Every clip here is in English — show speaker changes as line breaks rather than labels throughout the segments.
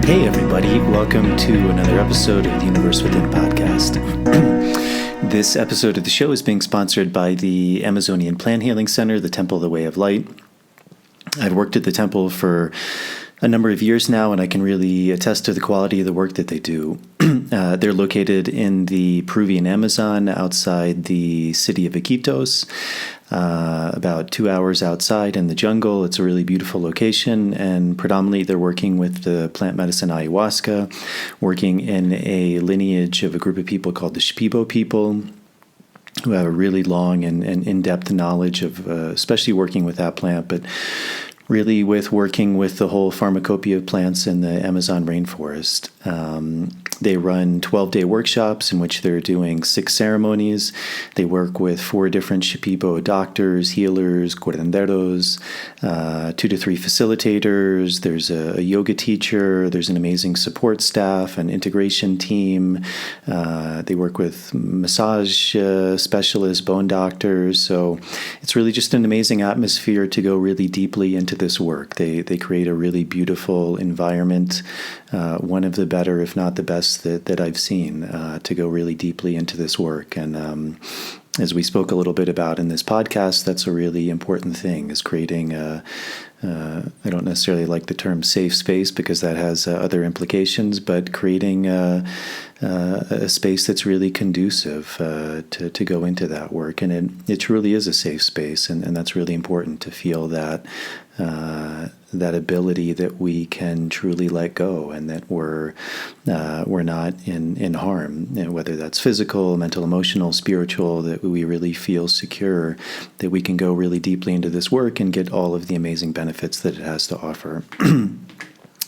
Hey everybody, welcome to another episode of the Universe Within podcast. This episode of the show is being sponsored by the Amazonian Plant Healing Center, the Temple of the Way of Light. I've worked at the temple for a number of years now, and I can really attest to the quality of the work that they do. They're located in the Peruvian Amazon outside the city of Iquitos, about 2 hours outside in the jungle. It's a really beautiful location, and predominantly they're working with the plant medicine ayahuasca, working in a lineage of a group of people called the Shipibo people, who have a really long and in-depth knowledge of, especially working with that plant, but really with working with the whole pharmacopoeia of plants in the Amazon rainforest. They run 12-day workshops in which they're doing 6 ceremonies. They work with 4 different Shipibo doctors, healers, curanderos, 2 to 3 facilitators. There's a yoga teacher. There's an amazing support staff, an integration team. They work with massage specialists, bone doctors. So it's really just an amazing atmosphere to go really deeply into this work. They create a really beautiful environment, one of the better, if not the best, that I've seen to go really deeply into this work. And as we spoke a little bit about in this podcast, that's a really important thing, is creating I don't necessarily like the term safe space because that has other implications, but creating a space that's really conducive to go into that work. And it truly is a safe space, and that's really important, to feel that that ability that we can truly let go, and that we're not in harm, whether that's physical, mental, emotional, spiritual, that we really feel secure, that we can go really deeply into this work and get all of the amazing benefits that it has to offer.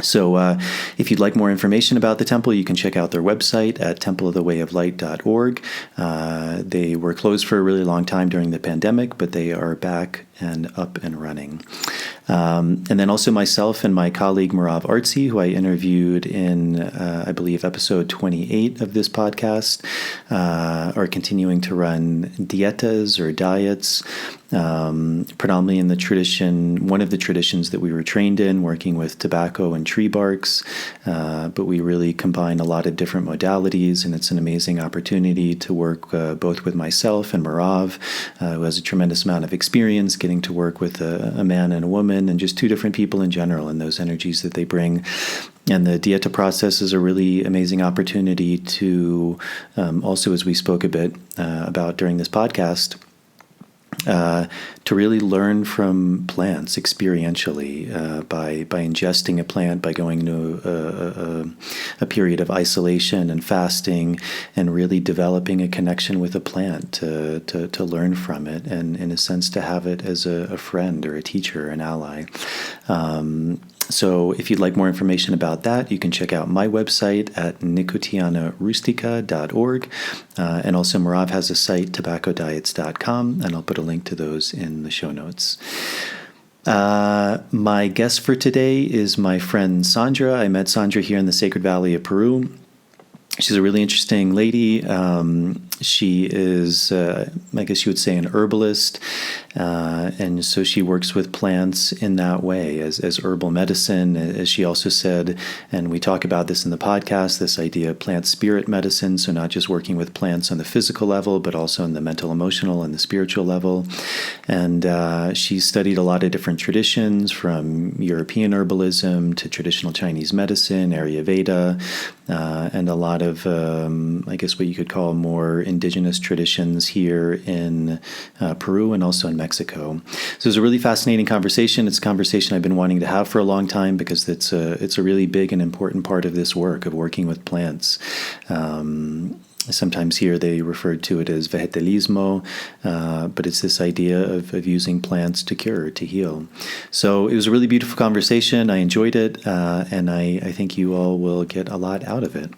So if you'd like more information about the temple, you can check out their website at templeofthewayoflight.org. They were closed for a really long time during the pandemic, but they are back and up and running. And then also myself and my colleague Merav Artsy, who I interviewed in, I believe, episode 28 of this podcast, are continuing to run dietas or diets, predominantly in the tradition, one of the traditions that we were trained in, working with tobacco and tree barks. But we really combine a lot of different modalities, and it's an amazing opportunity to work both with myself and Merav, who has a tremendous amount of experience getting to work with a man and a woman, and just 2 different people in general, and those energies that they bring. And the Dieta process is a really amazing opportunity to also, as we spoke a bit about during this podcast, to really learn from plants experientially by ingesting a plant, by going into a period of isolation and fasting, and really developing a connection with a plant to learn from it, and in a sense to have it as a friend or a teacher, an ally. So if you'd like more information about that, you can check out my website at nicotianarustica.org. And also Merav has a site, tobaccodiets.com, and I'll put a link to those in the show notes. My guest for today is my friend Sandra. I met Sandra here in the Sacred Valley of Peru. She's a really interesting lady. She is, I guess you would say, an herbalist, and so she works with plants in that way as herbal medicine, as she also said, and we talk about this in the podcast, this idea of plant spirit medicine, so not just working with plants on the physical level, but also on the mental, emotional, and the spiritual level. And she studied a lot of different traditions, from European herbalism to traditional Chinese medicine, Ayurveda, and a lot of, I guess what you could call more indigenous traditions here in Peru and also in Mexico. So it was a really fascinating conversation. It's a conversation I've been wanting to have for a long time, because it's a really big and important part of this work of working with plants. Sometimes here they referred to it as vegetalismo, but it's this idea of using plants to cure, to heal. So it was a really beautiful conversation. I enjoyed it, and I think you all will get a lot out of it.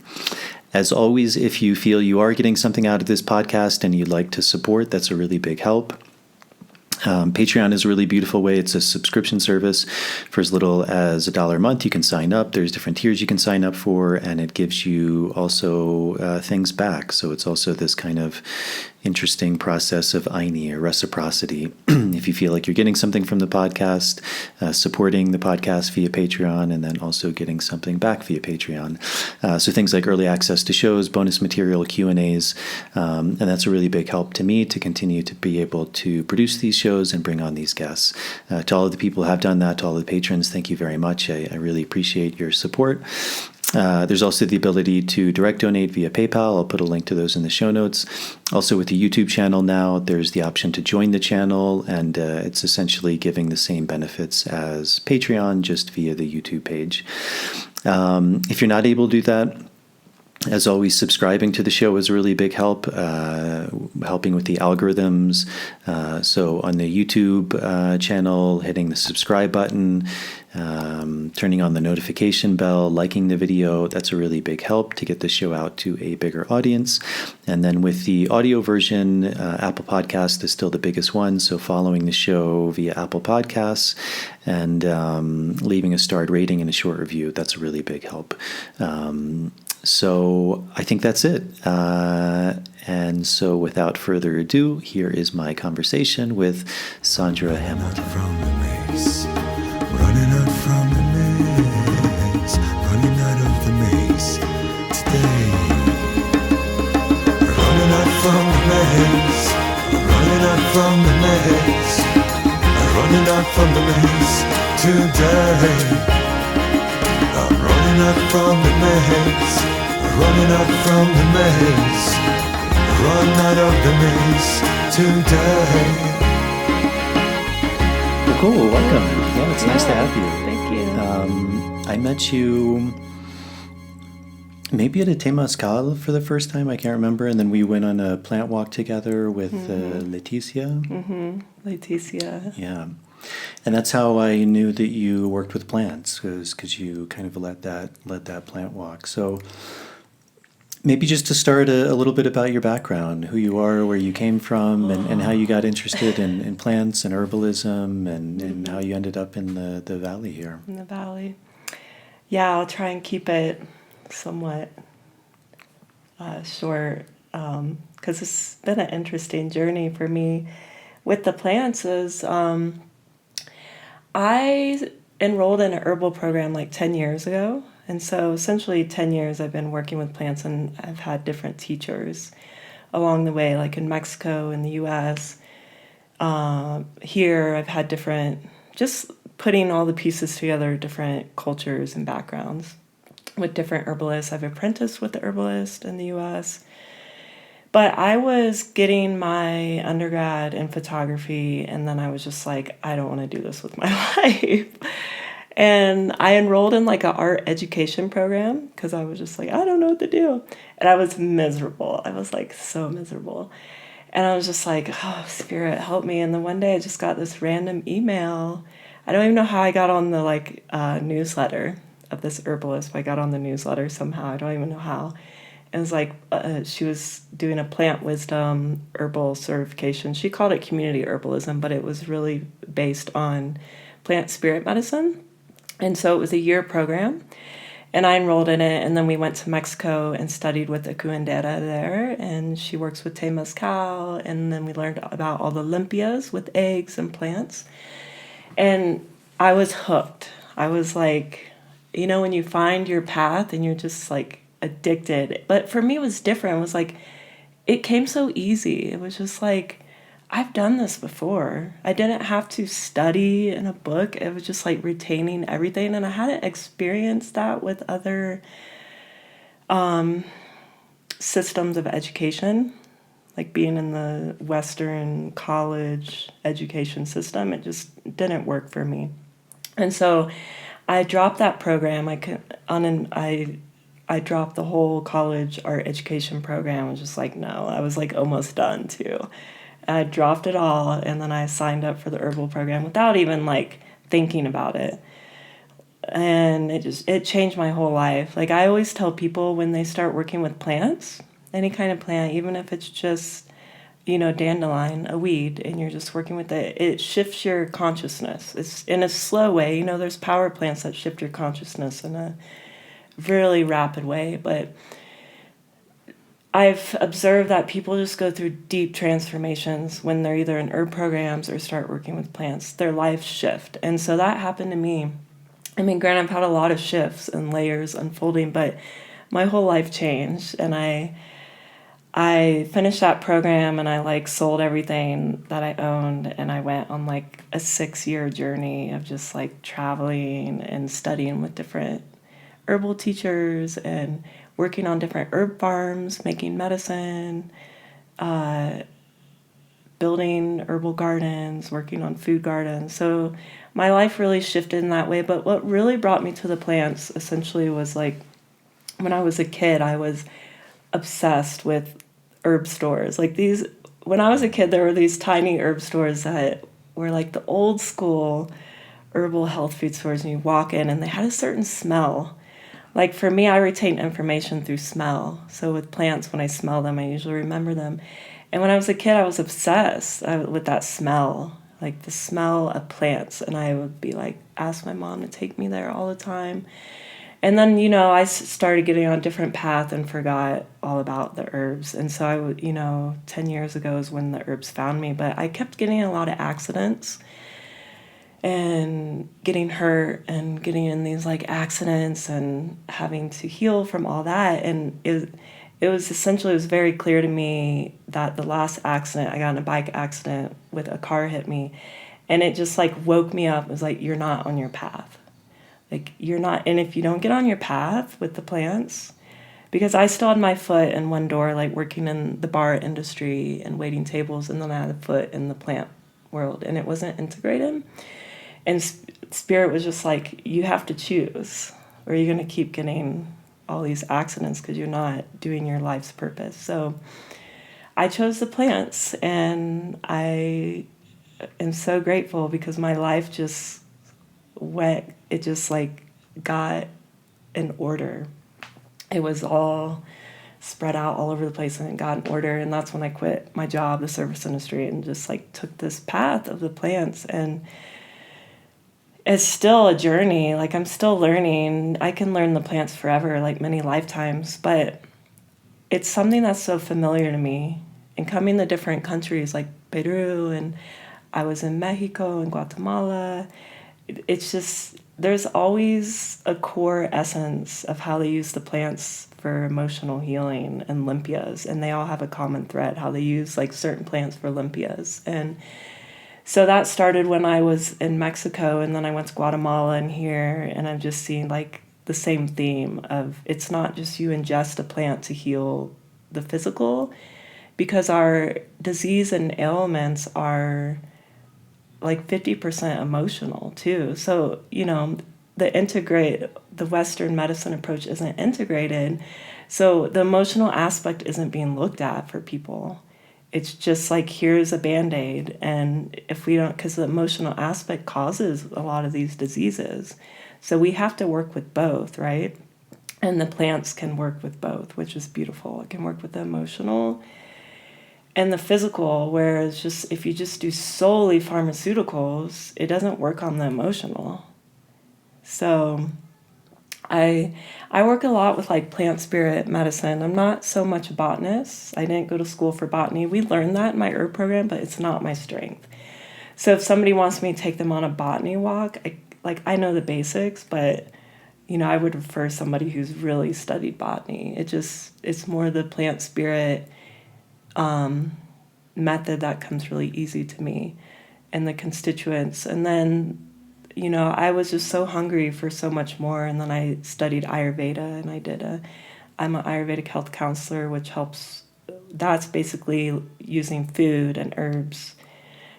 As always, if you feel you are getting something out of this podcast and you'd like to support, that's a really big help. Patreon is a really beautiful way. It's a subscription service. For as little as $1 a month, you can sign up. There's different tiers you can sign up for, and it gives you also things back. So it's also this kind of interesting process of Aini, or reciprocity. If you feel like you're getting something from the podcast, supporting the podcast via Patreon, and then also getting something back via Patreon. So things like early access to shows, bonus material, Q&As, and that's a really big help to me to continue to be able to produce these shows and bring on these guests. To all of the people who have done that, to all of the patrons, thank you very much. I really appreciate your support. There's also the ability to direct donate via PayPal. I'll put a link to those in the show notes. Also with the YouTube channel now, there's the option to join the channel, and it's essentially giving the same benefits as Patreon, just via the YouTube page. If you're not able to do that, as always, subscribing to the show is a really big help, helping with the algorithms. So on the YouTube channel, hitting the subscribe button, turning on the notification bell, liking the video, that's a really big help to get the show out to a bigger audience. And then with the audio version, Apple Podcast is still the biggest one. So following the show via Apple Podcasts and leaving a starred rating and a short review, that's a really big help. So I think that's it. And so without further ado, here is my conversation with Sondra Hamilton.
Running out from the maze, running out of the maze today. Running out from the maze, running out from the maze, running out from the maze today. I'm running out from the maze, running out from the maze, run out of the maze today.
Cool, welcome. Yeah, it's nice to have you.
Thank you.
I met you maybe at a Temazcal for the first time, I can't remember, and then we went on a plant walk together with Leticia.
Leticia.
Yeah, and that's how I knew that you worked with plants, because you kind of led that plant walk. So maybe just to start a little bit about your background, who you are, where you came from, and how you got interested in plants and herbalism, and how you ended up in the valley here.
In the valley. Yeah, I'll try and keep it somewhat short, because it's been an interesting journey for me with the plants. I enrolled in an herbal program like 10 years ago. And so essentially 10 years I've been working with plants, and I've had different teachers along the way, like in Mexico, in the US. Here I've had just putting all the pieces together, different cultures and backgrounds with different herbalists. I've apprenticed with the herbalist in the US. But I was getting my undergrad in photography, and then I was just like, I don't want to do this with my life. And I enrolled in like an art education program because I was just like, I don't know what to do. And I was miserable. I was like so miserable. And I was just like, oh, Spirit, help me. And then one day I just got this random email. I don't even know how I got on the newsletter of this herbalist, but I got on the newsletter somehow. I don't even know how. It was like she was doing a plant wisdom herbal certification. She called it community herbalism, but it was really based on plant spirit medicine. And so it was a year program, and I enrolled in it, and then we went to Mexico and studied with the curandera there, and she works with Temazcal, and then we learned about all the limpias with eggs and plants, and I was hooked. I was like, when you find your path and you're just like addicted. But for me it was different. It was like, it came so easy. It was just like, I've done this before. I didn't have to study in a book. It was just like retaining everything. And I hadn't experienced that with other systems of education, like being in the Western college education system. It just didn't work for me. And so I dropped that program. I dropped the whole college art education program. I was just like, no, I was like almost done too. I dropped it all, and then I signed up for the herbal program without even like thinking about it. And it changed my whole life. Like I always tell people when they start working with plants, any kind of plant, even if it's just, dandelion, a weed, and you're just working with it, it shifts your consciousness. It's in a slow way. There's power plants that shift your consciousness in a really rapid way, but I've observed that people just go through deep transformations when they're either in herb programs or start working with plants. Their lives shift. And so that happened to me. I mean, granted, I've had a lot of shifts and layers unfolding, but my whole life changed. And I finished that program, and I like sold everything that I owned, and I went on like a 6-year journey of just like traveling and studying with different herbal teachers and working on different herb farms, making medicine, building herbal gardens, working on food gardens. So my life really shifted in that way. But what really brought me to the plants essentially was like when I was a kid, I was obsessed with herb stores. Like these, when I was a kid, there were these tiny herb stores that were like the old school herbal health food stores, and you walk in and they had a certain smell. Like for me, I retain information through smell. So with plants, when I smell them, I usually remember them. And when I was a kid, I was obsessed with that smell, like the smell of plants. And I would be like, ask my mom to take me there all the time. And then, you know, I started getting on a different path and forgot all about the herbs. And so I would, you know, 10 years ago is when the herbs found me. But I kept getting a lot of accidents and getting hurt and getting in these like accidents and having to heal from all that. And it was essentially, it was very clear to me that the last accident, I got in a bike accident with a car hit me, and it just like woke me up. It was like, you're not on your path. Like you're not, and if you don't get on your path with the plants, because I still had my foot in one door, like working in the bar industry and waiting tables, and then I had a foot in the plant world, and it wasn't integrated. And Spirit was just like, you have to choose, or you're going to keep getting all these accidents because you're not doing your life's purpose. So I chose the plants, and I am so grateful because my life just went, it just like got in order. It was all spread out all over the place, and it got in order. And that's when I quit my job, the service industry, and just like took this path of the plants. And it's still a journey. Like I'm still learning. I can learn the plants forever, like many lifetimes, but it's something that's so familiar to me. And coming to different countries like Peru, and I was in Mexico and Guatemala, it's just, there's always a core essence of how they use the plants for emotional healing and limpias. And they all have a common thread, how they use like certain plants for limpias. And so that started when I was in Mexico, and then I went to Guatemala and here, and I've just seen like the same theme of, it's not just you ingest a plant to heal the physical, because our disease and ailments are like 50% emotional too. So, you know, the Western medicine approach isn't integrated. So the emotional aspect isn't being looked at for people. It's just like, here's a Band-Aid. And if we don't, because the emotional aspect causes a lot of these diseases. So we have to work with both, right? And the plants can work with both, which is beautiful. It can work with the emotional and the physical, whereas just if you just do solely pharmaceuticals, it doesn't work on the emotional. So I work a lot with like plant spirit medicine. I'm not so much a botanist. I didn't go to school for botany. We learned that in my herb program, but it's not my strength. So if somebody wants me to take them on a botany walk, I know the basics, but you know, I would refer somebody who's really studied botany. It's more the plant spirit method that comes really easy to me, and the constituents. And then, you know, I was just so hungry for so much more. And then I studied Ayurveda, and I'm an Ayurvedic Health Counselor, which helps, that's basically using food and herbs,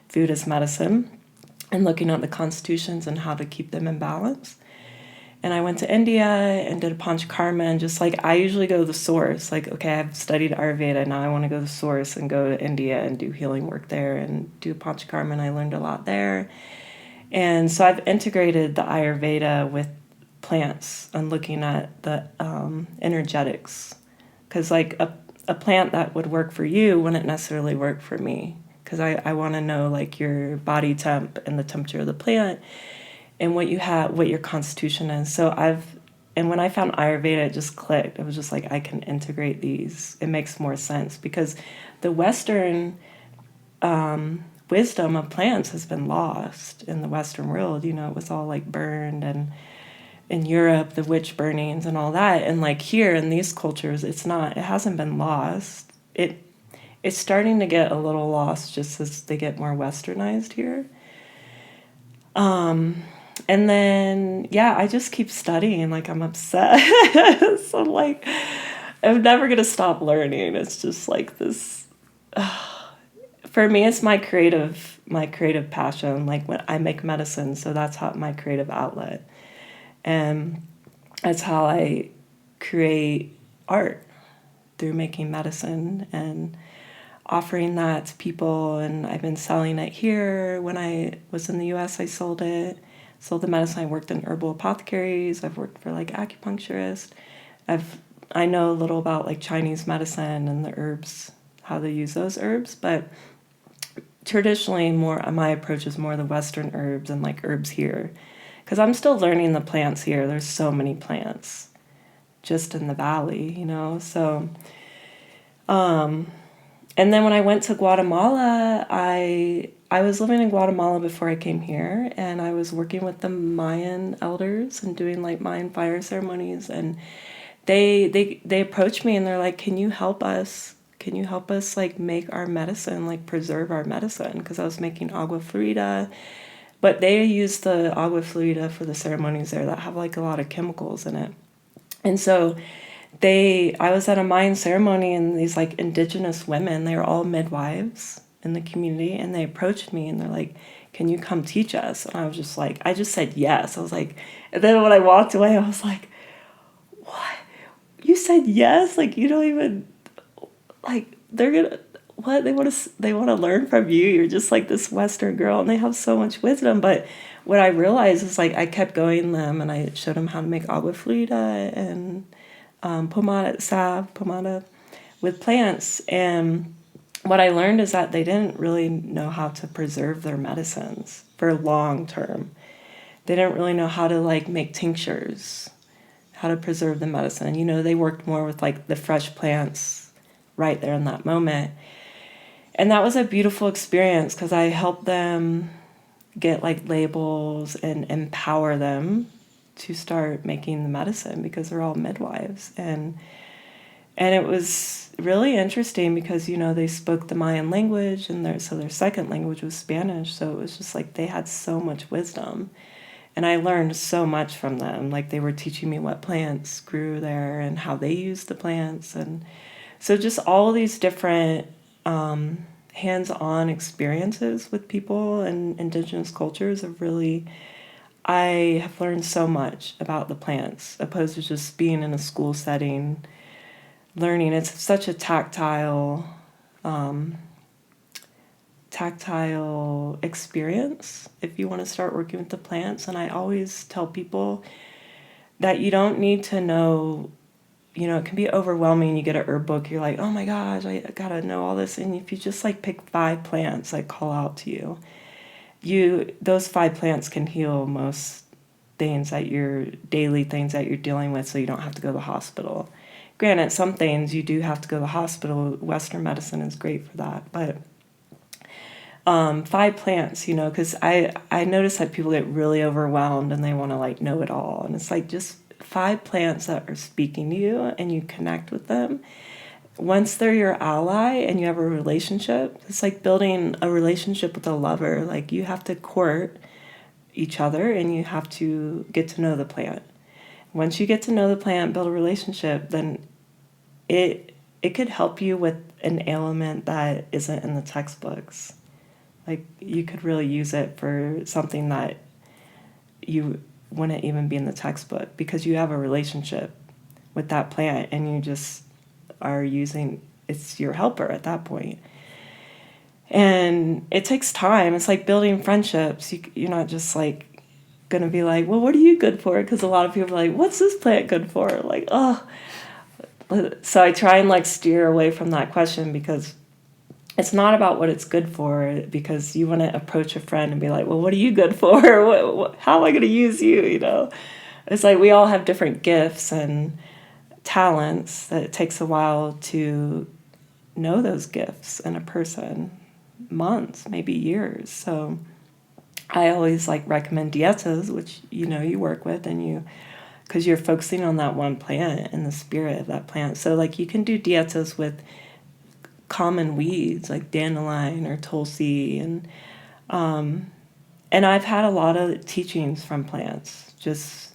food as medicine, and looking at the constitutions and how to keep them in balance. And I went to India and did a Panchakarma, and just like, I usually go to the source. Like, okay, I've studied Ayurveda, now I want to go to the source and go to India and do healing work there and do Panchakarma, and I learned a lot there. And so I've integrated the Ayurveda with plants and looking at the energetics. Because like a plant that would work for you wouldn't necessarily work for me. Because I want to know like your body temp and the temperature of the plant, and what you have, what your constitution is. So I've and when I found Ayurveda, it just clicked. It was just like, I can integrate these. It makes more sense because the Western wisdom of plants has been lost in the Western world. You know, it was all like burned, and in Europe, the witch burnings and all that. And like here in these cultures, it hasn't been lost. It's starting to get a little lost just as they get more westernized here. And then, yeah, I just keep studying. Like, I'm obsessed. So, like, I'm never going to stop learning. It's just like this. For me, it's my creative passion. Like, when I make medicine, so that's my creative outlet. And that's how I create art, through making medicine and offering that to people. And I've been selling it here. When I was in the US, I sold the medicine. I worked in herbal apothecaries. I've worked for like acupuncturists. I know a little about like Chinese medicine and the herbs, how they use those herbs, but traditionally my approach is more the Western herbs and like herbs here, because I'm still learning the plants here. There's so many plants just in the valley, you know. So and then when I went to Guatemala, I was living in Guatemala before I came here, and I was working with the Mayan elders and doing like Mayan fire ceremonies. And they approached me and they're like, "Can you help us? Can you help us like make our medicine, like preserve our medicine?" Because I was making agua florida, but they use the agua florida for the ceremonies there that have like a lot of chemicals in it. And so I was at a Mayan ceremony, and these like indigenous women, they were all midwives in the community, and they approached me and they're like, "Can you come teach us?" And I was just like, I just said yes. I was like, and then when I walked away, I was like, "What? You said yes? Like, you don't even, like, they're gonna, what? They want to learn from you. You're just like this Western girl, and they have so much wisdom." But what I realized is like, I kept going to them and I showed them how to make agua florida and pomada with plants. And what I learned is that they didn't really know how to preserve their medicines for long term. They didn't really know how to like make tinctures, how to preserve the medicine. You know, they worked more with like the fresh plants right there in that moment. And that was a beautiful experience because I helped them get like labels and empower them to start making the medicine, because they're all midwives. And it was really interesting because, you know, they spoke the Mayan language, and their second language was Spanish. So it was just like they had so much wisdom, and I learned so much from them. Like, they were teaching me what plants grew there and how they used the plants. And so just all these different hands-on experiences with people and indigenous cultures have really, I have learned so much about the plants, opposed to just being in a school setting, learning. It's such a tactile experience if you want to start working with the plants. And I always tell people that you don't need to know, you know, it can be overwhelming. You get an herb book, you're like, "Oh my gosh, I gotta know all this." And if you just like pick 5 plants that call out to you, those 5 plants can heal most things daily things that you're dealing with, so you don't have to go to the hospital. Granted, some things you do have to go to the hospital. Western medicine is great for that, but 5 plants, you know, because I notice that people get really overwhelmed and they want to like know it all, and it's like just 5 plants that are speaking to you and you connect with them. Once they're your ally and you have a relationship, it's like building a relationship with a lover. Like, you have to court each other and you have to get to know the plant. Once you get to know the plant, build a relationship, then it could help you with an ailment that isn't in the textbooks. Like, you could really use it for something that you wouldn't even be in the textbook, because you have a relationship with that plant and you just are using, it's your helper at that point. And it takes time. It's like building friendships. You're not just like gonna be like, "Well, what are you good for?" Because a lot of people are like, "What's this plant good for?" Like, oh. So I try and like steer away from that question, because it's not about what it's good for, because you want to approach a friend and be like, "Well, what are you good for? How am I going to use you?" You know? it's like we all have different gifts and talents that it takes a while to know those gifts in a person, months, maybe years. So I always like recommend dietas, which you work with, and because you're focusing on that one plant and the spirit of that plant. So like you can do dietas with common weeds like dandelion or tulsi, and I've had a lot of teachings from plants just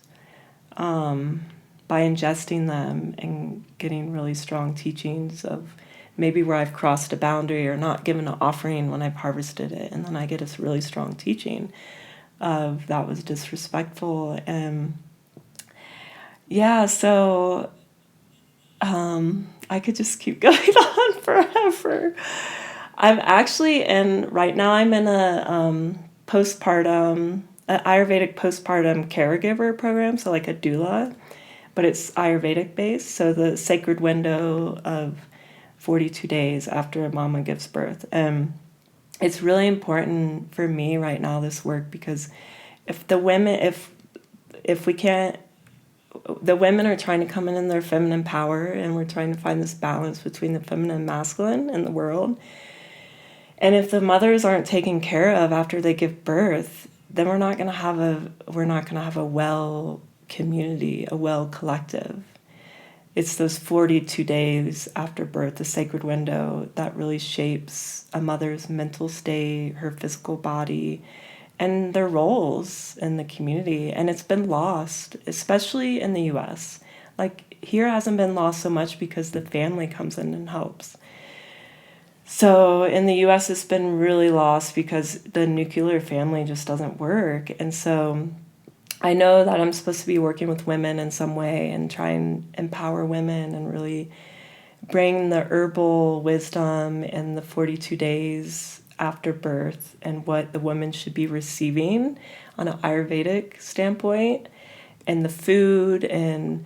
by ingesting them and getting really strong teachings of maybe where I've crossed a boundary or not given an offering when I've harvested it. And then I get a really strong teaching of that was disrespectful. And yeah, so I could just keep going on forever. Right now I'm in a an Ayurvedic postpartum caregiver program, so like a doula, but it's Ayurvedic based. So the sacred window of 42 days after a mama gives birth. And it's really important for me right now, this work, because if the women are trying to come in their feminine power, and we're trying to find this balance between the feminine and masculine in the world. And if the mothers aren't taken care of after they give birth, then we're not going to have a well community, a well collective. It's those 42 days after birth, the sacred window, that really shapes a mother's mental state, her physical body, and their roles in the community. And it's been lost, especially in the US. Like here it hasn't been lost so much because the family comes in and helps. So in the US it's been really lost because the nuclear family just doesn't work. And so I know that I'm supposed to be working with women in some way and try and empower women and really bring the herbal wisdom and the 42 days after birth and what the woman should be receiving on an Ayurvedic standpoint, and the food and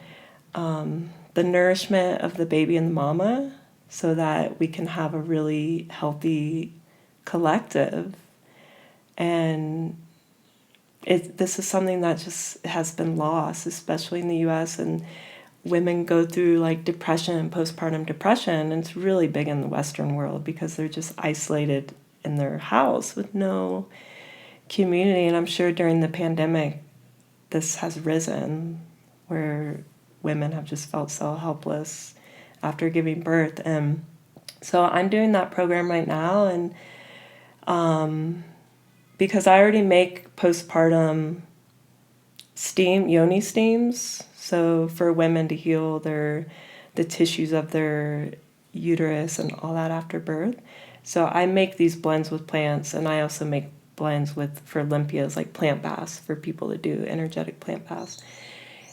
the nourishment of the baby and the mama, so that we can have a really healthy collective. And this is something that just has been lost, especially in the US, and women go through like depression, postpartum depression, and it's really big in the Western world because they're just isolated in their house with no community. And I'm sure during the pandemic, this has risen, where women have just felt so helpless after giving birth. And so I'm doing that program right now, and because I already make postpartum yoni steams, so for women to heal the tissues of their uterus and all that after birth. So I make these blends with plants, and I also make blends for Olympias, like plant baths for people to do energetic plant baths.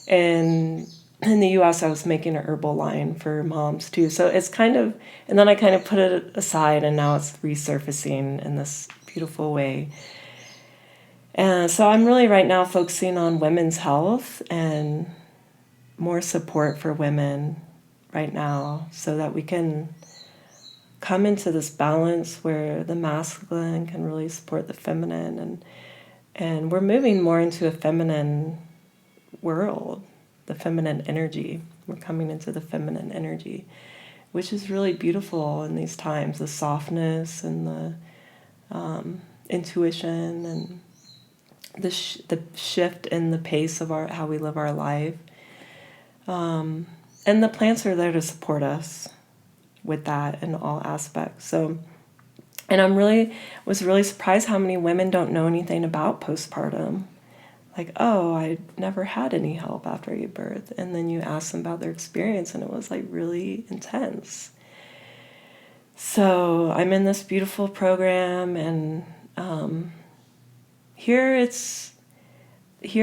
And in the US, I was making an herbal line for moms too. So it's and then I kind of put it aside, and now it's resurfacing in this beautiful way. And so I'm really right now focusing on women's health and more support for women right now, so that we can come into this balance where the masculine can really support the feminine, and we're moving more into a feminine world, the feminine energy. We're coming into the feminine energy, which is really beautiful in these times, the softness and the intuition and the shift in the pace of how we live our life. And the plants are there to support us with that in all aspects. So, and was really surprised how many women don't know anything about postpartum. Like, oh, I never had any help after I gave birth. And then you ask them about their experience, and it was like really intense. So I'm in this beautiful program, and here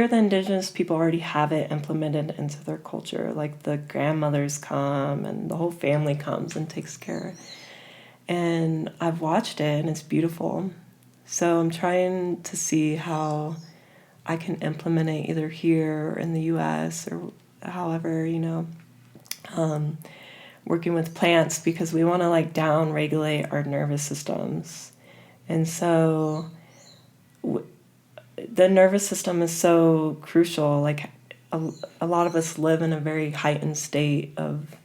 the indigenous people already have it implemented into their culture. Like the grandmothers come and the whole family comes and takes care. And I've watched it, and it's beautiful. So I'm trying to see how I can implement it either here or in the US or however, working with plants, because we want to like down regulate our nervous systems. And so the nervous system is so crucial. Like a lot of us live in a very heightened state of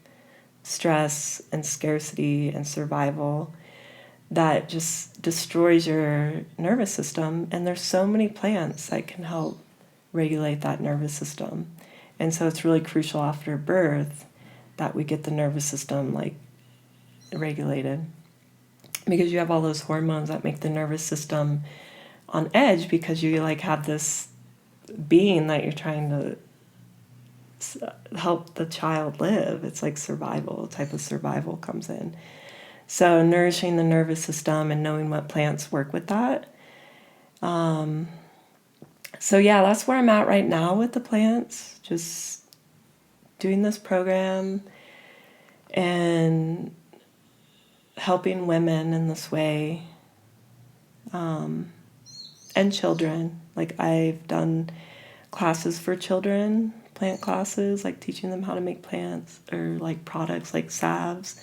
stress and scarcity and survival that just destroys your nervous system. And there's so many plants that can help regulate that nervous system. And so it's really crucial after birth that we get the nervous system like regulated, because you have all those hormones that make the nervous system on edge, because you like have this being that you're trying to help the child live. It's like survival, type of survival comes in. So nourishing the nervous system and knowing what plants work with that. So yeah, that's where I'm at right now with the plants, just doing this program and helping women in this way, and children. Like I've done classes for children, plant classes, like teaching them how to make plants or like products like salves.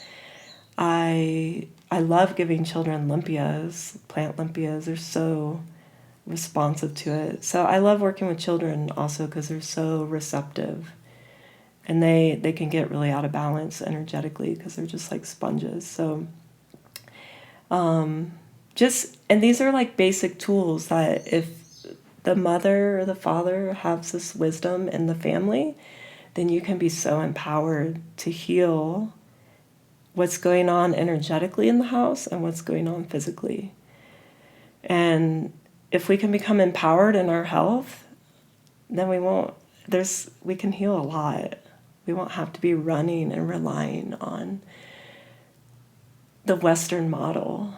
I love giving children limpias, plant limpias. They're so responsive to it. So I love working with children also because they're so receptive, and they can get really out of balance energetically because they're just like sponges. So and these are like basic tools that if the mother or the father has this wisdom in the family, then you can be so empowered to heal what's going on energetically in the house and what's going on physically. And if we can become empowered in our health, then we can heal a lot. We won't have to be running and relying on the Western model,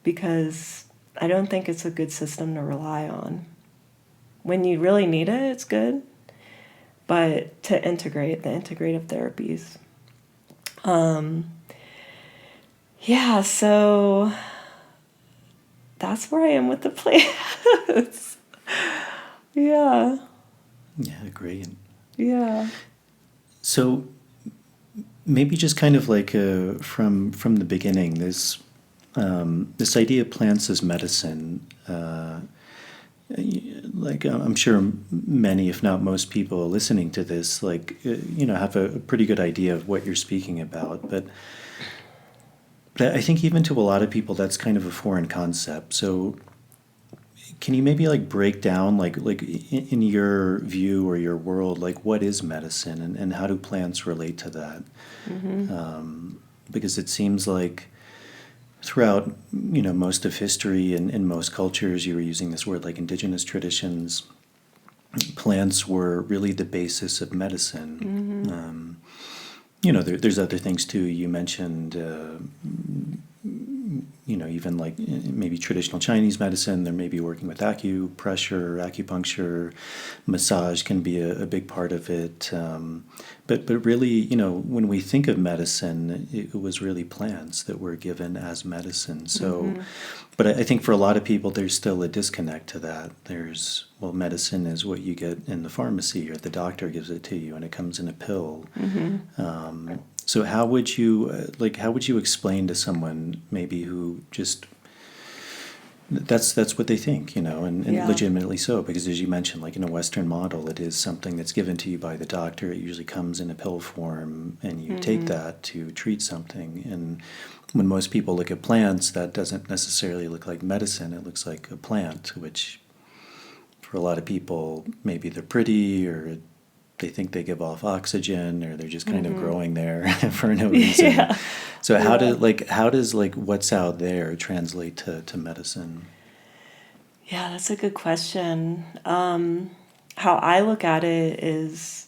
because I don't think it's a good system to rely on. When you really need it, it's good, but to integrate the integrative therapies. Yeah, so that's where I am with the plants. Yeah.
Yeah, great.
Yeah.
So maybe just kind of like from the beginning, this idea of plants as medicine. Like I'm sure many, if not most people listening to this, like have a pretty good idea of what you're speaking about, but I think even to a lot of people that's kind of a foreign concept. So can you maybe like break down like in your view or your world, like what is medicine and how do plants relate to that? Mm-hmm. Because it seems like throughout most of history and in most cultures, you were using this word like indigenous traditions, plants were really the basis of medicine. Mm-hmm. There's other things too. You mentioned, even like maybe traditional Chinese medicine, they're maybe working with acupressure, acupuncture, massage can be a big part of it. But really, when we think of medicine, it was really plants that were given as medicine. So, mm-hmm. But I think for a lot of people, there's still a disconnect to that. Medicine is what you get in the pharmacy or the doctor gives it to you and it comes in a pill. Mm-hmm. So how would you explain to someone maybe who just that's what they think, and yeah. Legitimately so, because as you mentioned, like in a Western model, it is something that's given to you by the doctor. It usually comes in a pill form, and you mm-hmm. take that to treat something. And when most people look at plants, that doesn't necessarily look like medicine. It looks like a plant, which for a lot of people, maybe they're pretty or they think they give off oxygen, or they're just kind mm-hmm. of growing there for no reason. Yeah. So how does what's out there translate to medicine?
Yeah, that's a good question. How I look at it is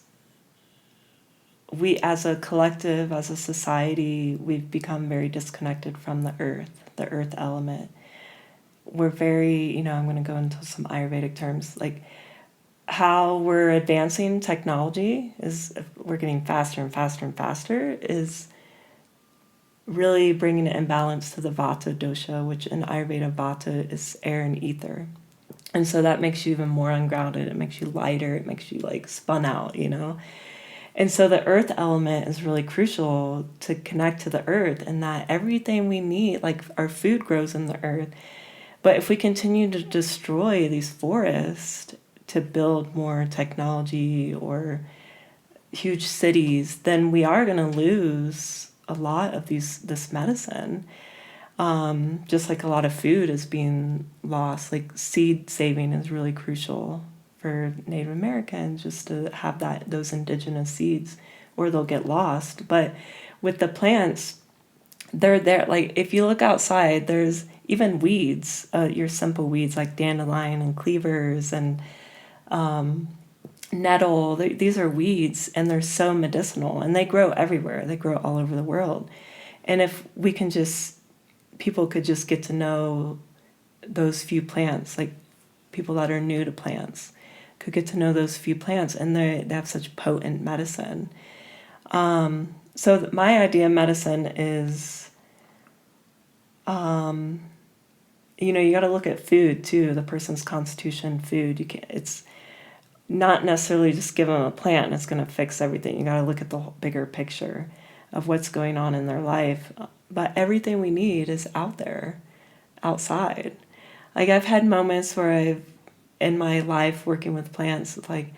we as a collective, as a society, we've become very disconnected from the earth element. We're very, I'm going to go into some Ayurvedic terms, like how we're advancing technology is we're getting faster and faster and faster is really bringing an imbalance to the Vata dosha, which in Ayurveda Vata is air and ether. And so that makes you even more ungrounded. It makes you lighter. It makes you like spun out, And so the earth element is really crucial to connect to the earth, and that everything we need, like our food grows in the earth. But if we continue to destroy these forests to build more technology or huge cities, then we are going to lose a lot of this medicine. Just like a lot of food is being lost, like seed saving is really crucial for Native Americans, just to have those indigenous seeds, or they'll get lost. But with the plants, they're there. Like if you look outside, there's even weeds, your simple weeds like dandelion and cleavers and nettle. These are weeds, and they're so medicinal, and they grow everywhere. They grow all over the world. And if we can people could just get to know those few plants, like people that are new to plants could get to know those few plants, and they have such potent medicine. So my idea of medicine is, you got to look at food too, the person's constitution, food. It's not necessarily just give them a plant and it's going to fix everything. You got to look at the whole bigger picture of what's going on in their life. But everything we need is out there, outside. Like I've had moments where in my life working with plants, like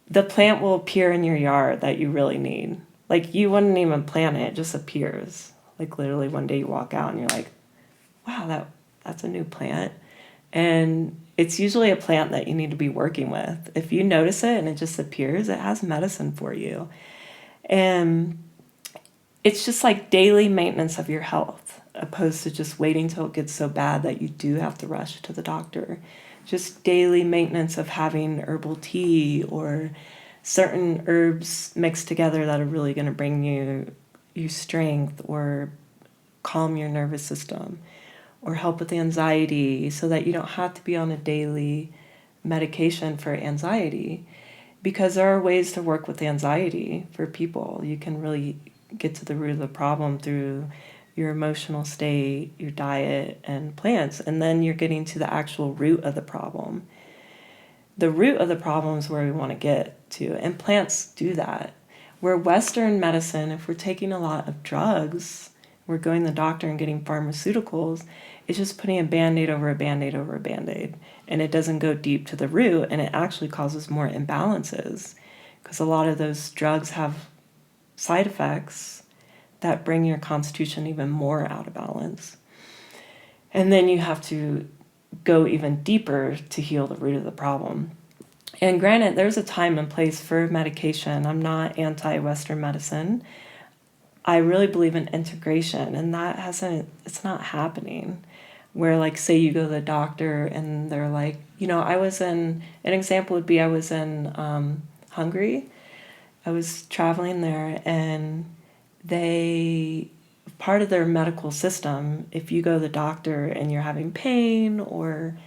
the plant will appear in your yard that you really need. Like you wouldn't even plant it, it just appears. Like literally one day you walk out and you're like, wow, that's a new plant. And it's usually a plant that you need to be working with. If you notice it and it just appears, it has medicine for you. And it's just like daily maintenance of your health, opposed to just waiting till it gets so bad that you do have to rush to the doctor. Just daily maintenance of having herbal tea or certain herbs mixed together that are really going to bring you strength or calm your nervous system or help with anxiety, so that you don't have to be on a daily medication for anxiety, because there are ways to work with anxiety for people. You can really get to the root of the problem through your emotional state, your diet, and plants, and then you're getting to the actual root of the problem. The root of the problem is where we want to get to, and plants do that. Where Western medicine, if we're taking a lot of drugs, we're going to the doctor and getting pharmaceuticals, it's just putting a Band-Aid over a Band-Aid over a Band-Aid, and it doesn't go deep to the root, and it actually causes more imbalances, because a lot of those drugs have side effects that bring your constitution even more out of balance. And then you have to go even deeper to heal the root of the problem. And granted, there's a time and place for medication. I'm not anti-Western medicine. I really believe in integration, and it's not happening. Where, like, say you go to the doctor and they're like, an example would be I was in Hungary. I was traveling there, and part of their medical system, if you go to the doctor and you're having pain or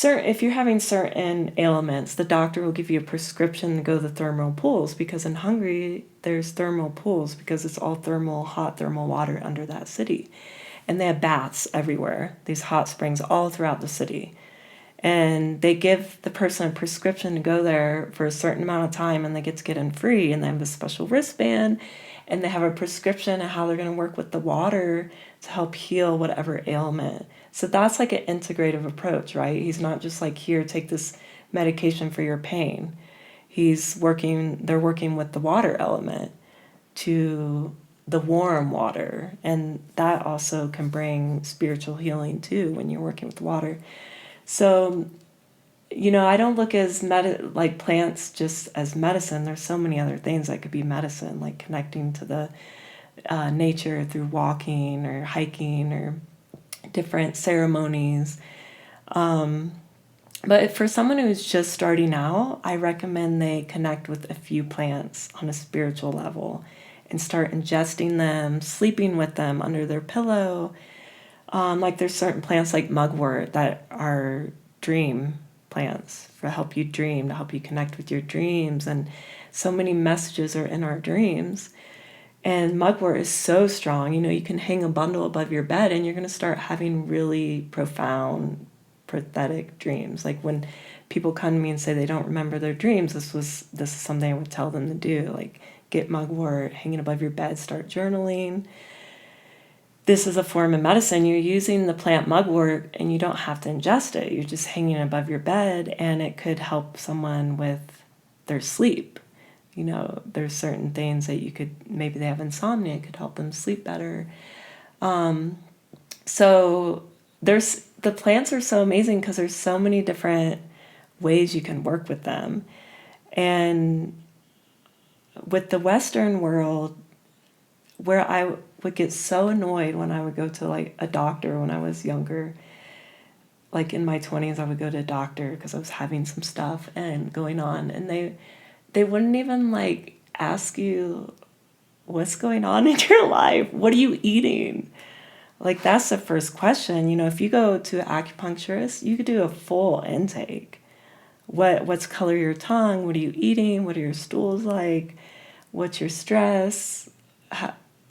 if you're having certain ailments, the doctor will give you a prescription to go to the thermal pools, because in Hungary there's thermal pools because it's all hot thermal water under that city. And they have baths everywhere, these hot springs all throughout the city. And they give the person a prescription to go there for a certain amount of time, and they get in free, and they have a special wristband, and they have a prescription of how they're going to work with the water to help heal whatever ailment. So that's like an integrative approach, right? He's not just like, here, take this medication for your pain. They're working with the water element to the warm water. And that also can bring spiritual healing too when you're working with water. So, I don't look as like plants just as medicine. There's so many other things that could be medicine, like connecting to the nature through walking or hiking or different ceremonies. But for someone who's just starting out, I recommend they connect with a few plants on a spiritual level and start ingesting them, sleeping with them under their pillow. Like there's certain plants like mugwort that are dream plants to help you dream, to help you connect with your dreams. And so many messages are in our dreams. And mugwort is so strong. You can hang a bundle above your bed and you're going to start having really profound, prophetic dreams. Like when people come to me and say they don't remember their dreams, this is something I would tell them to do. Like get mugwort, hang it above your bed, start journaling. this is a form of medicine. You're using the plant mugwort and you don't have to ingest it. You're just hanging above your bed, and it could help someone with their sleep. You know, there's certain things that you could, maybe they have insomnia, it could help them sleep better. So the plants are so amazing because there's so many different ways you can work with them. And with the Western world, where I would get so annoyed when I would go to like a doctor when I was younger, like in my 20s, I would go to a doctor because I was having some stuff and going on, and they wouldn't even like ask you what's going on in your life. What are you eating? Like, that's the first question. You know, if you go to an acupuncturist, you could do a full intake. What's color your tongue? What are you eating? What are your stools like? What's your stress?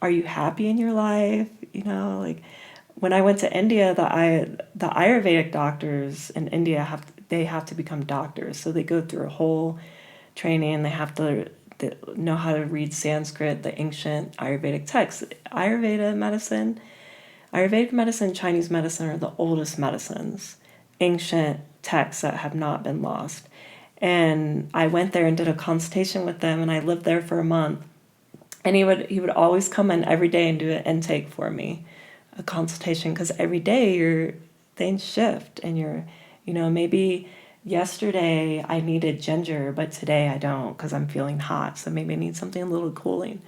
Are you happy in your life? You know, like when I went to India, the Ayurvedic doctors in India have to become doctors. So they go through a whole training. They have to know how to read Sanskrit, the ancient Ayurvedic texts. Ayurvedic medicine, Chinese medicine are the oldest medicines, ancient texts that have not been lost. And I went there and did a consultation with them, and I lived there for a month. And he would always come in every day and do an intake for me, a consultation, because every day things shift, and maybe yesterday I needed ginger, but today I don't because I'm feeling hot. So maybe I need something a little cooling.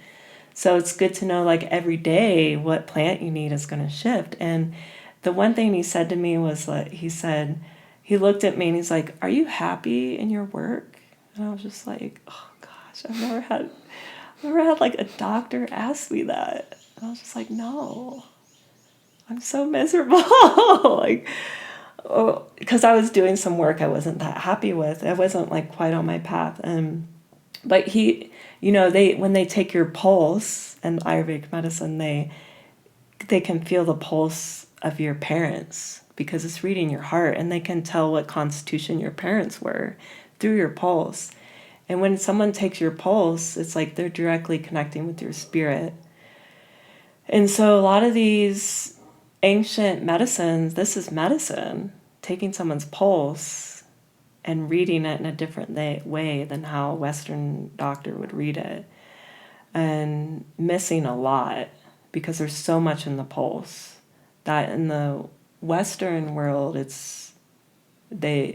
So it's good to know, like, every day what plant you need is going to shift. And the one thing he said to me was, like, he looked at me and he's like, "Are you happy in your work?" And I was just like, oh gosh, I've never had like a doctor ask me that. And I was just like, no, I'm so miserable. Like, because I was doing some work I wasn't that happy with. I wasn't like quite on my path. But when they take your pulse in Ayurvedic medicine, they can feel the pulse of your parents because it's reading your heart, and they can tell what constitution your parents were through your pulse. And when someone takes your pulse, it's like they're directly connecting with your spirit. And so a lot of these ancient medicines, this is medicine, taking someone's pulse and reading it in a different way than how a Western doctor would read it, and missing a lot because there's so much in the pulse that in the Western world they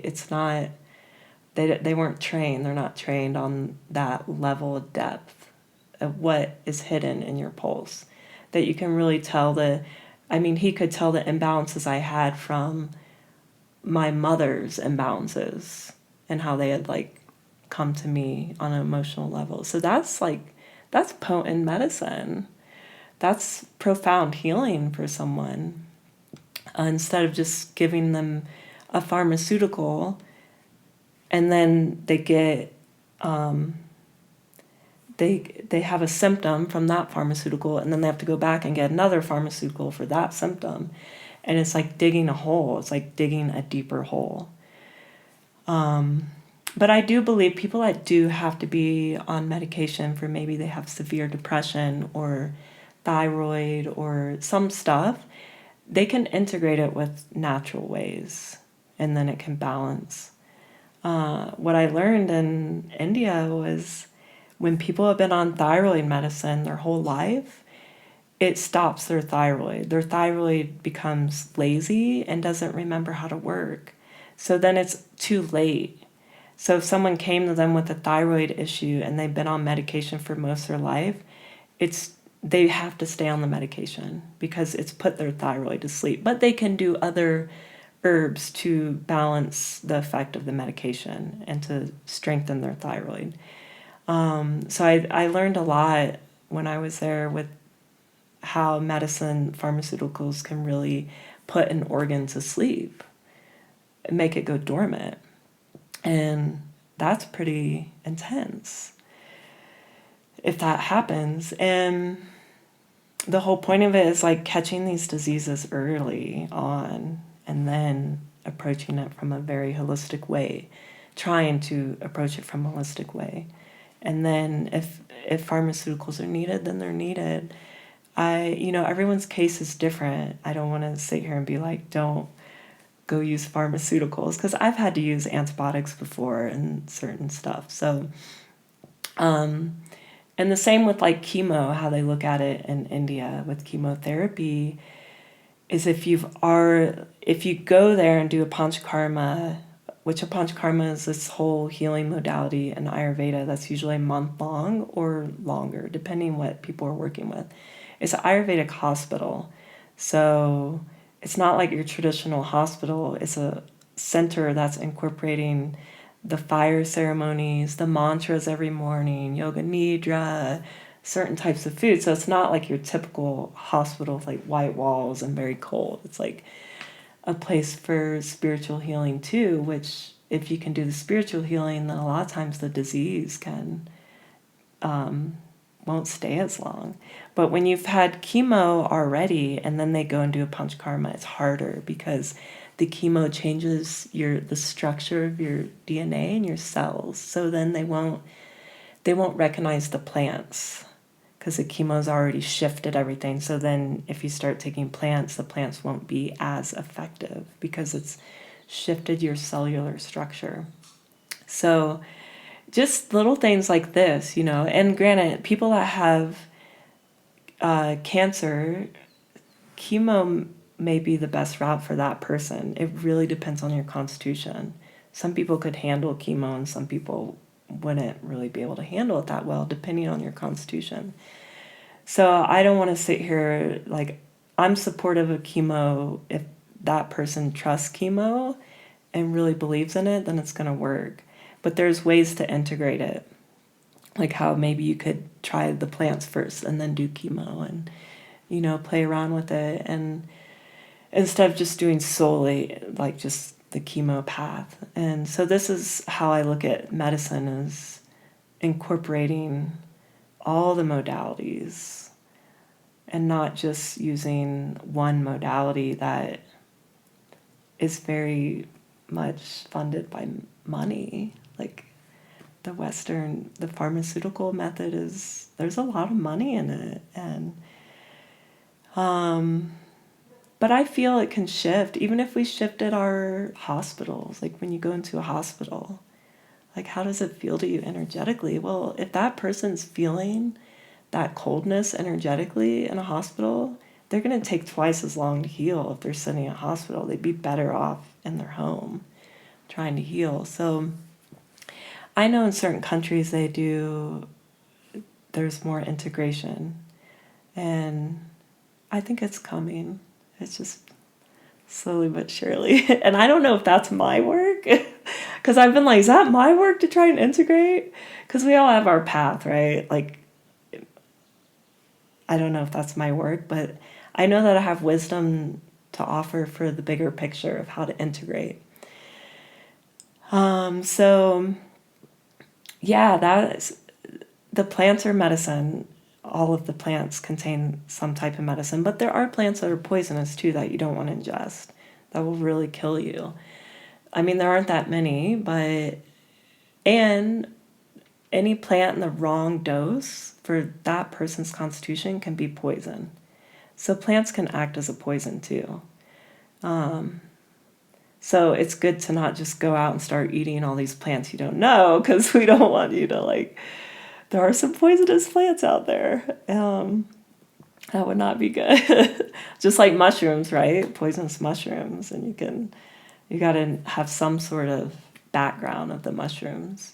weren't trained. They're not trained on that level of depth of what is hidden in your pulse, that you can really tell he could tell the imbalances I had from my mother's imbalances and how they had like come to me on an emotional level. So that's potent medicine. That's profound healing for someone. Instead of just giving them a pharmaceutical and then they get they have a symptom from that pharmaceutical, and then they have to go back and get another pharmaceutical for that symptom. And it's like digging a hole. It's like digging a deeper hole. But I do believe people that do have to be on medication for, maybe they have severe depression or thyroid or some stuff, they can integrate it with natural ways, and then it can balance. What I learned in India was when people have been on thyroid medicine their whole life, it stops their thyroid. Their thyroid becomes lazy and doesn't remember how to work. So then it's too late. So if someone came to them with a thyroid issue and they've been on medication for most of their life, they have to stay on the medication because it's put their thyroid to sleep. But they can do other herbs to balance the effect of the medication and to strengthen their thyroid. So I learned a lot when I was there with how pharmaceuticals can really put an organ to sleep and make it go dormant. And that's pretty intense if that happens. And the whole point of it is like catching these diseases early on and then approaching it from a very holistic way, trying to approach it from a holistic way. And then if pharmaceuticals are needed, then they're needed. everyone's case is different. I don't want to sit here and be like, don't go use pharmaceuticals, because I've had to use antibiotics before and certain stuff. So, and the same with like chemo, how they look at it in India with chemotherapy is if you go there and do a Panchakarma, which a Panchakarma is this whole healing modality in Ayurveda that's usually a month long or longer, depending what people are working with. It's an Ayurvedic hospital. So it's not like your traditional hospital. It's a center that's incorporating the fire ceremonies, the mantras every morning, yoga nidra, certain types of food. So it's not like your typical hospital with like white walls and very cold. It's like a place for spiritual healing too, which if you can do the spiritual healing, then a lot of times the disease won't stay as long. But when you've had chemo already and then they go and do a Panchakarma, it's harder because the chemo changes the structure of your DNA and your cells. So then they won't recognize the plants because the chemo's already shifted everything. So then if you start taking plants, the plants won't be as effective because it's shifted your cellular structure. So just little things like this, and granted, people that have cancer, chemo may be the best route for that person. It really depends on your constitution. Some people could handle chemo and some people wouldn't really be able to handle it that well, depending on your constitution. So I don't want to sit here like I'm supportive of chemo. If that person trusts chemo and really believes in it, then it's going to work. But there's ways to integrate it, like how maybe you could try the plants first and then do chemo and, play around with it. And instead of just doing solely like just the chemo path. And so this is how I look at medicine, is incorporating all the modalities and not just using one modality that is very much funded by money. Like the pharmaceutical method there's a lot of money in it. And, but I feel it can shift, even if we shifted our hospitals, like when you go into a hospital, like how does it feel to you energetically? Well, if that person's feeling that coldness energetically in a hospital, they're going to take twice as long to heal if they're sitting in a hospital. They'd be better off in their home trying to heal. So I know in certain countries there's more integration, and I think it's coming. It's just slowly but surely. And I don't know if that's my work, because I've been like, is that my work to try and integrate? Because we all have our path, right? Like, I don't know if that's my work, but I know that I have wisdom to offer for the bigger picture of how to integrate. So yeah, the plants are medicine. All of the plants contain some type of medicine, but there are plants that are poisonous too that you don't want to ingest. That will really kill you. I mean, there aren't that many, and any plant in the wrong dose for that person's constitution can be poison. So plants can act as a poison too. So it's good to not just go out and start eating all these plants you don't know, because we don't want you to there are some poisonous plants out there. That would not be good. Just like mushrooms, right? Poisonous mushrooms. And you got to have some sort of background of the mushrooms.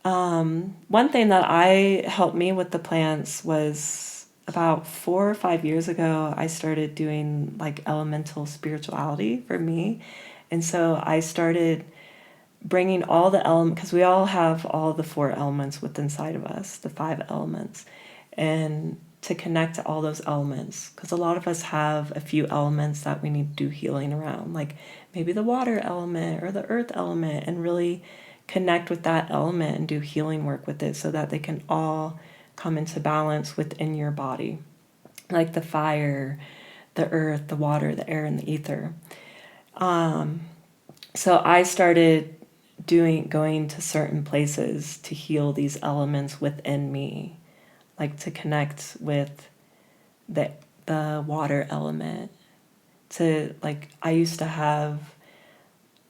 One thing that helped me with the plants was about 4 or 5 years ago, I started doing elemental spirituality for me. And so I started bringing all the elements, because we all have all the 4 elements within inside of us, the 5 elements, and to connect to all those elements, because a lot of us have a few elements that we need to do healing around, like maybe the water element or the earth element, and really connect with that element and do healing work with it so that they can all come into balance within your body, like the fire, the earth, the water, the air, and the ether. So I started going to certain places to heal these elements within me, like to connect with the water element. To like, I used to have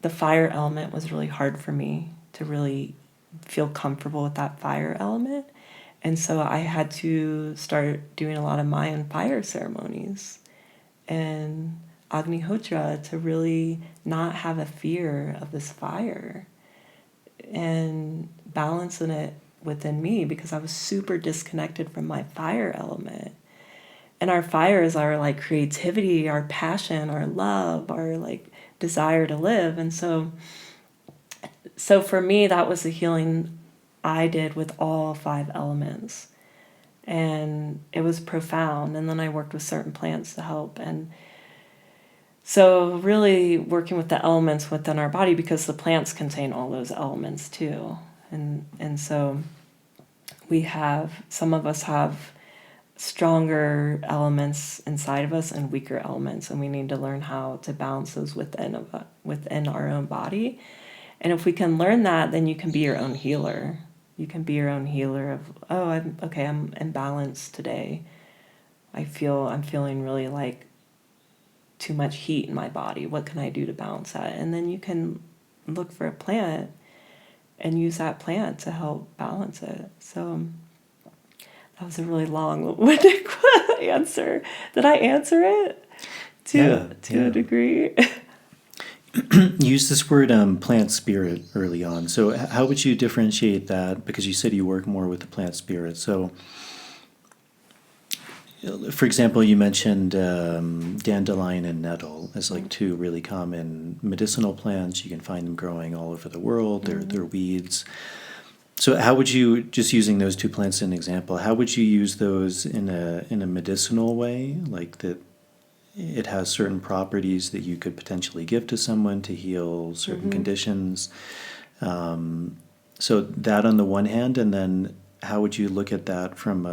the fire element was really hard for me to really feel comfortable with that fire element. And so I had to start doing a lot of Mayan fire ceremonies and Agnihotra to really not have a fear of this fire and balancing it within me, because I was super disconnected from my fire element. And our fire is our like creativity, our passion, our love, our like desire to live. And so for me, that was the healing I did with all 5 elements. And it was profound. And then I worked with certain plants to help. And so really working with the elements within our body, because the plants contain all those elements too. And so some of us have stronger elements inside of us and weaker elements, and we need to learn how to balance those within our own body. And if we can learn that, then you can be your own healer. You can be your own healer of, I'm imbalanced today. I'm feeling really like too much heat in my body. What can I do to balance that? And then you can look for a plant and use that plant to help balance it. So that was a really long-winded answer. Did I answer it to a degree?
You used this word plant spirit early on. So how would you differentiate that? Because you said you work more with the plant spirit. So, for example, you mentioned dandelion and nettle as like 2 really common medicinal plants. You can find them growing all over the world. They're weeds. So how would you, just using those 2 plants as an example, how would you use those in a medicinal way, like that it has certain properties that you could potentially give to someone to heal certain conditions? So that on the one hand, and then how would you look at that from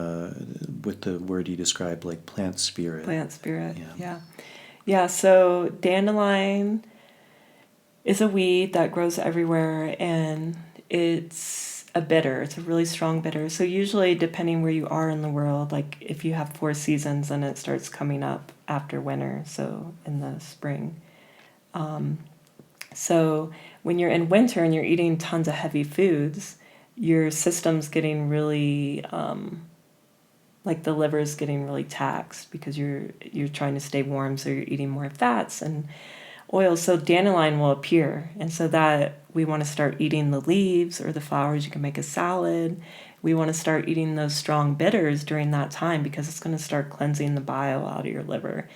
with the word you described, like plant spirit?
Plant spirit, yeah. So dandelion is a weed that grows everywhere, and it's a bitter. It's a really strong bitter. So usually, depending where you are in the world, like if you have 4 seasons and it starts coming up after winter, so in the spring. So when you're in winter and you're eating tons of heavy foods, your system's getting really, like the liver's getting really taxed because you're trying to stay warm, so you're eating more fats and oils. So dandelion will appear, and so that we want to start eating the leaves or the flowers. You can make a salad. We want to start eating those strong bitters during that time, because it's going to start cleansing the bile out of your liver,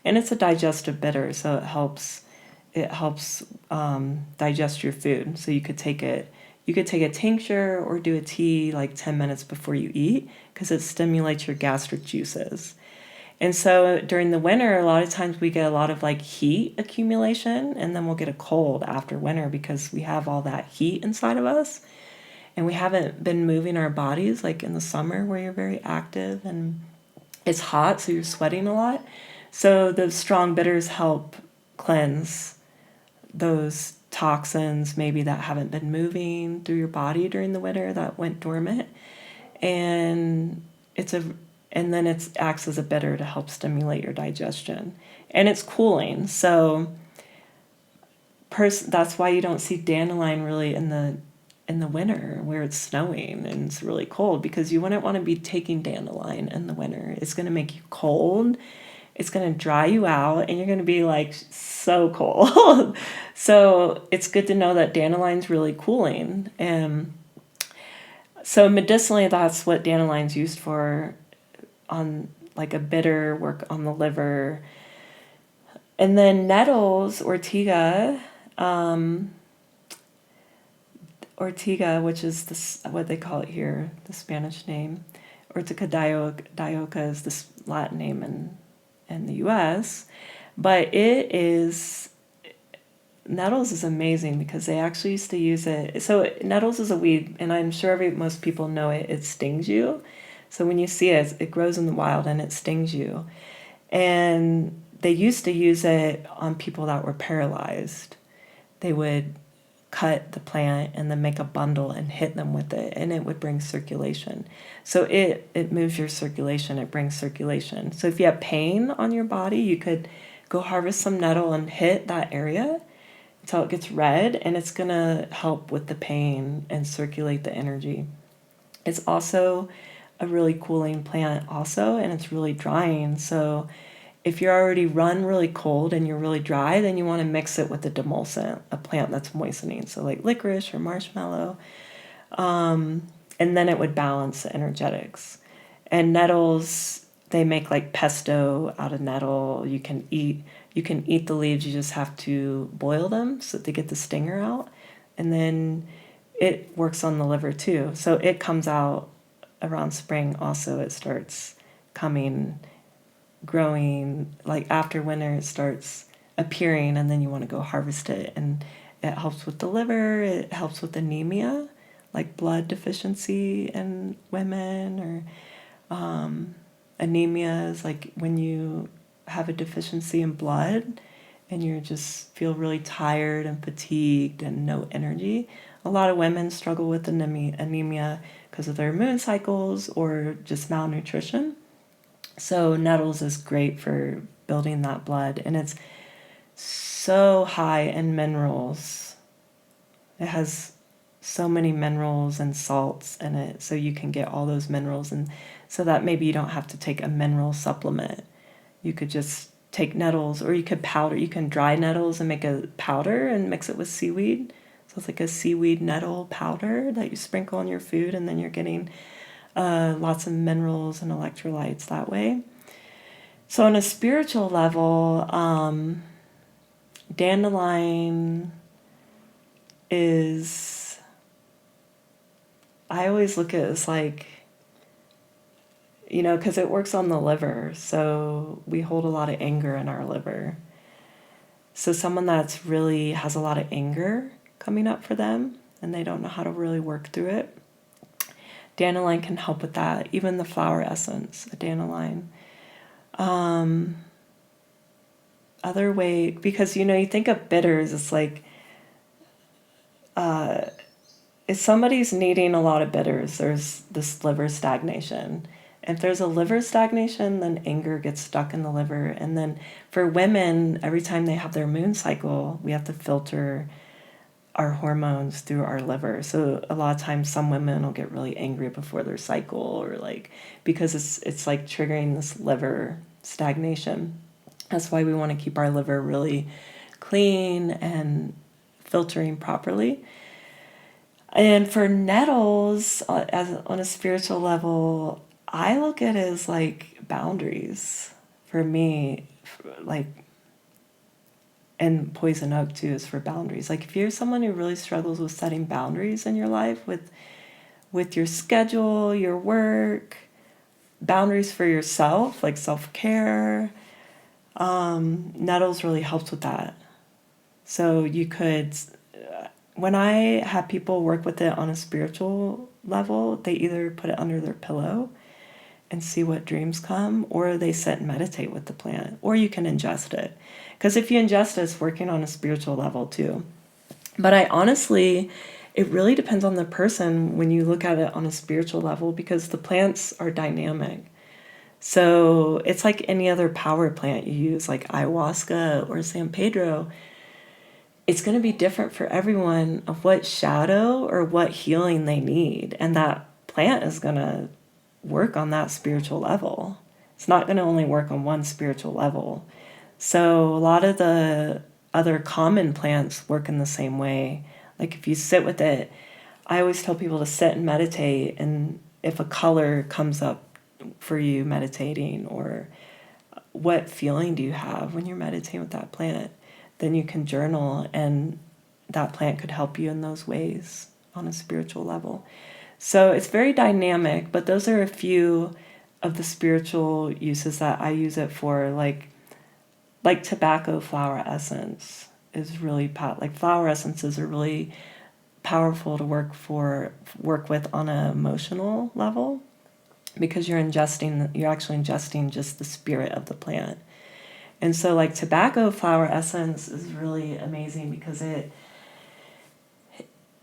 and it's a digestive bitter, so it helps digest your food. So you could take a tincture or do a tea like 10 minutes before you eat, because it stimulates your gastric juices. And so during the winter, a lot of times we get a lot of like heat accumulation, and then we'll get a cold after winter because we have all that heat inside of us, and we haven't been moving our bodies like in the summer where you're very active and it's hot, so you're sweating a lot. So the strong bitters help cleanse those toxins maybe that haven't been moving through your body during the winter that went dormant. And then it acts as a bitter to help stimulate your digestion. And it's cooling. So that's why you don't see dandelion really in the winter where it's snowing and it's really cold, because you wouldn't want to be taking dandelion in the winter. It's going to make you cold. It's going to dry you out, and you're going to be like so cold. So it's good to know that dandelion's really cooling. And so medicinally, that's what dandelion's used for, on like a bitter, work on the liver. And then nettles, Ortiga, which is what they call it here, the Spanish name. Ortica dioica is the Latin name in the U.S. But nettles is amazing because they actually used to use it. So nettles is a weed, and I'm sure most people know it. It stings you. So when you see it, it grows in the wild and it stings you. And they used to use it on people that were paralyzed. They would cut the plant and then make a bundle and hit them with it, and it would bring circulation. So it moves your circulation, it brings circulation. So if you have pain on your body, you could go harvest some nettle and hit that area until it gets red, and it's going to help with the pain and circulate the energy. It's also a really cooling plant also, and it's really drying. So if you're already run really cold and you're really dry, then you want to mix it with a demulcent, a plant that's moistening. So like licorice or marshmallow. And then it would balance the energetics. And nettles, they make like pesto out of nettle. You can eat the leaves, you just have to boil them so that they get the stinger out. And then it works on the liver too. So it comes out around spring also. It starts growing, like after winter it starts appearing, and then you want to go harvest it. And it helps with the liver, it helps with anemia, like blood deficiency in women, or anemia is like when you have a deficiency in blood and you just feel really tired and fatigued and no energy. A lot of women struggle with anemia because of their moon cycles or just malnutrition. So nettles is great for building that blood, and it's so high in minerals. It has so many minerals and salts in it, so you can get all those minerals, and so that maybe you don't have to take a mineral supplement. You could just take nettles, or you could powder. You can dry nettles and make a powder and mix it with seaweed. So it's like a seaweed nettle powder that you sprinkle on your food, and then you're getting lots of minerals and electrolytes that way. So on a spiritual level, dandelion is, I always look at it as like, because it works on the liver. So we hold a lot of anger in our liver. So someone that's really has a lot of anger coming up for them and they don't know how to really work through it, dandelion can help with that. Even the flower essence, a dandelion. Other way, because you think of bitters, it's like if somebody's needing a lot of bitters, there's this liver stagnation. If there's a liver stagnation, then anger gets stuck in the liver. And then for women, every time they have their moon cycle, we have to filter our hormones through our liver. So a lot of times some women will get really angry before their cycle, or because it's like triggering this liver stagnation. That's why we want to keep our liver really clean and filtering properly. And for nettles, on a spiritual level, I look at it as like boundaries for me, and poison oak too is for boundaries. Like if you're someone who really struggles with setting boundaries in your life with your schedule, your work, boundaries for yourself, like self-care, nettles really helps with that. So you could, when I have people work with it on a spiritual level, they either put it under their pillow and see what dreams come, or they sit and meditate with the plant, or you can ingest it. Because if you ingest it, it's working on a spiritual level too. But it really depends on the person when you look at it on a spiritual level, because the plants are dynamic. So it's like any other power plant you use, like ayahuasca or San Pedro. It's going to be different for everyone of what shadow or what healing they need. And that plant is going to work on that spiritual level. It's not going to only work on one spiritual level. So a lot of the other common plants work in the same way. Like if you sit with it, I always tell people to sit and meditate, and if a color comes up for you meditating, or what feeling do you have when you're meditating with that plant, then you can journal, and that plant could help you in those ways on a spiritual level. So it's very dynamic, but those are a few of the spiritual uses that I use it for, like tobacco flower essence is really like flower essences are really powerful to work with on an emotional level, because you're actually ingesting just the spirit of the plant. And so like tobacco flower essence is really amazing because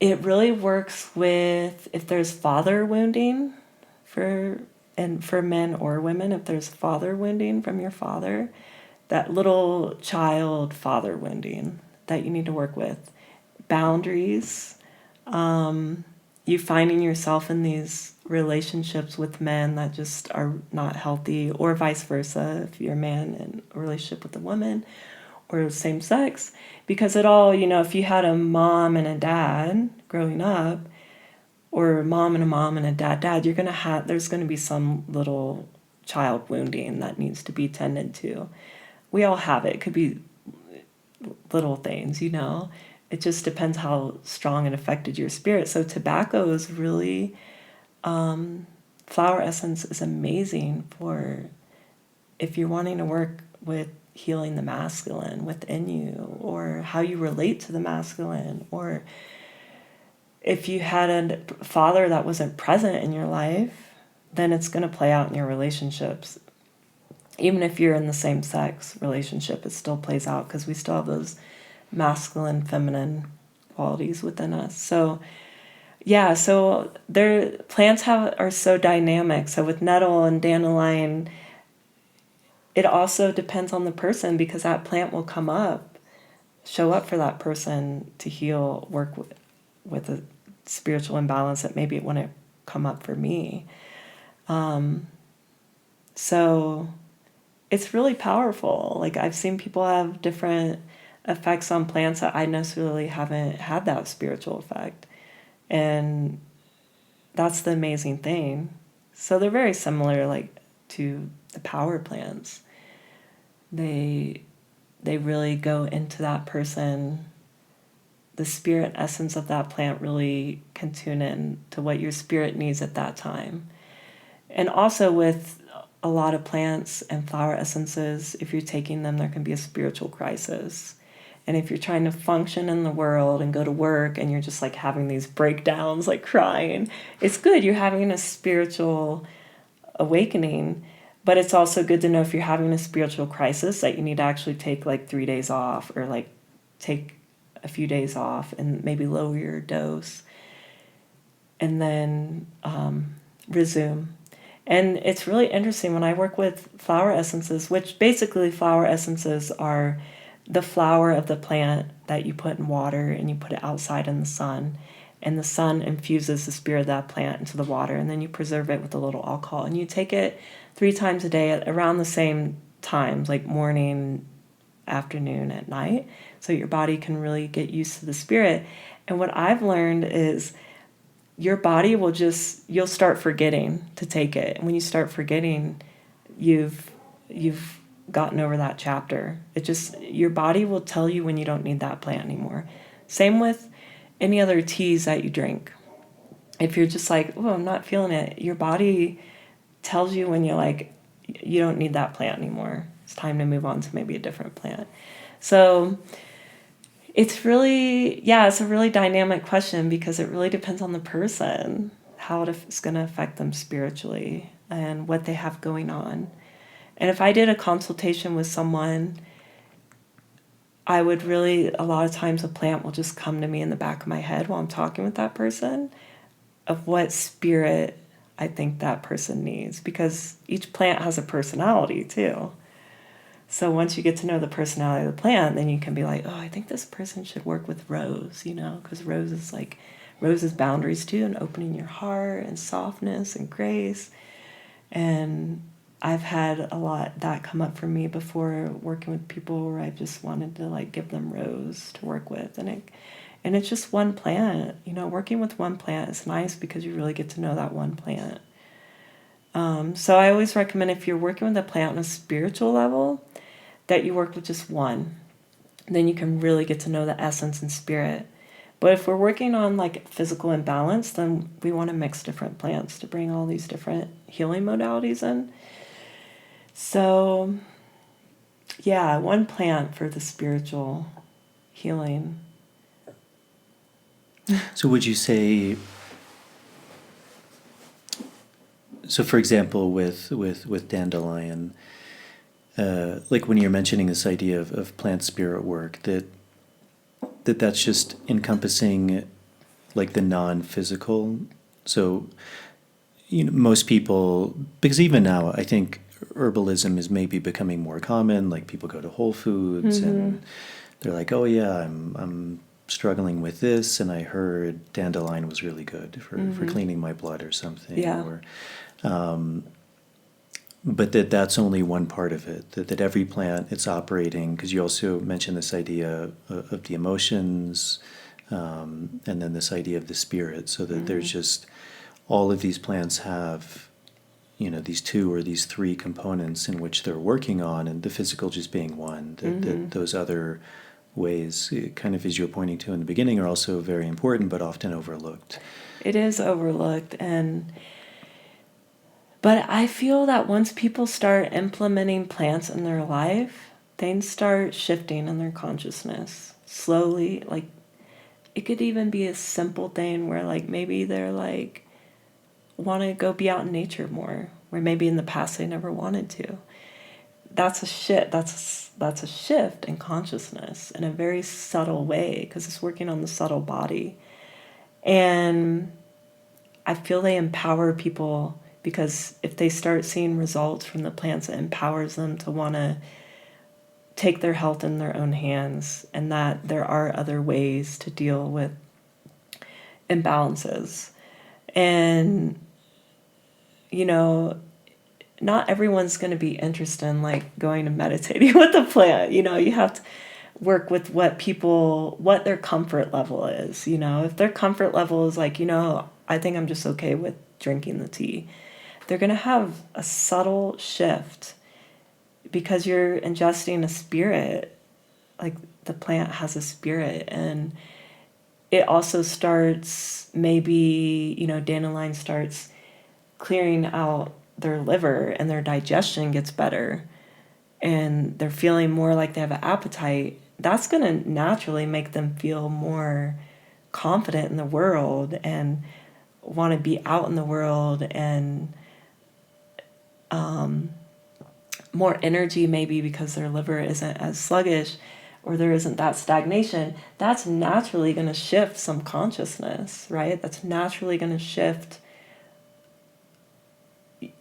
it really works with if there's father wounding for men or women, if there's father wounding from your father, that little child father wounding that you need to work with. Boundaries, you finding yourself in these relationships with men that just are not healthy, or vice versa, if you're a man in a relationship with a woman, or same sex, because it all, if you had a mom and a dad growing up, or a mom and a dad, you're going to there's going to be some little child wounding that needs to be tended to. We all have it. It could be little things, It just depends how strong it affected your spirit. So tobacco is really, flower essence is amazing for if you're wanting to work with healing the masculine within you, or how you relate to the masculine, or if you had a father that wasn't present in your life, then it's going to play out in your relationships. Even if you're in the same sex relationship, it still plays out because we still have those masculine, feminine qualities within us. So yeah, so plants are so dynamic. So with nettle and dandelion, it also depends on the person, because that plant will show up for that person to heal, work with a spiritual imbalance that maybe it wouldn't come up for me. So it's really powerful. Like, I've seen people have different effects on plants that I necessarily haven't had that spiritual effect. And that's the amazing thing. So they're very similar, like, to the power plants. They really go into that person. The spirit essence of that plant really can tune in to what your spirit needs at that time. And also with a lot of plants and flower essences, if you're taking them, there can be a spiritual crisis. And if you're trying to function in the world and go to work and you're just like having these breakdowns, like crying, it's good. You're having a spiritual awakening. But it's also good to know if you're having a spiritual crisis that you need to actually take like 3 days off, or like take a few days off and maybe lower your dose and then resume. And it's really interesting when I work with flower essences, which basically flower essences are the flower of the plant that you put in water and you put it outside in the sun. And the sun infuses the spirit of that plant into the water, and then you preserve it with a little alcohol. And you take it 3 times a day at around the same times, like morning, afternoon, at night, so your body can really get used to the spirit. And what I've learned is your body you'll start forgetting to take it. And when you start forgetting, you've gotten over that chapter. Your body will tell you when you don't need that plant anymore. Same with any other teas that you drink. If you're just like, oh, I'm not feeling it, your body tells you when you're like, you don't need that plant anymore. It's time to move on to maybe a different plant. So it's a really dynamic question, because it really depends on the person, how it's going to affect them spiritually and what they have going on. And if I did a consultation with someone, I would a lot of times a plant will just come to me in the back of my head while I'm talking with that person, of what spirit I think that person needs, because each plant has a personality too. So once you get to know the personality of the plant, then you can be like, oh, I think this person should work with rose, because rose is boundaries too, and opening your heart and softness and grace. And I've had a lot that come up for me before working with people where I just wanted to like give them rose to work with. And it's just one plant, working with one plant is nice because you really get to know that one plant. So I always recommend, if you're working with a plant on a spiritual level, that you work with just one. Then you can really get to know the essence and spirit. But if we're working on like physical imbalance, then we want to mix different plants to bring all these different healing modalities in. So, yeah, one plant for the spiritual healing.
So would you say, for example, with dandelion, like when you're mentioning this idea of plant spirit work, that's just encompassing like the non-physical. So, most people, because even now, I think herbalism is maybe becoming more common. Like people go to Whole Foods and they're like, oh yeah, I'm struggling with this, and I heard dandelion was really good for cleaning my blood or something.
Yeah.
Or, but that's only one part of it. That every plant, it's operating, because you also mentioned this idea of the emotions, and then this idea of the spirit. So that there's just all of these plants have, these two or these three components in which they're working on, and the physical just being one. That those other ways, kind of as you were pointing to in the beginning, are also very important, but often overlooked.
It is overlooked, but I feel that once people start implementing plants in their life, they start shifting in their consciousness slowly. Like it could even be a simple thing where like maybe they're like want to go be out in nature more, where maybe in the past they never wanted to. That's a shift. That's a shift in consciousness in a very subtle way, because it's working on the subtle body. And I feel they empower people, because if they start seeing results from the plants, it empowers them to want to take their health in their own hands, and that there are other ways to deal with imbalances. And, not everyone's going to be interested in like going and meditating with the plant. You have to work with what their comfort level is. If their comfort level is like, I think I'm just okay with drinking the tea, they're going to have a subtle shift, because you're ingesting a spirit. Like the plant has a spirit, and it also starts, maybe, dandelion starts clearing out their liver, and their digestion gets better, and they're feeling more like they have an appetite. That's going to naturally make them feel more confident in the world and want to be out in the world, and more energy, maybe because their liver isn't as sluggish, or there isn't that stagnation. That's naturally going to shift some consciousness, right? That's naturally going to shift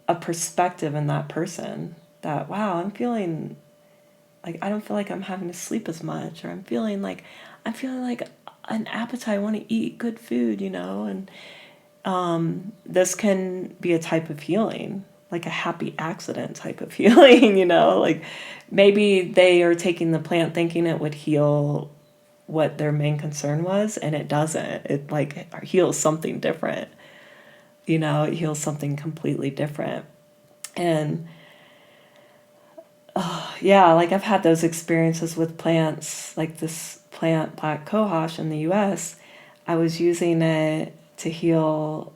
a perspective in that person, that, wow, I'm feeling like I don't feel like I'm having to sleep as much, or I'm feeling like an appetite, I want to eat good food, and this can be a type of healing, like a happy accident type of healing, like maybe they are taking the plant thinking it would heal what their main concern was, and it doesn't. It like heals something different. It heals something completely different. And like I've had those experiences with plants, like this plant, black cohosh in the US. I was using it to heal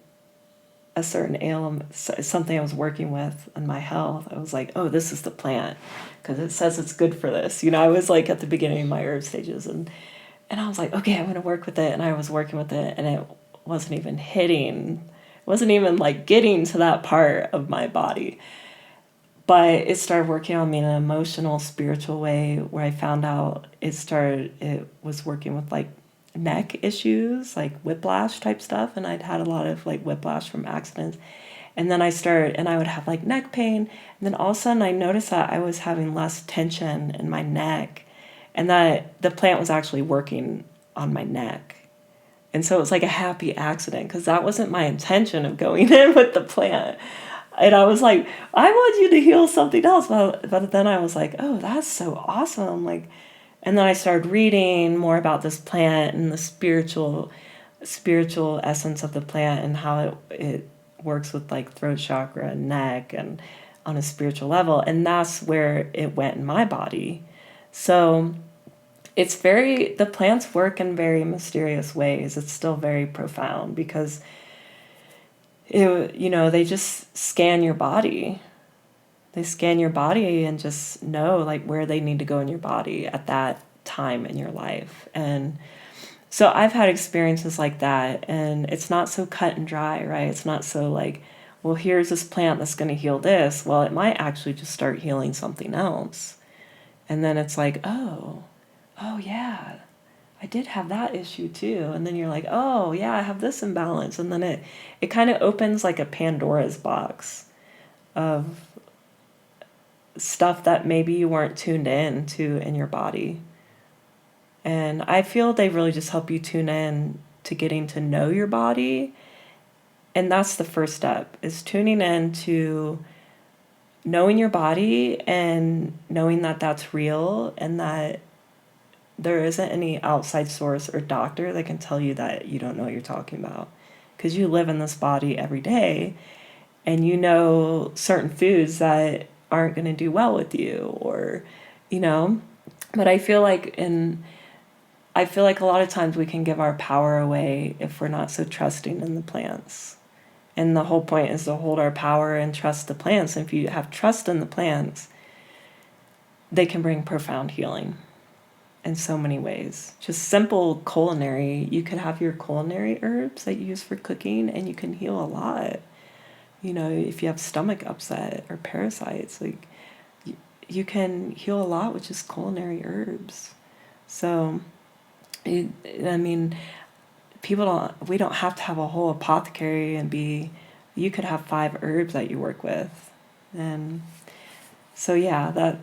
a certain ailment, something I was working with in my health. I was like, oh, this is the plant, because it says it's good for this. I was like at the beginning of my herb stages, and I was like, okay, I'm going to work with it. And I was working with it, and it wasn't even like getting to that part of my body. But it started working on me in an emotional, spiritual way, where I found out it was working with like neck issues, like whiplash type stuff. And I'd had a lot of like whiplash from accidents. And then I would have like neck pain. And then all of a sudden I noticed that I was having less tension in my neck, and that the plant was actually working on my neck. And so it was like a happy accident, because that wasn't my intention of going in with the plant. And I was like, I want you to heal something else. But then I was like, oh, that's so awesome. Like, and then I started reading more about this plant and the spiritual essence of the plant, and how it works with like throat chakra and neck, and on a spiritual level. And that's where it went in my body. So the plants work in very mysterious ways. It's still very profound, because they just scan your body. They scan your body and just know like where they need to go in your body at that time in your life. And so I've had experiences like that, and it's not so cut and dry, right? It's not so like, well, here's this plant that's going to heal this. Well, it might actually just start healing something else. And then it's like, oh yeah, I did have that issue too. And then you're like, oh yeah, I have this imbalance. And then it kind of opens like a Pandora's box of stuff that maybe you weren't tuned in to in your body. And I feel they really just help you tune in to getting to know your body. And that's the first step, is tuning in to knowing your body and knowing that that's real and that there isn't any outside source or doctor that can tell you that you don't know what you're talking about. Because you live in this body every day and you know certain foods that aren't going to do well with you, or, but I feel like a lot of times we can give our power away if we're not so trusting in the plants. And the whole point is to hold our power and trust the plants. And if you have trust in the plants, they can bring profound healing in so many ways. Just simple culinary. You could have your culinary herbs that you use for cooking and you can heal a lot. If you have stomach upset or parasites, like you can heal a lot with just culinary herbs. So, we don't have to have a whole apothecary you could have 5 herbs that you work with. And so, yeah,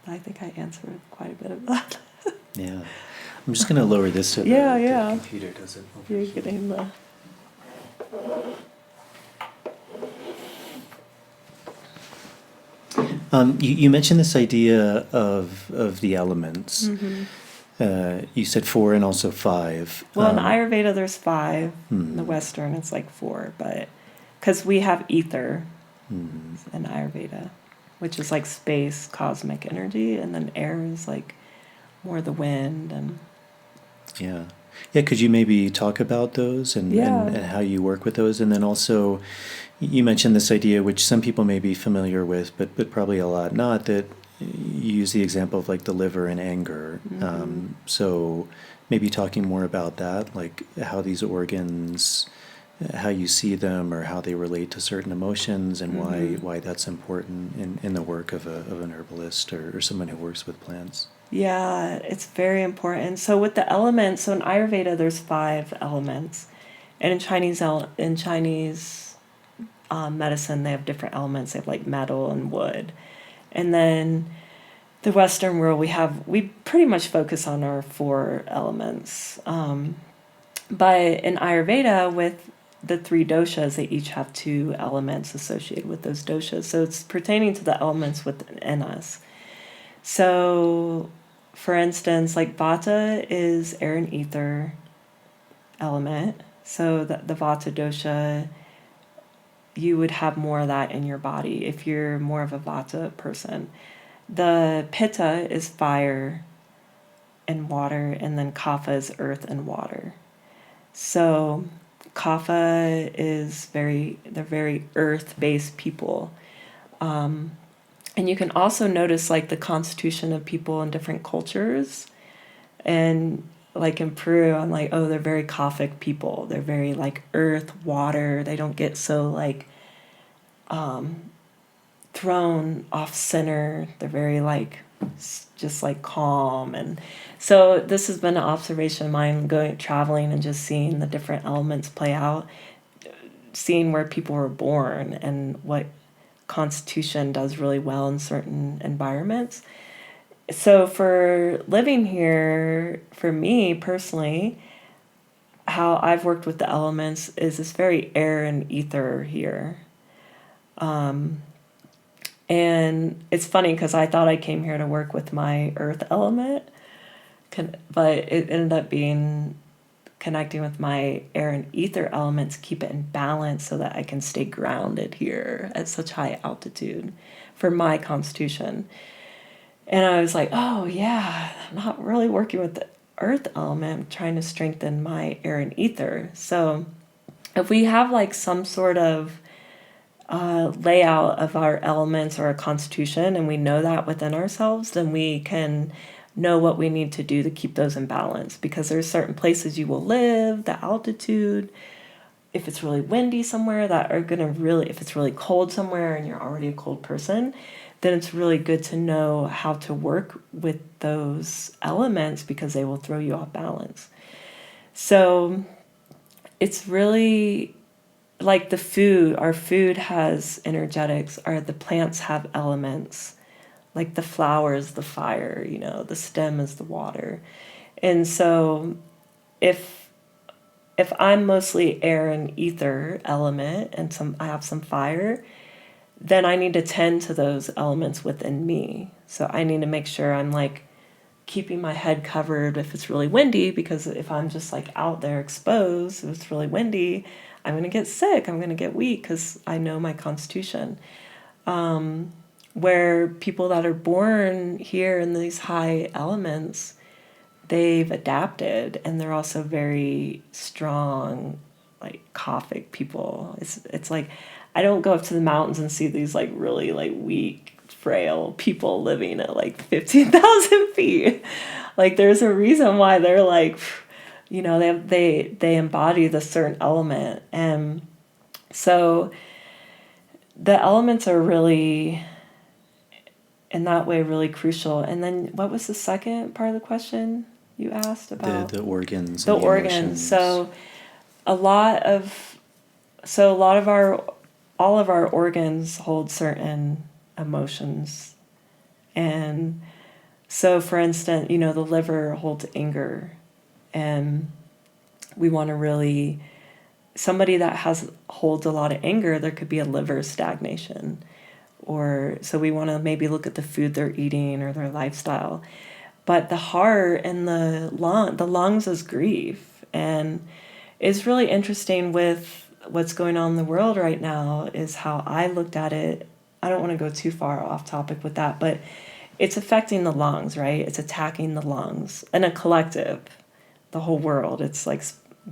I think I answered quite a bit of that.
Yeah. I'm just going to lower this so the computer doesn't
You're
overheat.
getting the...
You mentioned this idea of the elements.
Mm-hmm.
You said 4 and also 5.
Well, in Ayurveda, there's 5. In the
Hmm.
Western, it's like 4. But because we have ether
Hmm.
in Ayurveda, which is like space, cosmic energy, and then air is like more the wind. And
Yeah. Yeah, could you maybe talk about those and how you work with those? And then also, you mentioned this idea, which some people may be familiar with, but probably a lot not, that you use the example of like the liver and anger.
Mm-hmm.
So maybe talking more about that, like how these organs, how you see them or how they relate to certain emotions, and why that's important in the work of an herbalist or someone who works with plants.
Yeah, it's very important. So with the elements, so in Ayurveda, there's 5 elements. And in Chinese medicine, they have different elements. They have like metal and wood. And then the Western world, we pretty much focus on our 4 elements. But in Ayurveda, with the 3 doshas, they each have 2 elements associated with those doshas. So it's pertaining to the elements within us. So, for instance, like Vata is air and ether element. So the Vata dosha, you would have more of that in your body if you're more of a Vata person. The Pitta is fire and water, and then Kapha is earth and water. So Kapha is they're very earth-based people. And you can also notice like the constitution of people in different cultures. And like in Peru, I'm like, oh, they're very Kaphic people. They're very like earth, water. They don't get so like thrown off center. They're very like just like calm. And so this has been an observation of mine, traveling and just seeing the different elements play out, seeing where people were born and what constitution does really well in certain environments. So for living here, for me personally, how I've worked with the elements is this very air and ether here. And it's funny because I thought I came here to work with my earth element, but it ended up being connecting with my air and ether elements, keep it in balance so that I can stay grounded here at such high altitude for my constitution. And I was like, oh yeah, I'm not really working with the earth element. I'm trying to strengthen my air and ether. So if we have like some sort of layout of our elements or our constitution, and we know that within ourselves, then we can know what we need to do to keep those in balance, because there's certain places you will live, the altitude, if it's really windy somewhere, that are going to really, if it's really cold somewhere and you're already a cold person, then it's really good to know how to work with those elements because they will throw you off balance. So it's really like the food. Our food has energetics, the plants have elements, like the flower is the fire, the stem is the water. And so if I'm mostly air and ether element and I have some fire, then I need to tend to those elements within me. So I need to make sure I'm like keeping my head covered if it's really windy, because if I'm just like out there exposed, if it's really windy, I'm going to get sick, I'm going to get weak because I know my constitution. Where people that are born here in these high elements, they've adapted and they're also very strong, like Kaphic people. It's like, I don't go up to the mountains and see these like really like weak, frail people living at like 15,000 feet. Like there's a reason why they're like, they embody the certain element. And so the elements are really, in that way, really crucial. And then what was the second part of the question you asked about?
The organs.
The organs. So all of our organs hold certain emotions. And so, for instance, the liver holds anger. And we want to really, somebody that holds a lot of anger, there could be a liver stagnation. Or so we want to maybe look at the food they're eating or their lifestyle. But the heart and the lungs is grief. And it's really interesting with what's going on in the world right now is how I looked at it. I don't want to go too far off topic with that, but it's affecting the lungs, right? It's attacking the lungs and a collective, the whole world. It's like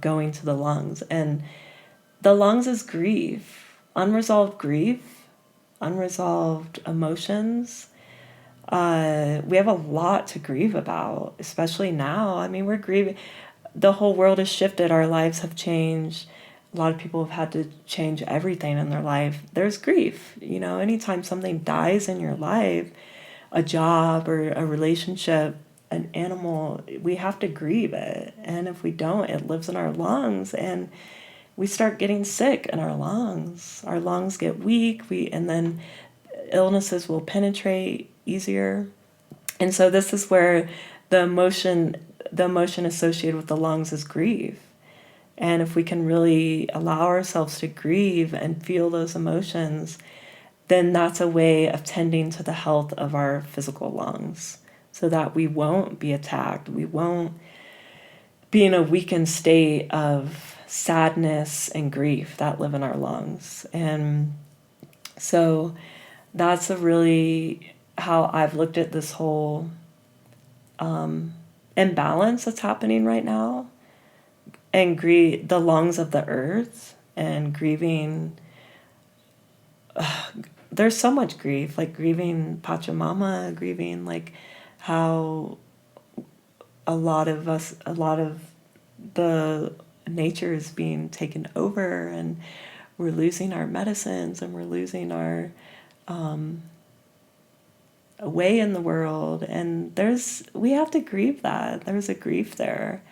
going to the lungs. And the lungs is grief, unresolved emotions. We have a lot to grieve about, especially now. I mean, we're grieving. The whole world has shifted. Our lives have changed. A lot of people have had to change everything in their life. There's grief. Anytime something dies in your life, a job or a relationship, an animal, we have to grieve it. And if we don't, it lives in our lungs and we start getting sick in our lungs. Our lungs get weak, and then illnesses will penetrate easier. And so this is where the emotion associated with the lungs is grief. And if we can really allow ourselves to grieve and feel those emotions, then that's a way of tending to the health of our physical lungs so that we won't be attacked. We won't be in a weakened state of sadness and grief that live in our lungs. And so that's really how I've looked at this whole imbalance that's happening right now, and the lungs of the earth, and grieving. There's so much grief, like grieving Pachamama, grieving like how a lot of the nature is being taken over, and we're losing our medicines, and we're losing our way in the world. And we have to grieve that. There's a grief there.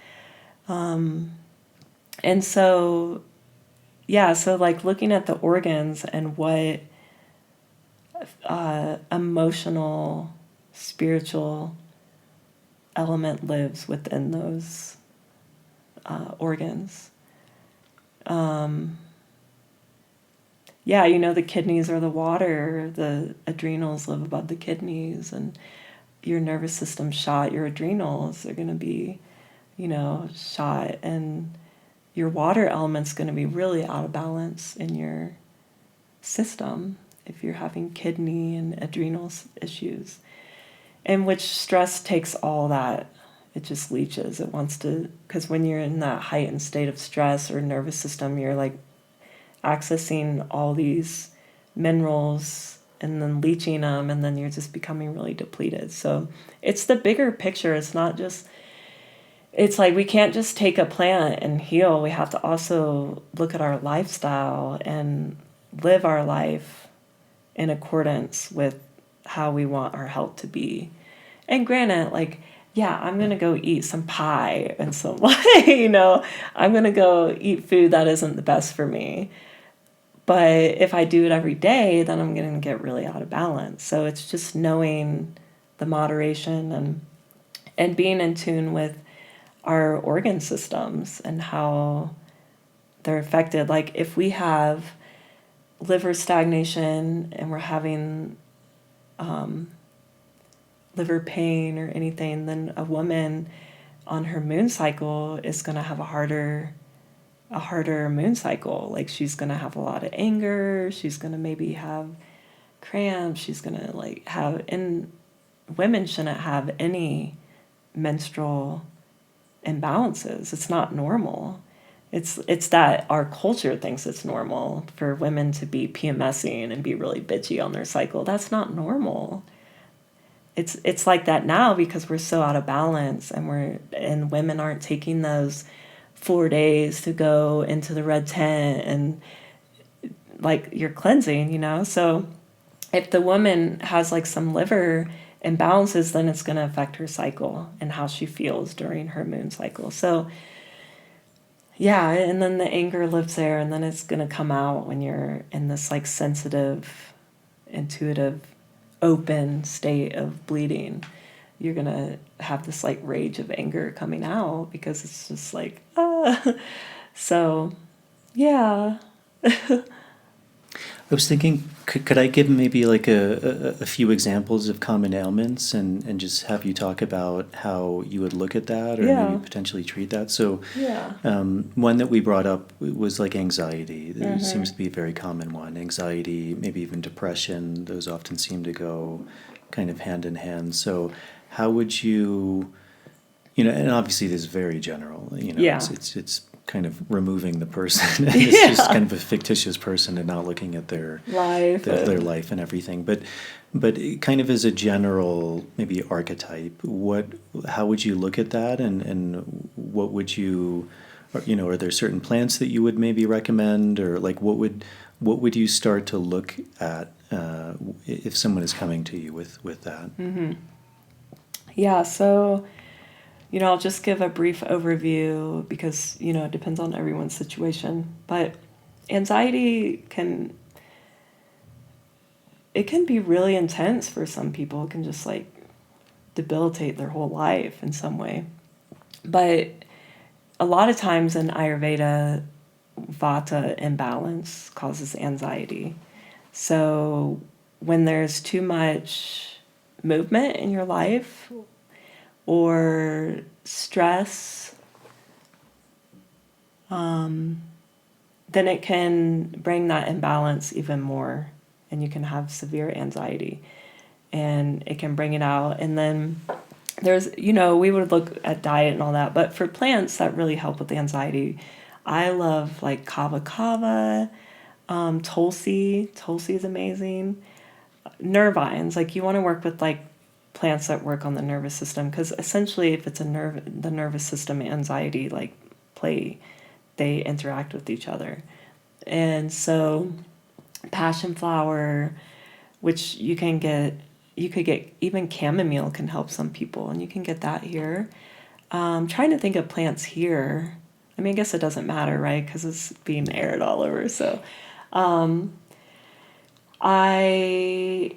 And so, so like looking at the organs and what emotional, spiritual element lives within those organs. The kidneys are the water, the adrenals live above the kidneys, and your nervous system shot, your adrenals are going to be, shot, and your water element's going to be really out of balance in your system if you're having kidney and adrenal issues. And which stress takes all that. It just leaches. It wants to, because when you're in that heightened state of stress or nervous system, you're like accessing all these minerals and then leaching them, and then you're just becoming really depleted. So it's the bigger picture. It's not just, it's like we can't just take a plant and heal. We have to also look at our lifestyle and live our life in accordance with how we want our health to be. And granted, like, yeah, I'm going to go eat some pie and some, I'm going to go eat food that isn't the best for me. But if I do it every day, then I'm going to get really out of balance. So it's just knowing the moderation and being in tune with our organ systems and how they're affected. Like if we have liver stagnation and we're having liver pain or anything, then a woman on her moon cycle is going to have a harder moon cycle. Like she's going to have a lot of anger. She's going to maybe have cramps. She's going to and women shouldn't have any menstrual imbalances. It's not normal. It's that our culture thinks it's normal for women to be PMSing and be really bitchy on their cycle. That's not normal. It's like that now because we're so out of balance and women aren't taking those 4 days to go into the red tent and like you're cleansing, So if the woman has like some liver imbalances, then it's going to affect her cycle and how she feels during her moon cycle. So yeah, and then the anger lives there, and then it's going to come out when you're in this like sensitive, intuitive, open state of bleeding. You're going to have this like rage of anger coming out because it's just like, So, yeah.
I was thinking, could I give maybe like a few examples of common ailments and just have you talk about how you would look at that or maybe potentially treat that? So one that we brought up was like anxiety. It seems to be a very common one. Anxiety, maybe even depression, those often seem to go kind of hand in hand. So how would you, and obviously this is very general, it's kind of removing the person. It's just kind of a fictitious person and not looking at their life, their life and everything. But kind of as a general maybe archetype, how would you look at that, and what would you, are there certain plants that you would maybe recommend, or like what would you start to look at if someone is coming to you with that?
Mm-hmm. Yeah. So. I'll just give a brief overview because, it depends on everyone's situation. But anxiety can be really intense for some people. It can just like debilitate their whole life in some way. But a lot of times in Ayurveda, Vata imbalance causes anxiety. So when there's too much movement in your life, or stress, then it can bring that imbalance even more, and you can have severe anxiety, and it can bring it out. And then there's, we would look at diet and all that, but for plants that really help with anxiety, I love like kava, tulsi. Tulsi is amazing. Nervines, like you want to work with like plants that work on the nervous system, because essentially if it's the nervous system anxiety like they interact with each other. And so passion flower, which you could get even chamomile can help some people, and you can get that here. Trying to think of plants here. I mean, I guess it doesn't matter, right? Because it's being aired all over. So I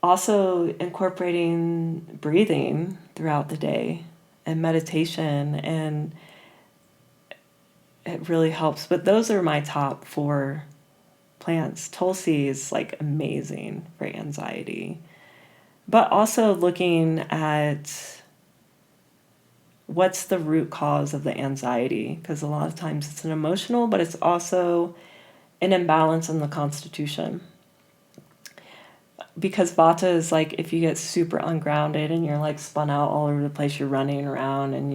also incorporating breathing throughout the day and meditation, and it really helps. But those are my top 4 plants. Tulsi is like amazing for anxiety, but also looking at what's the root cause of the anxiety, because a lot of times it's an emotional, but it's also an imbalance in the constitution. Because Vata is like if you get super ungrounded and you're like spun out all over the place, you're running around and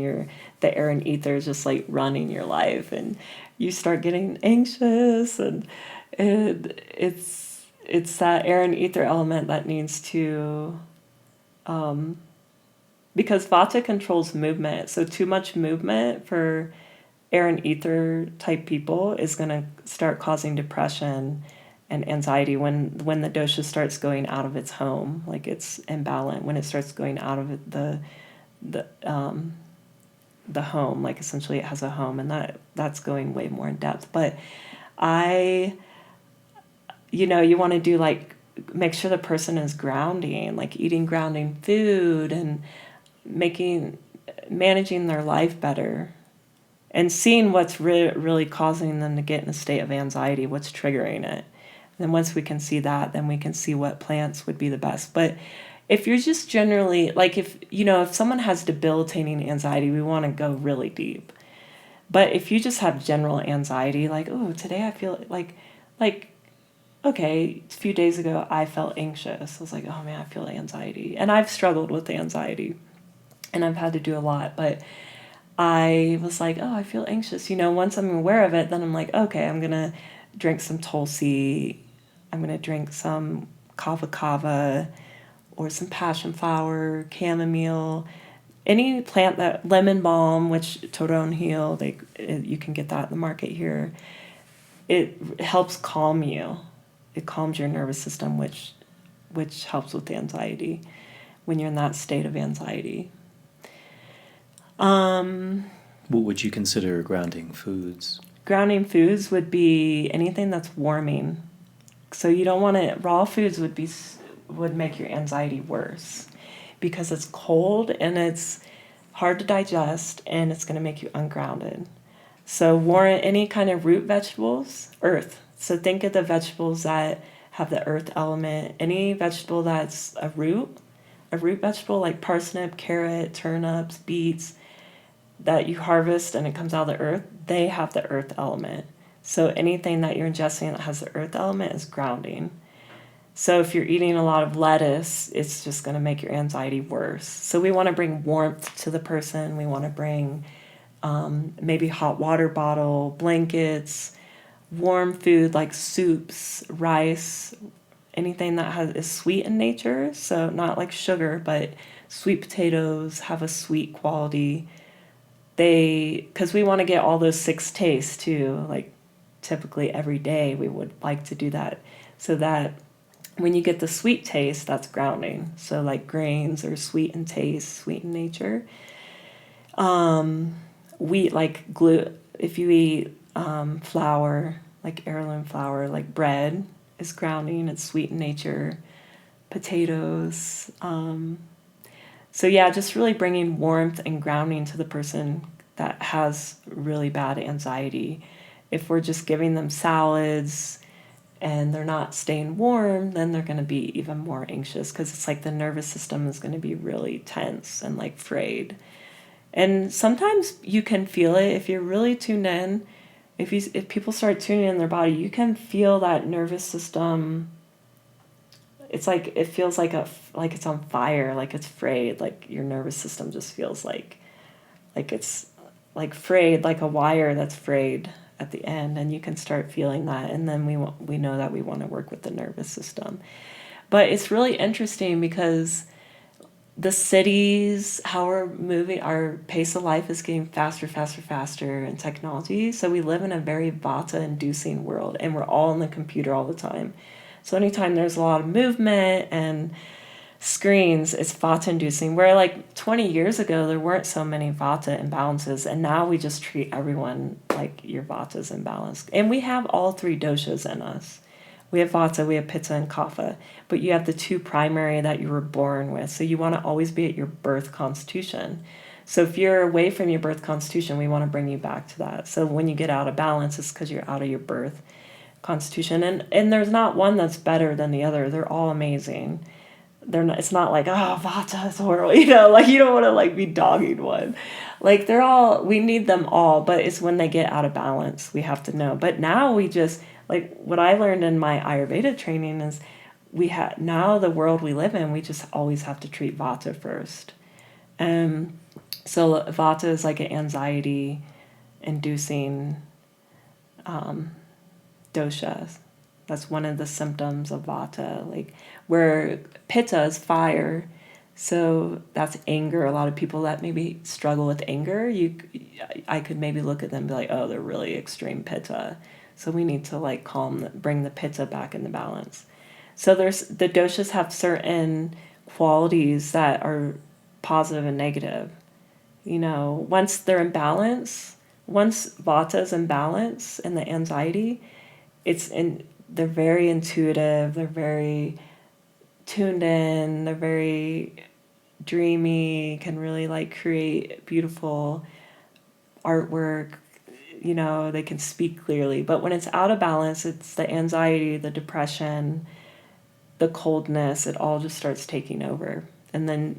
the air and ether is just like running your life, and you start getting anxious, and it's that air and ether element that needs to because Vata controls movement. So too much movement for air and ether type people is going to start causing depression and anxiety when the dosha starts going out of its home, like it's imbalance, when it starts going out of the home, like essentially it has a home, and that's going way more in depth. But you want to do like, make sure the person is grounding, like eating grounding food and managing their life better, and seeing what's really causing them to get in a state of anxiety, what's triggering it. And then once we can see that, then we can see what plants would be the best. But if you're just generally, like if someone has debilitating anxiety, we want to go really deep. But if you just have general anxiety, like, oh, today I feel like, okay, a few days ago I felt anxious. I was like, oh man, I feel anxiety. And I've struggled with anxiety and I've had to do a lot, but I was like, oh, I feel anxious. Once I'm aware of it, then I'm like, okay, I'm going to drink some tulsi. I'm going to drink some kava or some passion flower, chamomile, any plant that, lemon balm, which Toronjil, you can get that in the market here. It helps calm you. It calms your nervous system, which helps with anxiety when you're in that state of anxiety.
What would you consider grounding foods?
Grounding foods would be anything that's warming. So you don't want to, raw foods would make your anxiety worse because it's cold and it's hard to digest and it's going to make you ungrounded. So any kind of root vegetables, earth. So think of the vegetables that have the earth element. Any vegetable that's a root vegetable like parsnip, carrot, turnips, beets, that you harvest and it comes out of the earth, they have the earth element. So anything that you're ingesting that has the earth element is grounding. So if you're eating a lot of lettuce, it's just going to make your anxiety worse. So we want to bring warmth to the person. We want to bring maybe hot water bottle, blankets, warm food like soups, rice, anything that is sweet in nature. So not like sugar, but sweet potatoes have a sweet quality. Because we want to get all those 6 tastes too, like typically every day we would like to do that, so that when you get the sweet taste, that's grounding. So like grains are sweet in taste, sweet in nature. Wheat, like if you eat flour, like heirloom flour, like bread is grounding, it's sweet in nature. Potatoes. So yeah, just really bringing warmth and grounding to the person that has really bad anxiety. If we're just giving them salads and they're not staying warm, then they're going to be even more anxious because it's like the nervous system is going to be really tense and like frayed. And sometimes you can feel it if you're really tuned in. If people start tuning in their body, you can feel that nervous system. It's like it feels like it's on fire, like it's frayed, like your nervous system just feels like it's like frayed, like a wire that's frayed at the end, and you can start feeling that, and then we know that we want to work with the nervous system. But it's really interesting because the cities, how we're moving, our pace of life is getting faster, and technology. So we live in a very Vata-inducing world, and we're all on the computer all the time. So anytime there's a lot of movement and screens, it's Vata-inducing. Where like 20 years ago, there weren't so many Vata imbalances, and now we just treat everyone like your Vata's imbalanced. And we have all 3 doshas in us. We have Vata, we have Pitta, and Kapha, but you have the 2 primary that you were born with. So you want to always be at your birth constitution. So if you're away from your birth constitution, we want to bring you back to that. So when you get out of balance, it's because you're out of your birth constitution. And there's not one that's better than the other. They're all amazing. It's not like, oh, Vata is horrible. Like you don't want to like be dogging one. Like we need them all, but it's when they get out of balance, we have to know. But now we just, like what I learned in my Ayurveda training is now the world we live in, we just always have to treat Vata first. So Vata is like an anxiety inducing dosha. That's one of the symptoms of Vata, like where Pitta is fire. So that's anger. A lot of people that maybe struggle with anger, I could maybe look at them and be like, oh, they're really extreme pitta. So we need to like bring the pitta back into balance. So the doshas have certain qualities that are positive and negative. Once they're in balance, once vata is in balance and the anxiety, they're very intuitive, they're very tuned in, they're very dreamy, can really like create beautiful artwork, they can speak clearly. But when it's out of balance, it's the anxiety, the depression, the coldness, it all just starts taking over. And then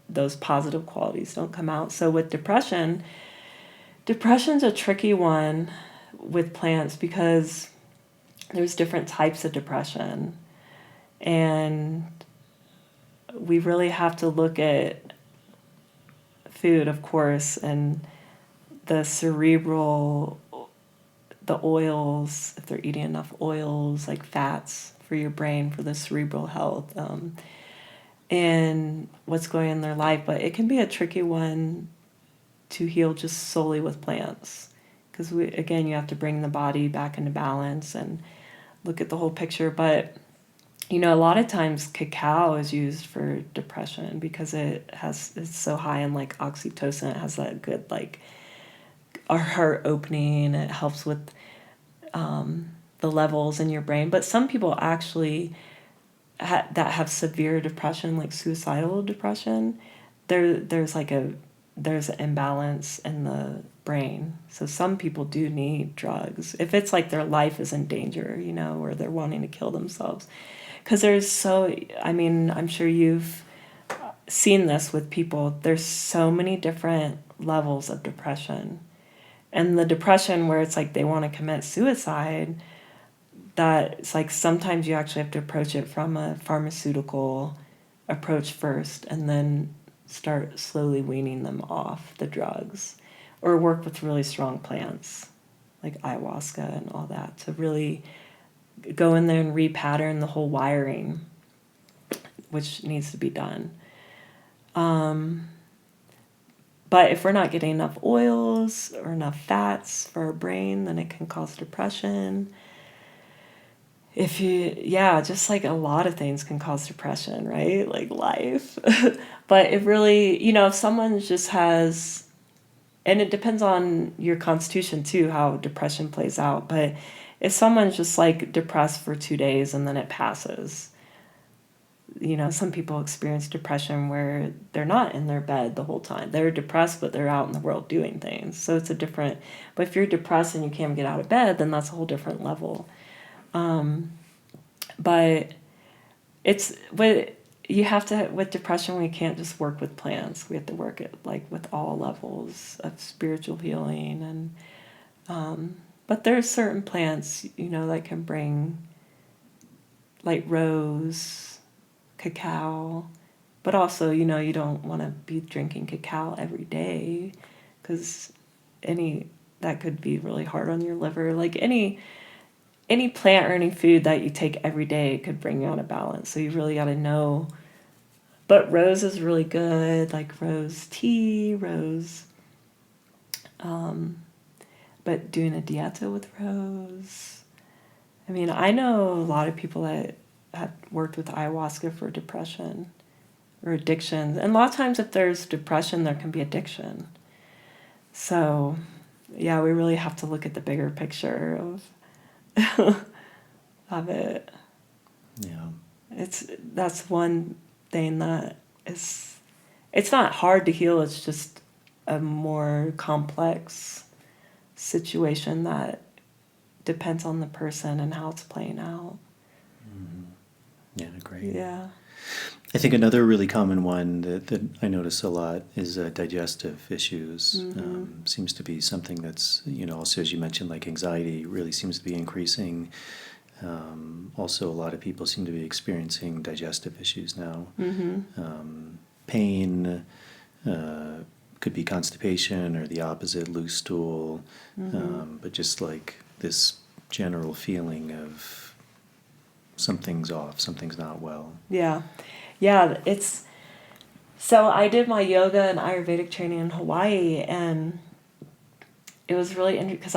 those positive qualities don't come out. So with depression's a tricky one with plants because there's different types of depression. And we really have to look at food, of course, and the cerebral, the oils, if they're eating enough oils, like fats for your brain, for the cerebral health, and what's going on in their life. But it can be a tricky one to heal just solely with plants. Because, again, you have to bring the body back into balance and look at the whole picture. But a lot of times cacao is used for depression because it's so high in like oxytocin. It has that good like a heart opening. It helps with the levels in your brain. But some people actually that have severe depression, like suicidal depression, there's an imbalance in the brain. So some people do need drugs if it's like their life is in danger, or they're wanting to kill themselves. Because I'm sure you've seen this with people. There's so many different levels of depression. And the depression where it's like they want to commit suicide, that it's like sometimes you actually have to approach it from a pharmaceutical approach first and then start slowly weaning them off the drugs, or work with really strong plants like ayahuasca and all that to really go in there and repattern the whole wiring, which needs to be done. But if we're not getting enough oils or enough fats for our brain, then it can cause depression. Just like a lot of things can cause depression, right? Like life. But it really, if someone just has, and it depends on your constitution too, how depression plays out. But if someone's just like depressed for 2 days and then it passes, some people experience depression where they're not in their bed the whole time. They're depressed, but they're out in the world doing things. So it's but if you're depressed and you can't get out of bed, then that's a whole different level. But you have to, with depression, we can't just work with plants. We have to work it like with all levels of spiritual healing. But there's certain plants, that can bring, like rose, cacao, but also, you don't want to be drinking cacao every day because that could be really hard on your liver. Like any plant or any food that you take every day could bring you out of balance. So you really got to know. But rose is really good, like rose tea, but doing a dieta with rose. I know a lot of people that have worked with ayahuasca for depression or addictions. And a lot of times if there's depression, there can be addiction. So, yeah, we really have to look at the bigger picture of it.
Yeah.
That's one thing that it's not hard to heal. It's just a more complex situation that depends on the person and how it's playing out.
Mm-hmm. Yeah, great.
Yeah.
I think another really common one that I notice a lot is digestive issues.
Mm-hmm.
Seems to be something that's, also as you mentioned, like anxiety really seems to be increasing. Also, a lot of people seem to be experiencing digestive issues now.
Mm-hmm.
Pain, could be constipation or the opposite, loose stool, but just like this general feeling of something's off, something's not well.
Yeah. Yeah, it's So I did my yoga and Ayurvedic training in Hawaii, and it was really interesting because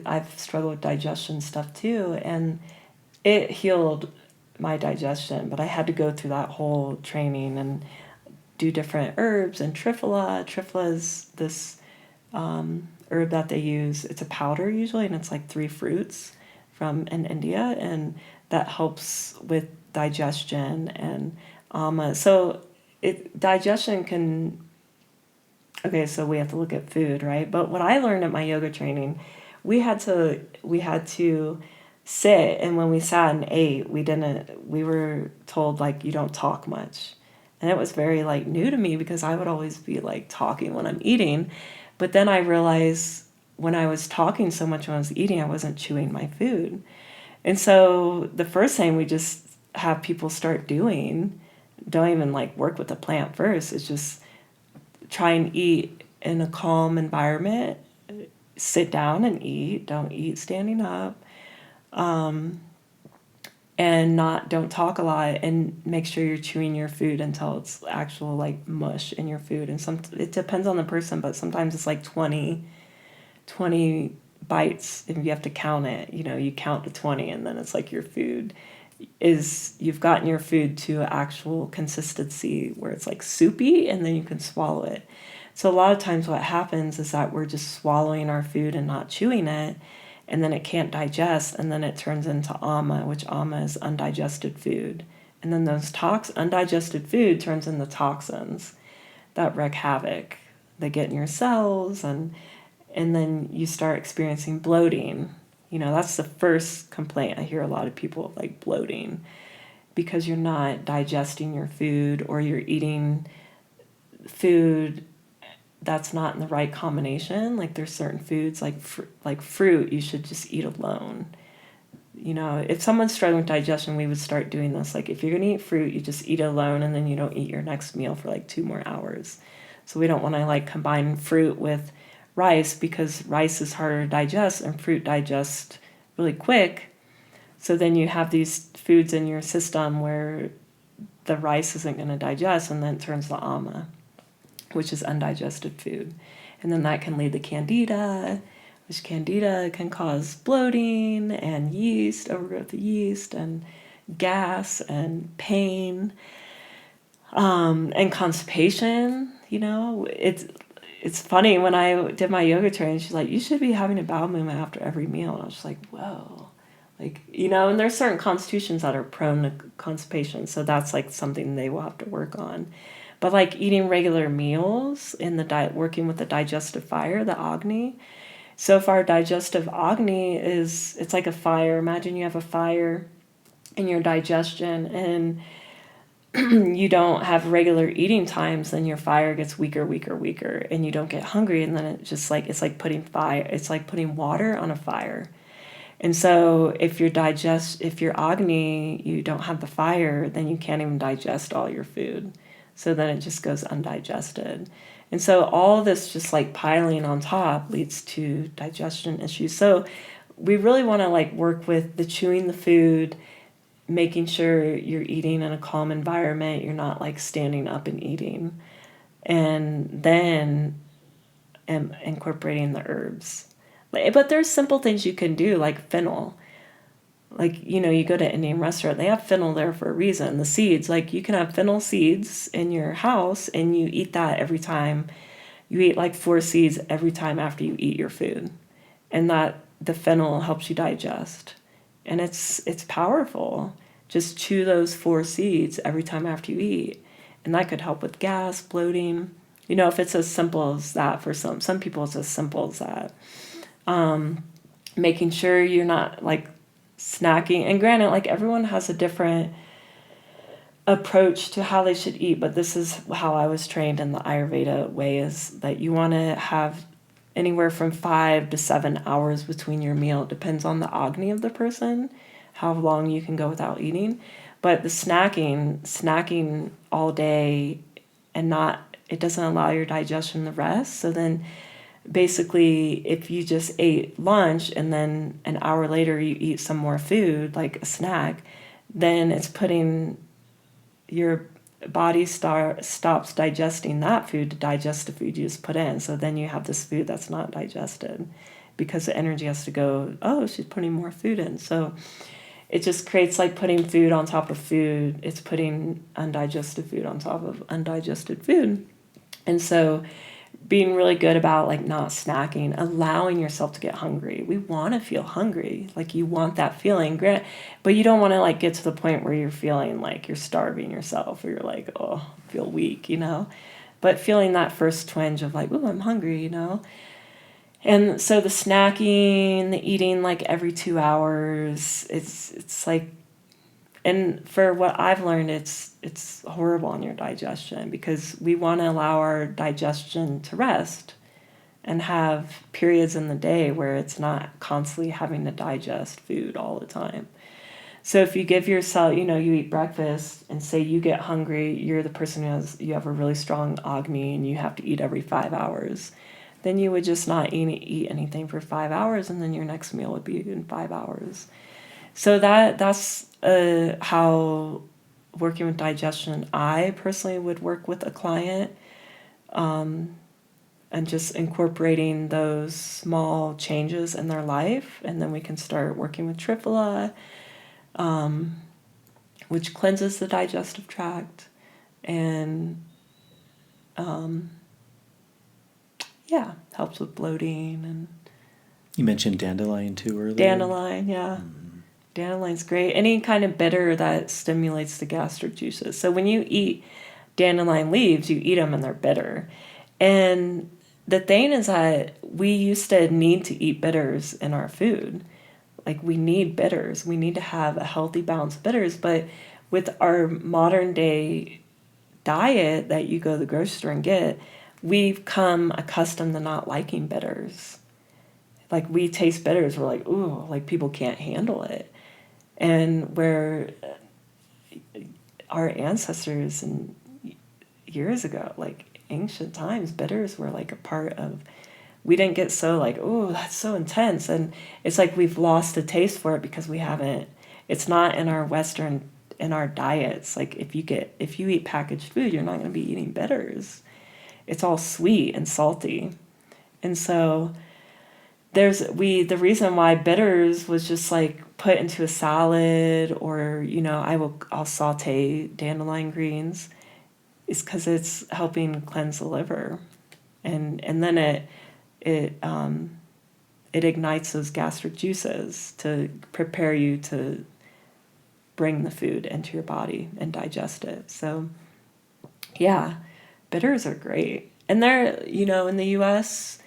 I've struggled with digestion stuff too, and it healed my digestion, but I had to go through that whole training and do different herbs and triphala. Triphala is this herb that they use. It's a powder usually, and it's like 3 fruits from in India, and that helps with digestion and so digestion can. Okay, so we have to look at food, right? But what I learned at my yoga training, we had to sit, and when we sat and ate, we were told like you don't talk much. And it was very like new to me because I would always be like talking when I'm eating. But then I realized when I was talking so much when I was eating, I wasn't chewing my food. And so the first thing we just have people start doing, don't even like work with the plant first, is just try and eat in a calm environment. Sit down and eat. Don't eat standing up. And don't talk a lot, and make sure you're chewing your food until it's actual like mush in your food. And it depends on the person, but sometimes it's like 20 bites, and you have to count it. You count to 20, and then it's like your food you've gotten your food to actual consistency where it's like soupy, and then you can swallow it. So a lot of times what happens is that we're just swallowing our food and not chewing it, and then it can't digest, and then it turns into ama, which ama is undigested food. And then those undigested food turns into toxins that wreak havoc. They get in your cells, and then you start experiencing bloating. That's the first complaint I hear a lot of people like bloating, because you're not digesting your food, or you're eating food that's not in the right combination. Like there's certain foods like fruit you should just eat alone. If someone's struggling with digestion, we would start doing this. Like if you're gonna eat fruit, you just eat it alone, and then you don't eat your next meal for like 2 more hours. So we don't want to like combine fruit with rice, because rice is harder to digest and fruit digests really quick. So then you have these foods in your system where the rice isn't going to digest, and then it turns to ama, which is undigested food. And then that can lead to candida, which candida can cause bloating and yeast, overgrowth of yeast, and gas and pain, and constipation. It's funny, when I did my yoga training, she's like, you should be having a bowel movement after every meal. And I was just like, whoa. And there's certain constitutions that are prone to constipation. So that's like something they will have to work on. But like eating regular meals in the diet, working with the digestive fire, the Agni. So if our digestive Agni it's like a fire. Imagine you have a fire in your digestion, and you don't have regular eating times, then your fire gets weaker, and you don't get hungry, and then it's like putting water on a fire. And so if your Agni, you don't have the fire, then you can't even digest all your food. So then it just goes undigested. And so all this just like piling on top leads to digestion issues. So we really want to like work with the chewing the food, making sure you're eating in a calm environment, you're not like standing up and eating, and then incorporating the herbs. But there's simple things you can do, like fennel. Like, you go to an Indian restaurant, they have fennel there for a reason. The seeds, like you can have fennel seeds in your house, and you eat that every time. You eat like 4 seeds every time after you eat your food, and that the fennel helps you digest. And it's powerful. Just chew those 4 seeds every time after you eat. And that could help with gas, bloating. If it's as simple as that for some people, it's as simple as that. Making sure you're not like snacking. And granted, like everyone has a different approach to how they should eat, but this is how I was trained in the Ayurveda way, is that you want to have anywhere from 5 to 7 hours between your meal. It depends on the Agni of the person, how long you can go without eating. But the snacking all day it doesn't allow your digestion to rest. So then basically if you just ate lunch and then an hour later you eat some more food, like a snack, then it's putting your body stops digesting that food to digest the food you just put in. So then you have this food that's not digested because the energy has to go, oh, she's putting more food in. So it just creates like putting food on top of food. It's putting undigested food on top of undigested food. And so being really good about like not snacking, allowing yourself to get hungry. We want to feel hungry. Like you want that feeling, but you don't want to like get to the point where you're feeling like you're starving yourself or you're like, oh, I feel weak, you know? But feeling that first twinge of like, oh, I'm hungry, you know? And so the snacking, the eating like every 2 hours, it's like, and for what I've learned, it's horrible on your digestion because we want to allow our digestion to rest and have periods in the day where it's not constantly having to digest food all the time. So if you give yourself, you know, you eat breakfast and say you get hungry, you're the person you have a really strong Agni and you have to eat every 5 hours. Then you would just not eat anything for 5 hours, and then your next meal would be in 5 hours. So that's how working with digestion, I personally would work with a client, and just incorporating those small changes in their life, and then we can start working with Triphala, which cleanses the digestive tract, and helps with bloating. And
You mentioned dandelion too earlier.
Dandelion, yeah. Dandelion's great. Any kind of bitter that stimulates the gastric juices. So when you eat dandelion leaves, you eat them and they're bitter. And the thing is that we used to need to eat bitters in our food. Like we need bitters. We need to have a healthy balance of bitters. But with our modern day diet that you go to the grocery store and get, we've come accustomed to not liking bitters. Like we taste bitters, we're like, ooh, like people can't handle it. And where our ancestors and years ago, like ancient times, bitters were like a part of, we didn't get so like, oh, that's so intense. And it's like we've lost the taste for it because we haven't, it's not in our Western, in our diets. Like if you eat packaged food, you're not going to be eating bitters. It's all sweet and salty. And so the reason why bitters was just like put into a salad, or, you know, I'll saute dandelion greens, is because it's helping cleanse the liver. And then it ignites those gastric juices to prepare you to bring the food into your body and digest it. So yeah, bitters are great. And they're, you know, in the US,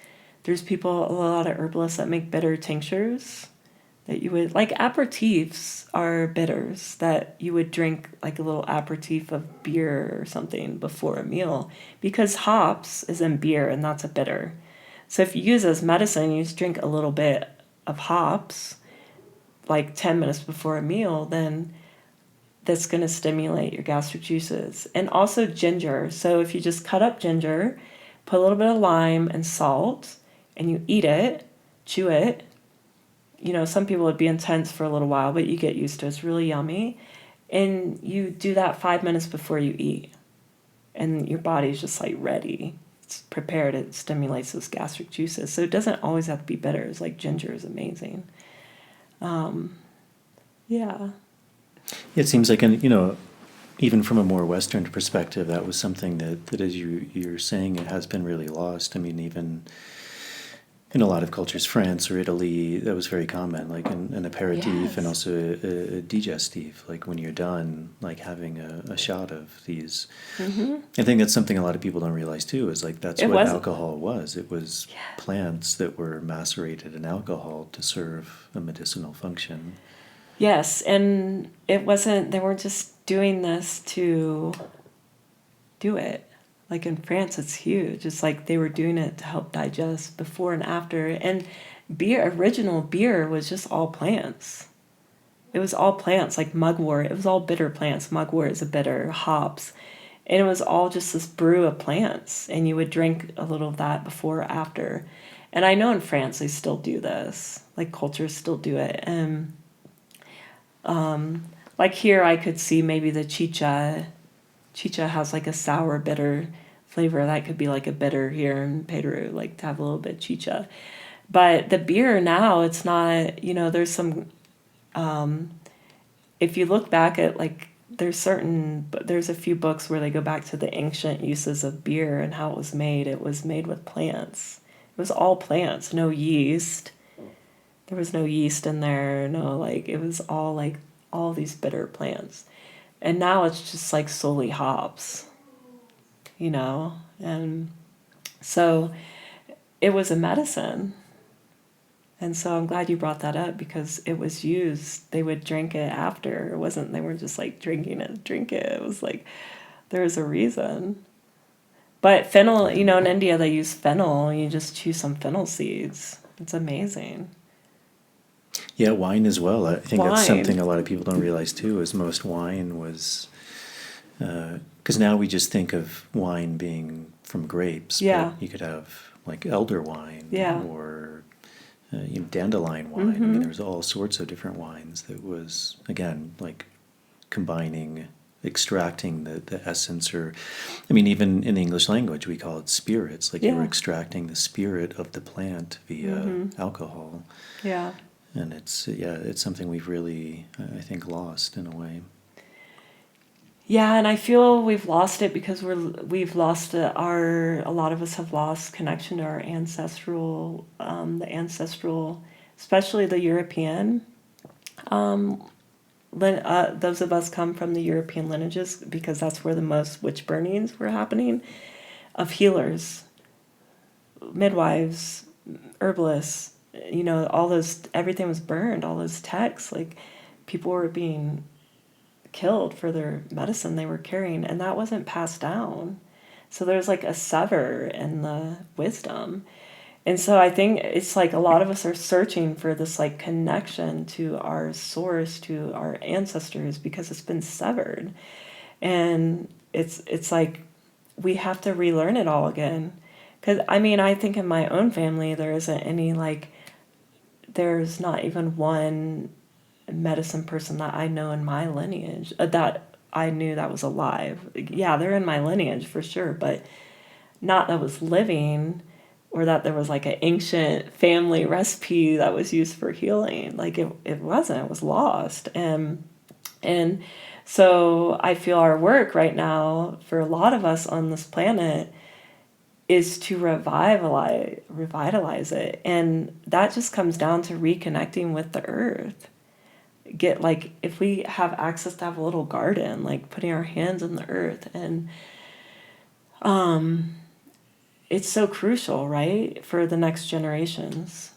there's a lot of herbalists that make bitter tinctures that you would, like aperitifs are bitters that you would drink like a little aperitif of beer or something before a meal, because hops is in beer and that's a bitter. So if you use it as medicine, you just drink a little bit of hops like 10 minutes before a meal, then that's going to stimulate your gastric juices. And also ginger. So if you just cut up ginger, put a little bit of lime and salt, and you eat it, chew it. You know, some people would be intense for a little while, but you get used to it. It's really yummy. And you do that 5 minutes before you eat. And your body's just like ready. It's prepared. It stimulates those gastric juices. So it doesn't always have to be bitters. Like ginger is amazing. Yeah.
It seems like, you know, even from a more Western perspective, that was something that as you're saying, it has been really lost. I mean, even in a lot of cultures, France or Italy, that was very common, like an aperitif. Yes. And also a digestif, like when you're done, like having a shot of these. Mm-hmm. I think that's something a lot of people don't realize too, is like that's what alcohol was. It was plants that were macerated in alcohol to serve a medicinal function.
Yes, and it wasn't, they weren't just doing this to do it. Like in France, it's huge. It's like they were doing it to help digest before and after. And original beer was just all plants. It was all plants, like mugwort. It was all bitter plants. Mugwort is a bitter, hops. And it was all just this brew of plants. And you would drink a little of that before or after. And I know in France, they still do this. Like cultures still do it. And like here, I could see maybe the chicha chicha has like a sour, bitter flavor. That could be like a bitter here in Peru, like to have a little bit of chicha. But the beer now, it's not, there's some, if you look back at like, there's a few books where they go back to the ancient uses of beer and how it was made. It was made with plants. It was all plants, no yeast. There was no yeast in there, it was all like all these bitter plants. And now it's just like solely hops, and so it was a medicine. And so I'm glad you brought that up because it was used. They would drink it after. They weren't just like drinking it, drink it. It was like, there was a reason. But fennel, in India they use fennel. You just chew some fennel seeds. It's amazing.
Yeah, wine as well. I think
Wine.
That's something a lot of people don't realize too, is most wine was, because now we just think of wine being from grapes.
Yeah.
But you could have like elder wine
Yeah.
or dandelion wine. I mean, there's all sorts of different wines that was, again, like extracting the essence, or, I mean, even in the English language, we call it spirits. Like you were extracting the spirit of the plant via alcohol.
Yeah.
And it's something we've really, I think, lost in a way.
Yeah, and I feel we've lost it because we've lost a lot of us have lost connection to our ancestral, especially the European. Those of us come from the European lineages because that's where the most witch burnings were happening, of healers, midwives, herbalists. All those, everything was burned. All those texts, like people were being killed for their medicine they were carrying, and that wasn't passed down. So there's like a sever in the wisdom. And so I think it's like a lot of us are searching for this like connection to our source, to our ancestors, because it's been severed. And it's like we have to relearn it all again. Because I think in my own family there isn't any there's not even one medicine person that I know in my lineage that I knew that was alive. Yeah, they're in my lineage for sure, but not that was living, or that there was like an ancient family recipe that was used for healing. Like it wasn't, it was lost. And so I feel our work right now for a lot of us on this planet is to revitalize it. And that just comes down to reconnecting with the earth. If we have access to have a little garden, like putting our hands in the earth, and it's so crucial, right, for the next generations,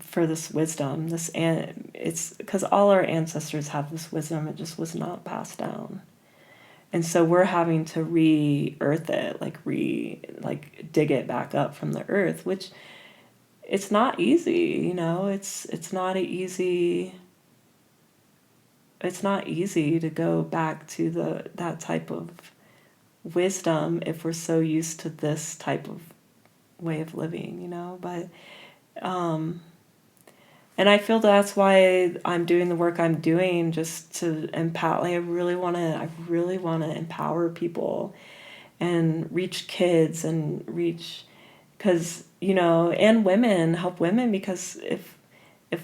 for this wisdom, it's because all our ancestors have this wisdom. It just was not passed down. And so we're having to re-earth it, dig it back up from the earth, which it's not easy, it's not easy to go back to that type of wisdom if we're so used to this type of way of living, but and I feel that's why I'm doing the work I'm doing, just to empower. I really want to empower people and reach kids and because and women, help women, because if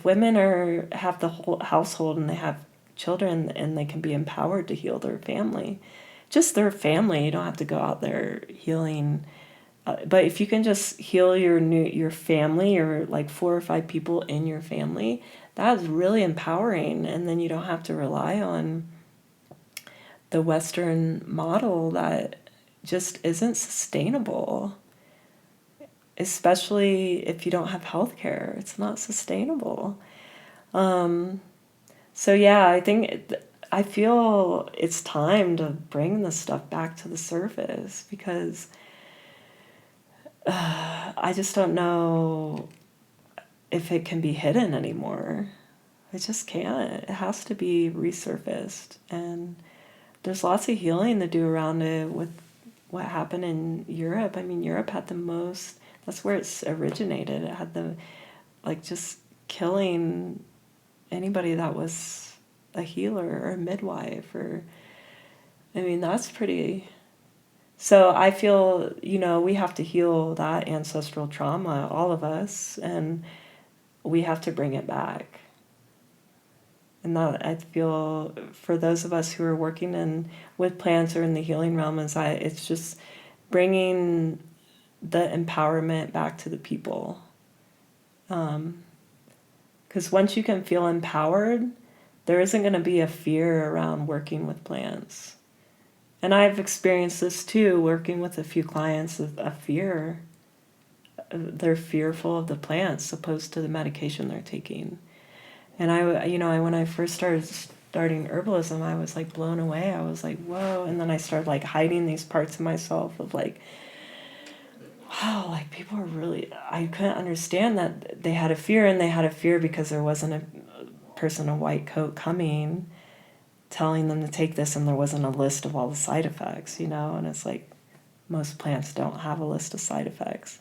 women have the whole household and they have children and they can be empowered to heal their family, just their family. You don't have to go out there healing. But if you can just heal your family, or like 4 or 5 people in your family, that is really empowering. And then you don't have to rely on the Western model that just isn't sustainable. Especially if you don't have health care, it's not sustainable. So yeah, I feel it's time to bring this stuff back to the surface, because I just don't know if it can be hidden anymore. It just can't. It has to be resurfaced. And there's lots of healing to do around it with what happened in Europe. Europe had the most, that's where it's originated. It had just killing anybody that was a healer or a midwife, or I mean, that's pretty... So I feel, we have to heal that ancestral trauma, all of us, and we have to bring it back. And that, I feel, for those of us who are working with plants or in the healing realm, it's just bringing the empowerment back to the people. Because once you can feel empowered, there isn't going to be a fear around working with plants. And I've experienced this too, working with a few clients, a fear. They're fearful of the plants opposed to the medication they're taking. And when I first starting herbalism, I was like blown away. I was like, whoa. And then I started like hiding these parts of myself of like, wow, like people are really, I couldn't understand that they had a fear, and they had a fear because there wasn't a person in a white coat coming telling them to take this, and there wasn't a list of all the side effects, and it's like most plants don't have a list of side effects.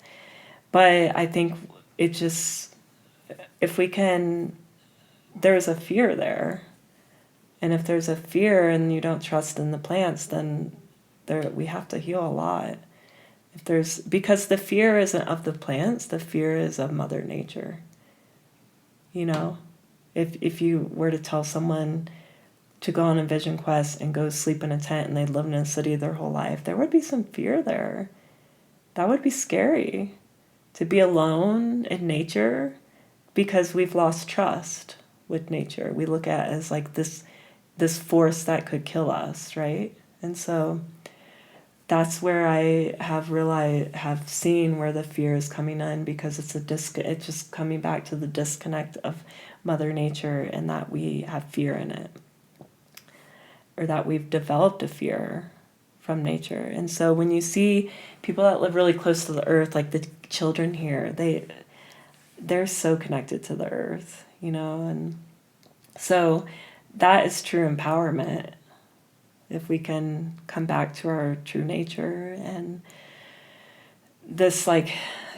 But I think it just, if we can, there's a fear there. And if there's a fear and you don't trust in the plants, then we have to heal a lot. Because the fear isn't of the plants, the fear is of Mother Nature. If you were to tell someone to go on a vision quest and go sleep in a tent and they lived in a city their whole life, there would be some fear there. That would be scary, to be alone in nature, because we've lost trust with nature. We look at it as like this force that could kill us, right? And so that's where I have seen where the fear is coming in, because it's just coming back to the disconnect of Mother Nature, and that we have fear in it, or that we've developed a fear from nature. And so when you see people that live really close to the earth, like the children here, they're so connected to the earth, and so that is true empowerment. If we can come back to our true nature, and this like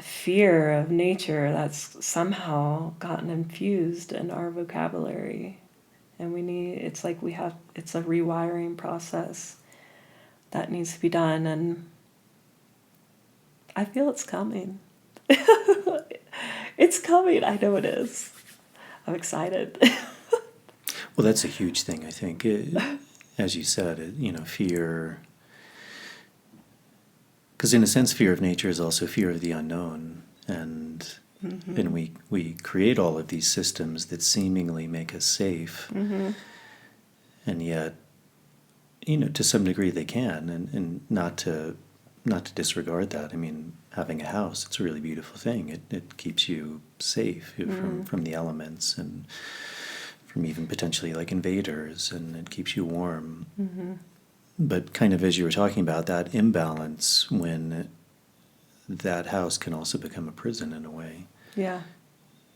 fear of nature that's somehow gotten infused in our vocabulary. And it's a rewiring process that needs to be done. And I feel it's coming. It's coming. I know it is. I'm excited.
Well, that's a huge thing, I think. As you said, fear. Because in a sense, fear of nature is also fear of the unknown. And we create all of these systems that seemingly make us safe. Mm-hmm. And yet, to some degree they can, and not to disregard that. I mean, having a house, it's a really beautiful thing. It keeps you safe from the elements and from even potentially like invaders, and it keeps you warm. Mm-hmm. But kind of as you were talking about, that imbalance, when that house can also become a prison in a way.
Yeah.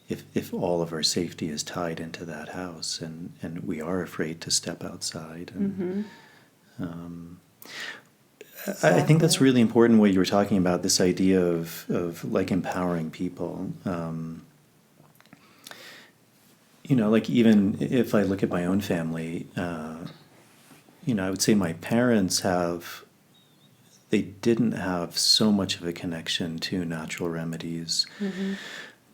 If all of our safety is tied into that house, and we are afraid to step outside. And,
Exactly.
I think that's really important what you were talking about, this idea of like empowering people. Like even if I look at my own family, I would say my parents they didn't have so much of a connection to natural remedies. Mm-hmm.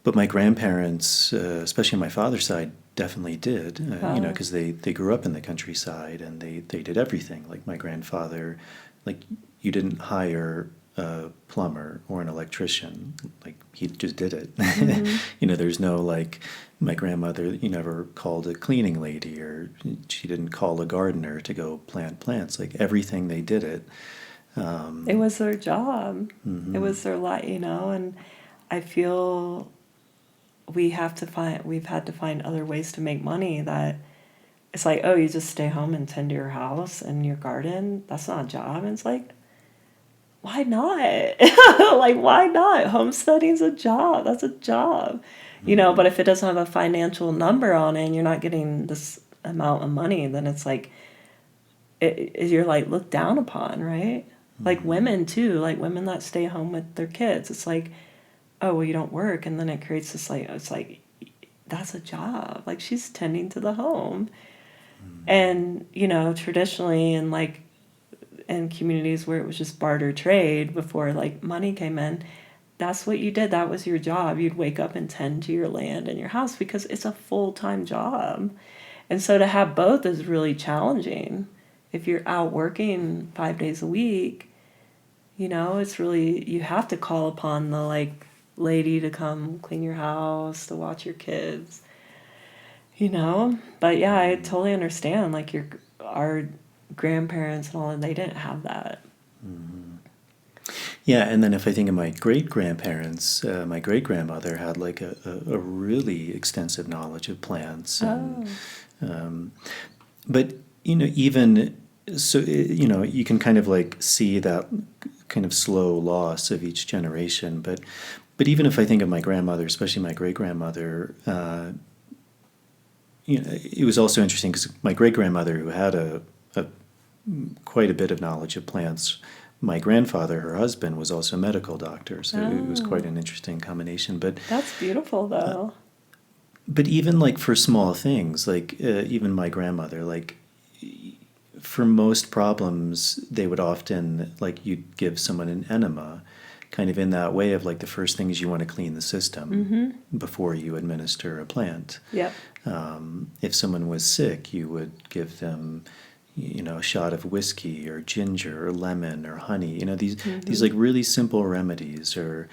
But my grandparents, especially on my father's side, definitely did, because they grew up in the countryside, and they did everything. Like my grandfather, like you didn't hire a plumber or an electrician, like he just did it. Mm-hmm. There's no like, my grandmother, never called a cleaning lady, or she didn't call a gardener to go plant plants. Like everything, they did it.
It was their job.
Mm-hmm.
It was their life, and I feel we've had to find other ways to make money. That it's like, oh, you just stay home and tend to your house and your garden. That's not a job. And it's like, why not? Like, why not? Homesteading's a job. That's a job. Mm-hmm. But if it doesn't have a financial number on it and you're not getting this amount of money, then it's like, you're like looked down upon, right? Mm-hmm. Like women too, like women that stay home with their kids. It's like, oh, well, you don't work. And then it creates this like, it's like, that's a job. Like she's tending to the home. Mm-hmm. And, traditionally in like in communities where it was just barter trade before like money came in, that's what you did. That was your job. You'd wake up and tend to your land and your house because it's a full-time job. And so to have both is really challenging. If you're out working 5 days a week, it's really, you have to call upon the like lady to come clean your house, to watch your kids, But yeah, I totally understand. Like our grandparents and all, and they didn't have that.
Mm-hmm. Yeah, and then if I think of my great-grandparents, my great-grandmother had like a really extensive knowledge of plants. And, but, even so, you can kind of like see that kind of slow loss of each generation. But even if I think of my grandmother, especially my great-grandmother, it was also interesting because my great-grandmother, who had quite a bit of knowledge of plants, my grandfather, her husband, was also a medical doctor, so it was quite an interesting combination. But
that's beautiful, though.
But even like for small things, like even my grandmother, like for most problems, they would often, like you'd give someone an enema, kind of in that way of like the first thing is you want to clean the system before you administer a plant.
Yep.
If someone was sick, you would give them, a shot of whiskey or ginger or lemon or honey. These like really simple remedies. Or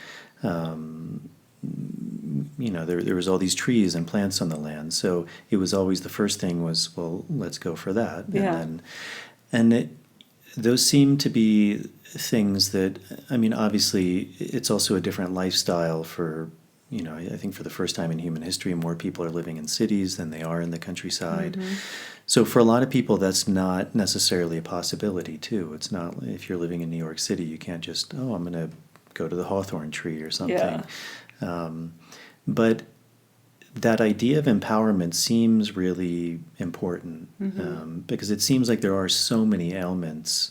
there was all these trees and plants on the land, so it was always the first thing was, well, let's go for that.
Yeah.
Those seem to be things that, obviously it's also a different lifestyle for, I think for the first time in human history, more people are living in cities than they are in the countryside. So for a lot of people, that's not necessarily a possibility too. It's not, if you're living in New York City, you can't just, I'm going to go to the hawthorn tree or something.
Yeah.
But that idea of empowerment seems really important because it seems like there are so many ailments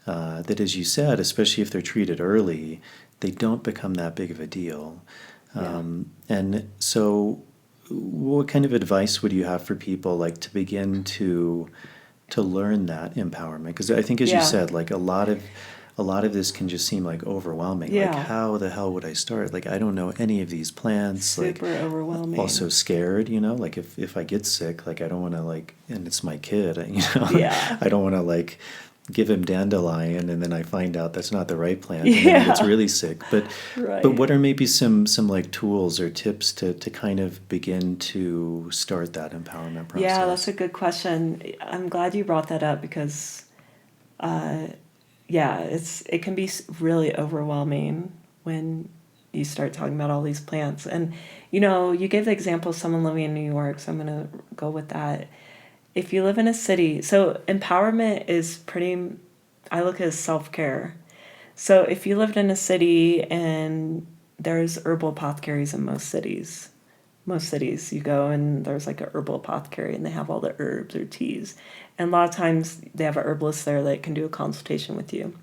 that, as you said, especially if they're treated early, they don't become that big of a deal. And so what kind of advice would you have for people like to begin to learn that empowerment? Because I think, as you said, like a lot of this can just seem like overwhelming.
Yeah.
Like, how the hell would I start? Like, I don't know any of these plants.
Super overwhelming.
Also scared, like if I get sick, like I don't want to and it's my kid,
Yeah.
I don't want to give him dandelion and then I find out that's not the right plant and then he gets really sick. But what are maybe some like tools or tips to kind of begin to start that empowerment process?
Yeah, that's a good question. I'm glad you brought that up because it can be really overwhelming when you start talking about all these plants. And, you gave the example of someone living in New York, so I'm going to go with that. If you live in a city, so empowerment is I look at it as self-care. So if you lived in a city and there's herbal apothecaries in most cities you go and there's like a herbal apothecary and they have all the herbs or teas. And a lot of times they have a herbalist there that can do a consultation with you,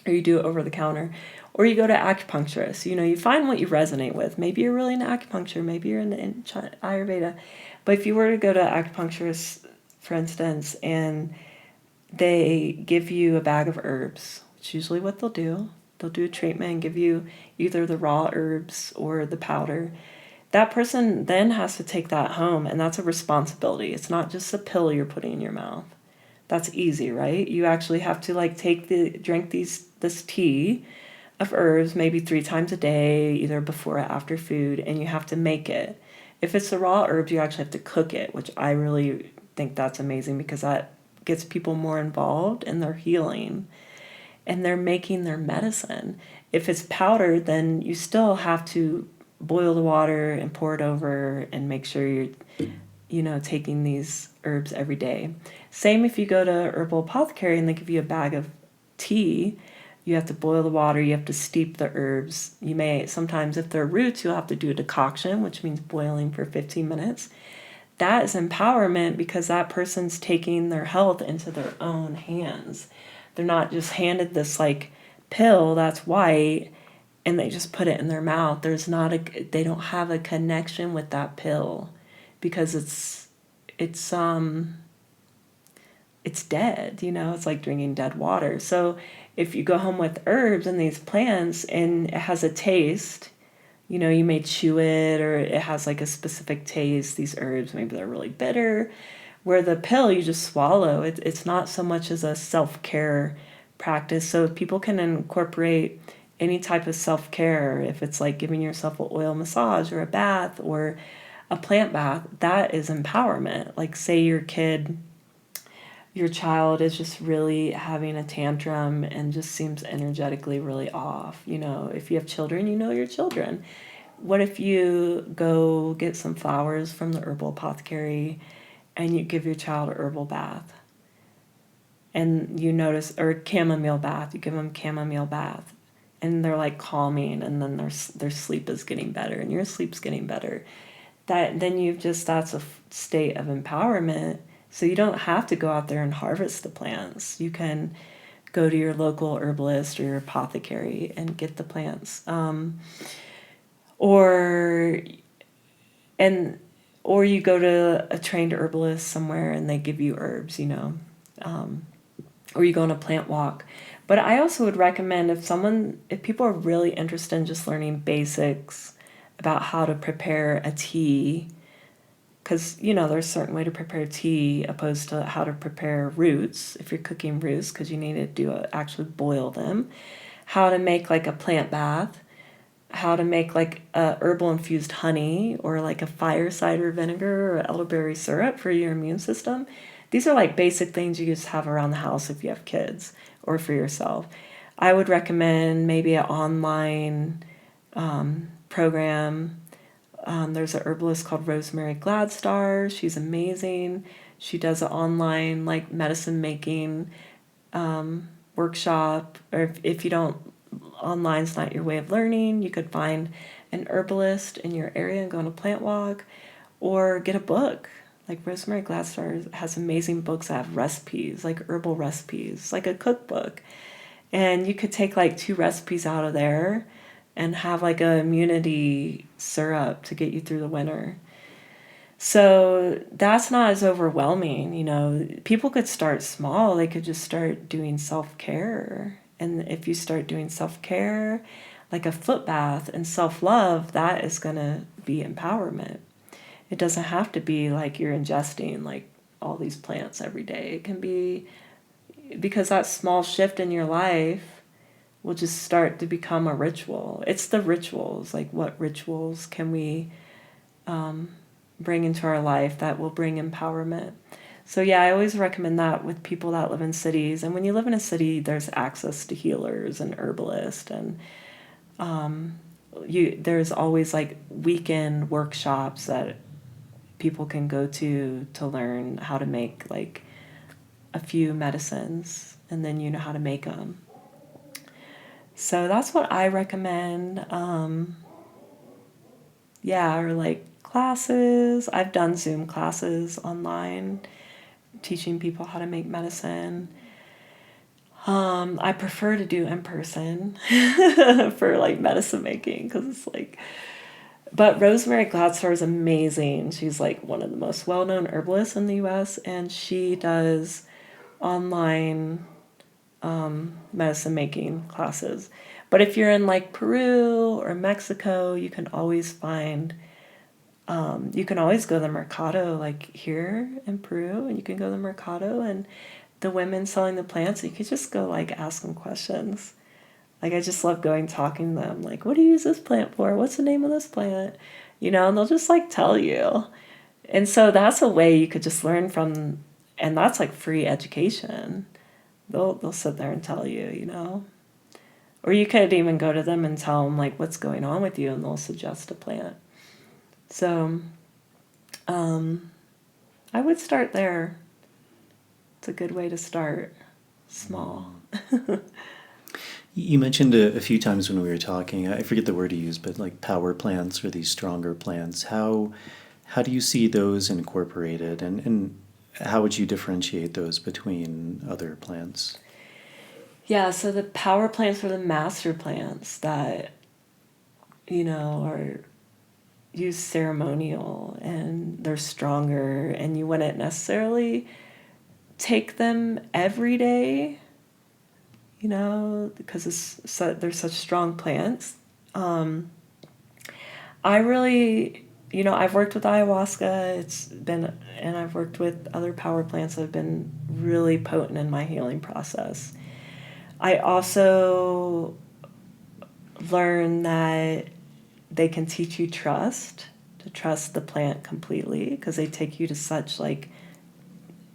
or you do it over the counter, or you go to acupuncturist. You find what you resonate with. Maybe you're really into acupuncture, maybe you're in Ayurveda. But if you were to go to acupuncturist, for instance, and they give you a bag of herbs, which is usually what they'll do. They'll do a treatment and give you either the raw herbs or the powder. That person then has to take that home, and that's a responsibility. It's not just a pill you're putting in your mouth. That's easy, right? You actually have to drink this tea of herbs maybe 3 times a day, either before or after food, and you have to make it. If it's the raw herbs, you actually have to cook it, which I really think that's amazing because that gets people more involved in their healing and they're making their medicine. If it's powdered, then you still have to boil the water and pour it over and make sure you're taking these herbs every day. Same if you go to herbal apothecary and they give you a bag of tea, you have to boil the water, you have to steep the herbs. You may, sometimes if they're roots, you'll have to do a decoction, which means boiling for 15 minutes. That is empowerment because that person's taking their health into their own hands. They're not just handed this pill that's white and they just put it in their mouth. They don't have a connection with that pill because it's it's dead, it's like drinking dead water. So if you go home with herbs and these plants and it has a taste, you may chew it, or it has like a specific taste, these herbs, maybe they're really bitter, where the pill you just swallow. It's not so much as a self-care practice. So if people can incorporate any type of self-care, if it's like giving yourself an oil massage or a bath or a plant bath, that is empowerment. Like say your child is just really having a tantrum and just seems energetically really off. If you have children, your children. What if you go get some flowers from the herbal apothecary and you give your child a herbal bath? And you notice, or chamomile bath, you give them chamomile bath and they're like calming, and then their sleep is getting better and your sleep's getting better. That's a state of empowerment. So you don't have to go out there and harvest the plants. You can go to your local herbalist or your apothecary and get the plants. Or you go to a trained herbalist somewhere and they give you herbs, or you go on a plant walk. But I also would recommend if people are really interested in just learning basics about how to prepare a tea, because, there's a certain way to prepare tea opposed to how to prepare roots, if you're cooking roots, because you need to actually boil them, how to make like a plant bath, how to make like a herbal infused honey or like a fire cider vinegar or elderberry syrup for your immune system. These are like basic things you just have around the house if you have kids or for yourself. I would recommend maybe an online program. There's an herbalist called Rosemary Gladstar. She's amazing. She does an online like medicine making workshop. Or if you don't, online's not your way of learning, you could find an herbalist in your area and go on a plant walk, or get a book. Like Rosemary Gladstar has amazing books that have recipes, like herbal recipes, like a cookbook. And you could take like 2 recipes out of there and have like a immunity syrup to get you through the winter. So that's not as overwhelming. People could start small. They could just start doing self-care. And if you start doing self-care, like a foot bath and self-love, that is going to be empowerment. It doesn't have to be like you're ingesting like all these plants every day. It can be because that small shift in your life will just start to become a ritual. It's the rituals, like what rituals can we bring into our life that will bring empowerment. So yeah, I always recommend that with people that live in cities. And when you live in a city, there's access to healers and herbalists, and there's always like weekend workshops that people can go to learn how to make like a few medicines, and then you know how to make them. So that's what I recommend. Or like classes. I've done Zoom classes online teaching people how to make medicine. I prefer to do in person for like medicine making, because it's like, but Rosemary Gladstar is amazing. She's like one of the most well-known herbalists in the US, and she does online medicine making classes. But if you're in like Peru or Mexico, you can always find you can always go to the mercado, like here in Peru, and you can go to the mercado and the women selling the plants, you could just go like ask them questions. Like I just love going talking to them, like, what do you use this plant for? What's the name of this plant? And they'll just like tell you. And so that's a way you could just learn from, and that's like free education. They'll sit there and tell you, Or you could even go to them and tell them like what's going on with you, and they'll suggest a plant. So I would start there. It's a good way to start, small.
You mentioned a few times when we were talking, I forget the word you used, but like power plants or these stronger plants. How do you see those incorporated, and how would you differentiate those between other plants?
Yeah, so the power plants are the master plants that, are used ceremonial, and they're stronger, and you wouldn't necessarily take them every day, because they're such strong plants. I really, I've worked with ayahuasca. And I've worked with other power plants that have been really potent in my healing process. I also learned that they can teach you to trust the plant completely, because they take you to such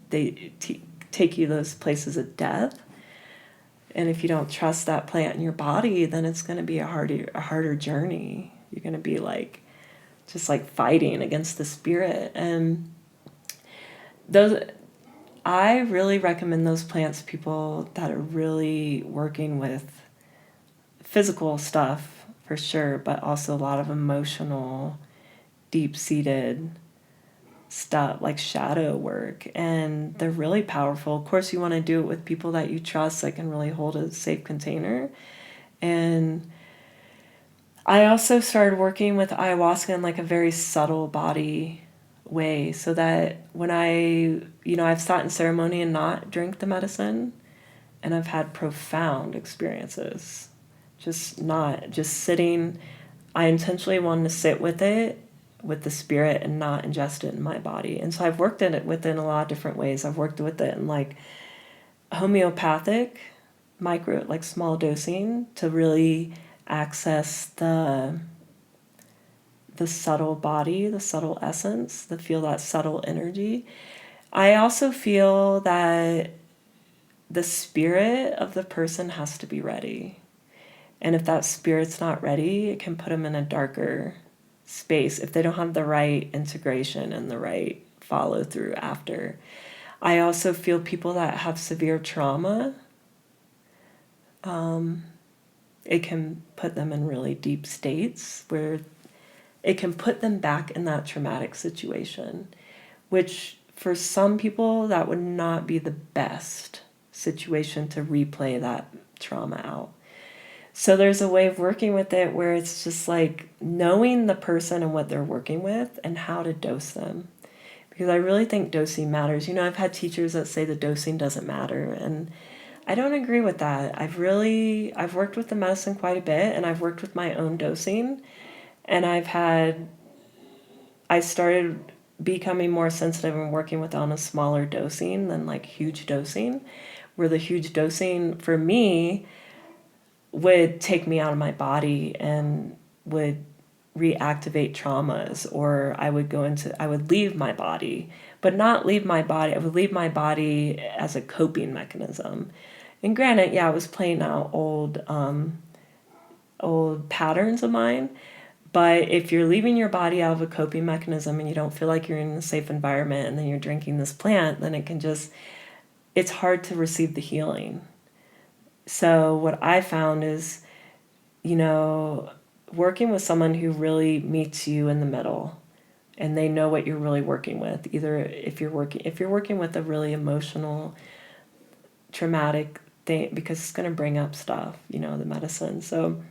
take you those places of death. And if you don't trust that plant in your body, then it's going to be a harder journey. You're going to be just fighting against the spirit. And I really recommend those plants to people that are really working with physical stuff for sure, but also a lot of emotional, deep-seated stuff like shadow work, and they're really powerful. Of course, you want to do it with people that you trust that can really hold a safe container. And I also started working with ayahuasca in a very subtle body way, so that when I've sat in ceremony and not drink the medicine, and I've had profound experiences. Just sitting. I intentionally wanted to sit with it, with the spirit, and not ingest it in my body. And so I've worked within a lot of different ways. I've worked with it in homeopathic, small dosing, to really access the subtle body, the subtle essence, to feel that subtle energy. I also feel that the spirit of the person has to be ready. And if that spirit's not ready, it can put them in a darker space if they don't have the right integration and the right follow through after. I also feel people that have severe trauma, it can put them in really deep states where it can put them back in that traumatic situation, which for some people that would not be the best situation to replay that trauma out. So there's a way of working with it where it's just knowing the person and what they're working with and how to dose them. Because I really think dosing matters. I've had teachers that say the dosing doesn't matter, and I don't agree with that. I've worked with the medicine quite a bit, and I've worked with my own dosing, and I started becoming more sensitive and working with on a smaller dosing than huge dosing, where the huge dosing for me would take me out of my body and would reactivate traumas, or I would leave my body, but not leave my body. I would leave my body as a coping mechanism. And granted, I was playing out old patterns of mine, but if you're leaving your body out of a coping mechanism and you don't feel like you're in a safe environment, and then you're drinking this plant, then it's hard to receive the healing. So what I found is, working with someone who really meets you in the middle, and they know what you're really working with. Either if you're working with a really emotional, traumatic thing, because it's going to bring up stuff, the medicine. So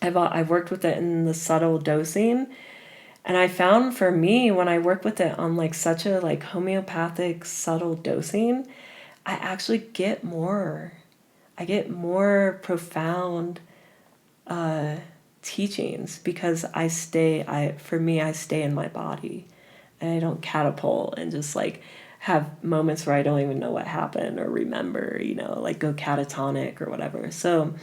I've worked with it in the subtle dosing, and I found for me, when I work with it on such a homeopathic subtle dosing, I actually get more profound teachings, because I stay in my body, and I don't catapult and just have moments where I don't even know what happened or remember, go catatonic or whatever. So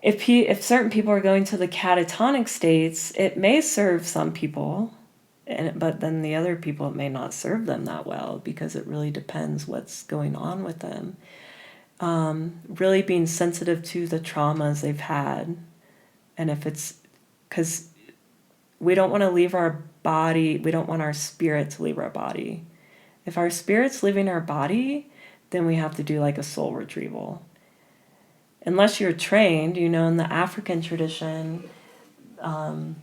if certain people are going to the catatonic states, it may serve some people, but then the other people, it may not serve them that well, because it really depends what's going on with them. Really being sensitive to the traumas they've had. And if it's, because we don't want to leave our body, we don't want our spirit to leave our body. If our spirit's leaving our body, then we have to do a soul retrieval. Unless you're trained, in the African tradition, that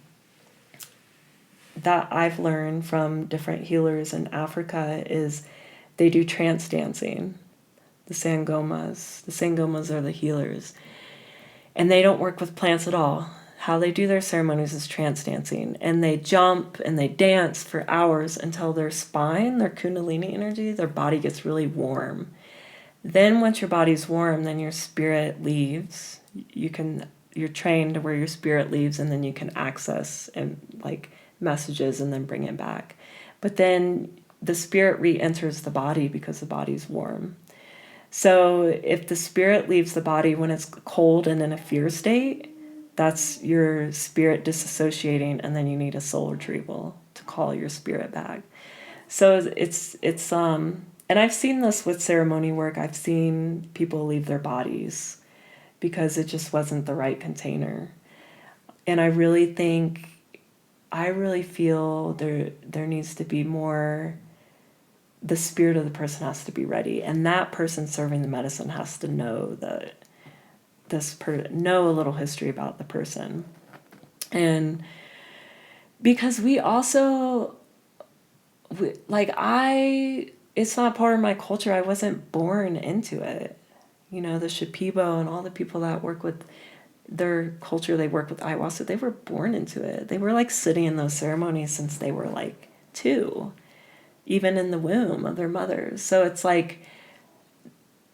I've learned from different healers in Africa, is they do trance dancing. The Sangomas are the healers. And they don't work with plants at all. how they do their ceremonies is trance dancing, and they jump and they dance for hours until their spine, their kundalini energy, their body gets really warm. Then once your body's warm, then your spirit leaves. You're trained to where your spirit leaves, and then you can access and like messages and then bring it back. But then the spirit re-enters the body because the body's warm. So if the spirit leaves the body when it's cold and in a fear state, that's your spirit disassociating, and then you need a soul retrieval to call your spirit back. So it's and I've seen this with ceremony work. I've seen people leave their bodies because it just wasn't the right container. And I really feel there needs to be more, the spirit of the person has to be ready, and that person serving the medicine has to know that know a little history about the person. And because it's not part of my culture. I wasn't born into it. The Shipibo and all the people that work with their culture, they work with ayahuasca, they were born into it. They were like sitting in those ceremonies since they were like 2, even in the womb of their mothers. So it's like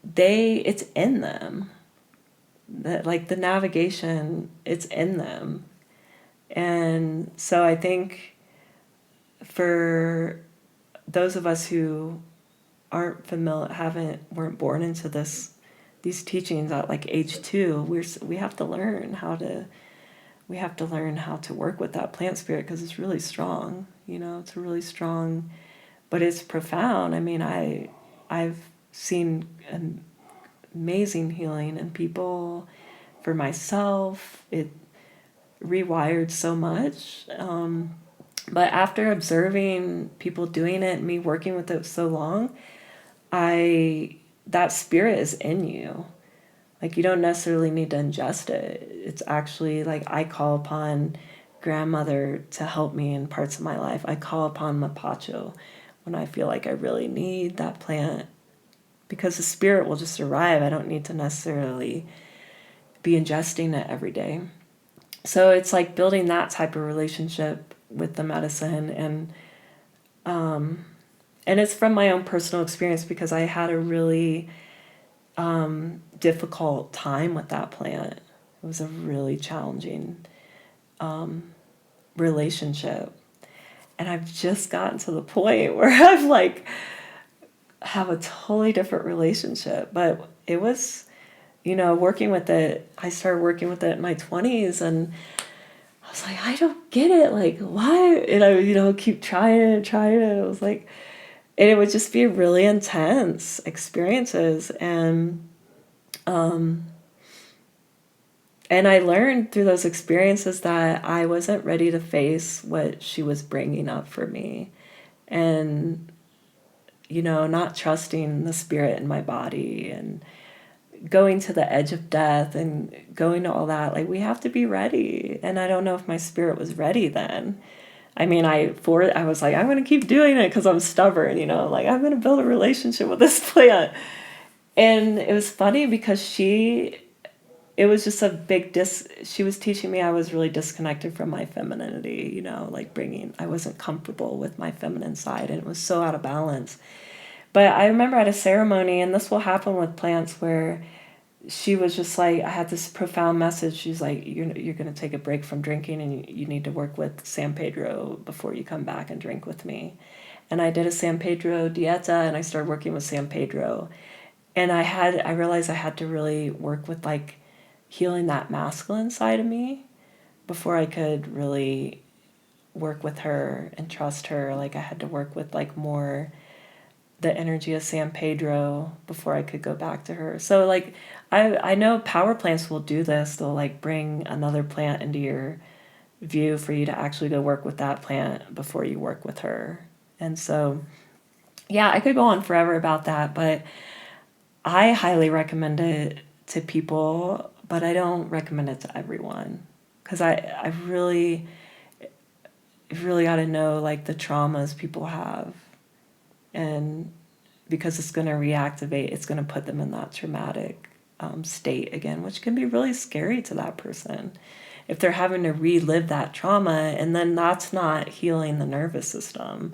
it's in them. That like the navigation, it's in them. And so I think for those of us who aren't familiar, weren't born into these teachings at like age 2, we have to learn how to work with that plant spirit, because it's really strong. It's really strong, but it's profound. I mean, I've seen amazing healing in people. For myself, it rewired so much. But after observing people doing it, me working with it so long, that spirit is in you. Like, you don't necessarily need to ingest it. It's actually like, I call upon grandmother to help me in parts of my life. I call upon mapacho when I feel like I really need that plant, because the spirit will just arrive. I don't need to necessarily be ingesting it every day. So it's like building that type of relationship with the medicine. And it's from my own personal experience, because I had a really difficult time with that plant. It was a really challenging relationship. And I've just gotten to the point where I've like have a totally different relationship. But it was, working with it, I started working with it in my 20s, and I was like, I don't get it. Like, why? And I, keep trying it. I was like, and it would just be really intense experiences. And I learned through those experiences that I wasn't ready to face what she was bringing up for me. And, not trusting the spirit in my body, and going to the edge of death and going to all that. Like, we have to be ready. And I don't know if my spirit was ready then. I mean, I was like, I'm going to keep doing it because I'm stubborn, like, I'm going to build a relationship with this plant. And it was funny because it was just a big she was teaching me I was really disconnected from my femininity, like I wasn't comfortable with my feminine side, and it was so out of balance. But I remember at a ceremony, and this will happen with plants, where she was just like, I had this profound message. She's like, you're going to take a break from drinking, and you need to work with San Pedro before you come back and drink with me. And I did a San Pedro Dieta, and I started working with San Pedro. And I realized I had to really work with like healing that masculine side of me before I could really work with her and trust her. Like, I had to work with like more the energy of San Pedro before I could go back to her. So like, I know power plants will do this. They'll like bring another plant into your view for you to actually go work with that plant before you work with her. And so, yeah, I could go on forever about that, but I highly recommend it to people, but I don't recommend it to everyone, because I really got to know like the traumas people have, and because it's going to reactivate, it's going to put them in that traumatic state again, which can be really scary to that person. if they're having to relive that trauma, and then that's not healing the nervous system.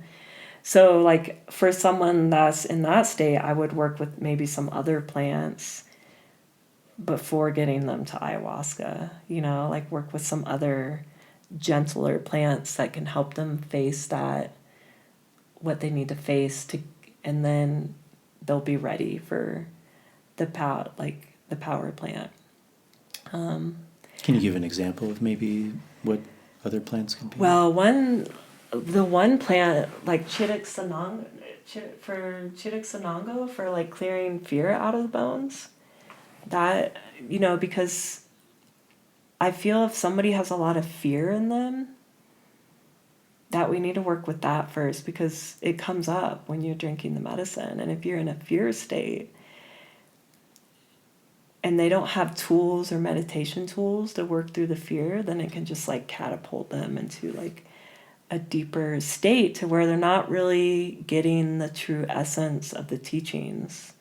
So like for someone that's in that state, I would work with maybe some other plants before getting them to ayahuasca, like work with some other gentler plants that can help them face that, what they need to face to, and then they'll be ready for the power plant.
Can you give an example of maybe what other plants can be?
Well, the one plant, like Chidik Sanongo, for like clearing fear out of the bones, that, because I feel if somebody has a lot of fear in them, that we need to work with that first, because it comes up when you're drinking the medicine. And if you're in a fear state and they don't have tools or meditation tools to work through the fear, then it can just like catapult them into like a deeper state to where they're not really getting the true essence of the teachings,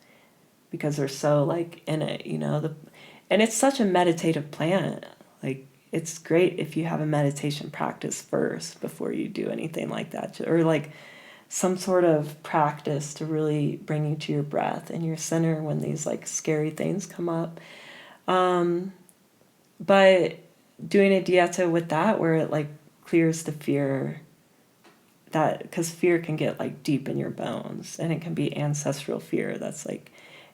because they're so like in it, and it's such a meditative plant. Like, it's great if you have a meditation practice first before you do anything like that, or like some sort of practice to really bring you to your breath and your center when these like scary things come up. But doing a dieta with that, where it like clears the fear, that, because fear can get like deep in your bones, and it can be ancestral fear that's like,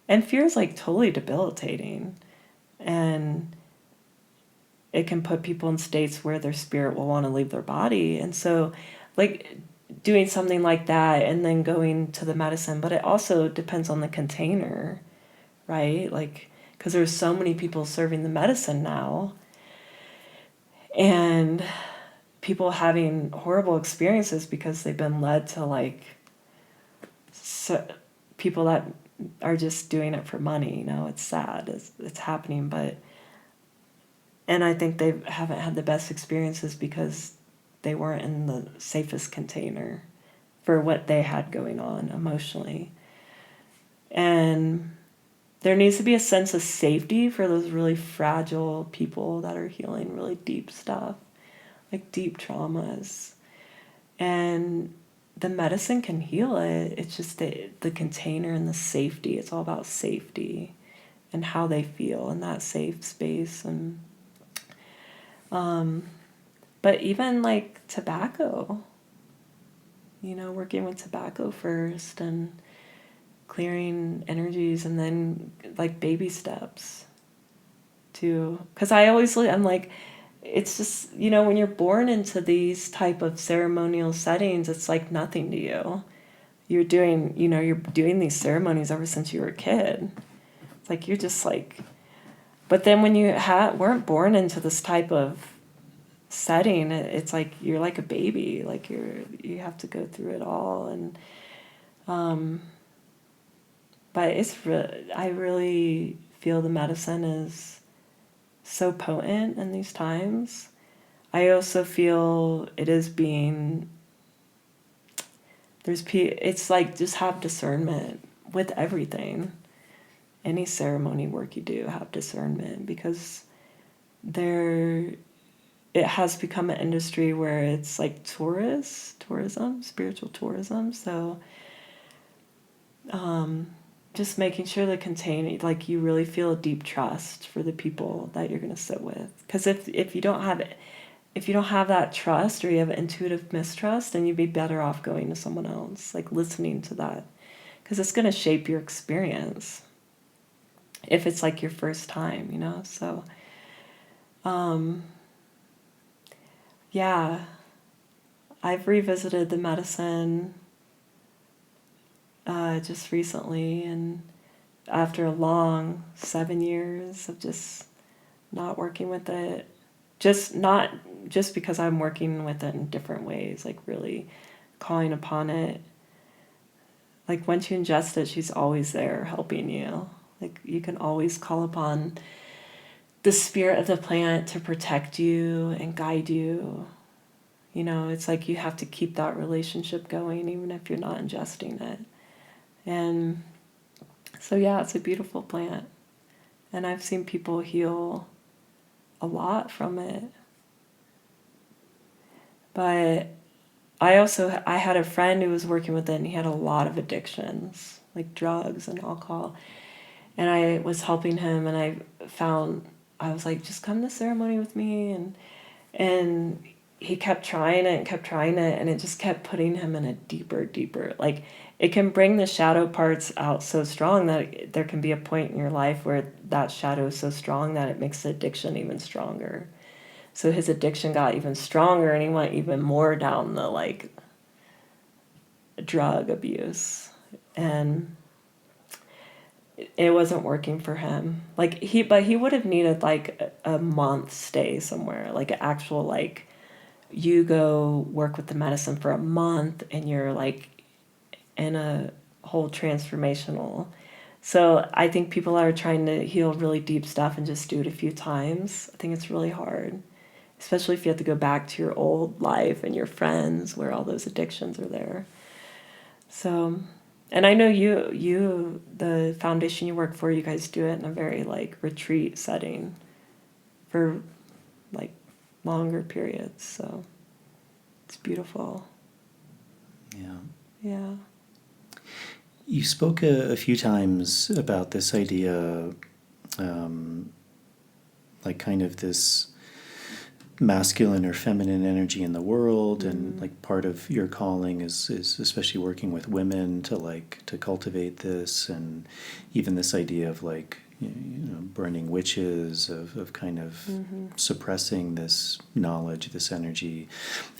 and fear is like totally debilitating, and it can put people in states where their spirit will want to leave their body. And so like doing something like that and then going to the medicine, but it also depends on the container, right? Like, because there's so many people serving the medicine now, and people having horrible experiences because they've been led to like, people that are just doing it for money. It's sad, it's happening, and I think they haven't had the best experiences because they weren't in the safest container for what they had going on emotionally. And there needs to be a sense of safety for those really fragile people that are healing really deep stuff, like deep traumas. And the medicine can heal it. It's just the container and the safety. It's all about safety and how they feel in that safe space. And but even like tobacco, working with tobacco first and clearing energies, and then like baby steps too. Because I'm like, it's just, when you're born into these type of ceremonial settings, it's like nothing to you. You're doing these ceremonies ever since you were a kid. It's like, you're just like, but then when you weren't born into this type of setting, it's like you're like a baby, like you have to go through it all. And but I really feel the medicine is so potent in these times. I also feel it is it's like, just have discernment with everything. Any ceremony work you do, have discernment, because it has become an industry where it's like tourism, spiritual tourism. So just making sure the container, like, you really feel a deep trust for the people that you're going to sit with. Because if you don't have it, if you don't have that trust, or you have intuitive mistrust, then you'd be better off going to someone else, like listening to that, because it's going to shape your experience if it's like your first time, so yeah, I've revisited the medicine just recently, and after a long 7 years of just not working with it, just because I'm working with it in different ways, like really calling upon it. Like, once you ingest it, she's always there helping you. Like, you can always call upon the spirit of the plant to protect you and guide you. It's like you have to keep that relationship going even if you're not ingesting it. And so, yeah, it's a beautiful plant. And I've seen people heal a lot from it. But I had a friend who was working with it, and he had a lot of addictions, like drugs and alcohol. And I was helping him, and I was like, just come to ceremony with me. And he kept trying it and kept trying it, and it just kept putting him in a deeper, like, it can bring the shadow parts out so strong that there can be a point in your life where that shadow is so strong that it makes the addiction even stronger. So his addiction got even stronger, and he went even more down the, like, drug abuse. And it wasn't working for him. Like, but he would have needed, like, a month stay somewhere, like an actual, like, you go work with the medicine for a month, and you're, like, in a whole transformational. So I think people are trying to heal really deep stuff and just do it a few times. I think it's really hard, especially if you have to go back to your old life and your friends where all those addictions are there. So, and I know you, the foundation you work for, you guys do it in a very, like, retreat setting for, like, longer periods. So it's beautiful.
Yeah.
Yeah.
You spoke a few times about this idea, like, kind of this masculine or feminine energy in the world, and, like, part of your calling is especially working with women to cultivate this, and even this idea of, like, burning witches, of kind of suppressing this knowledge, this energy.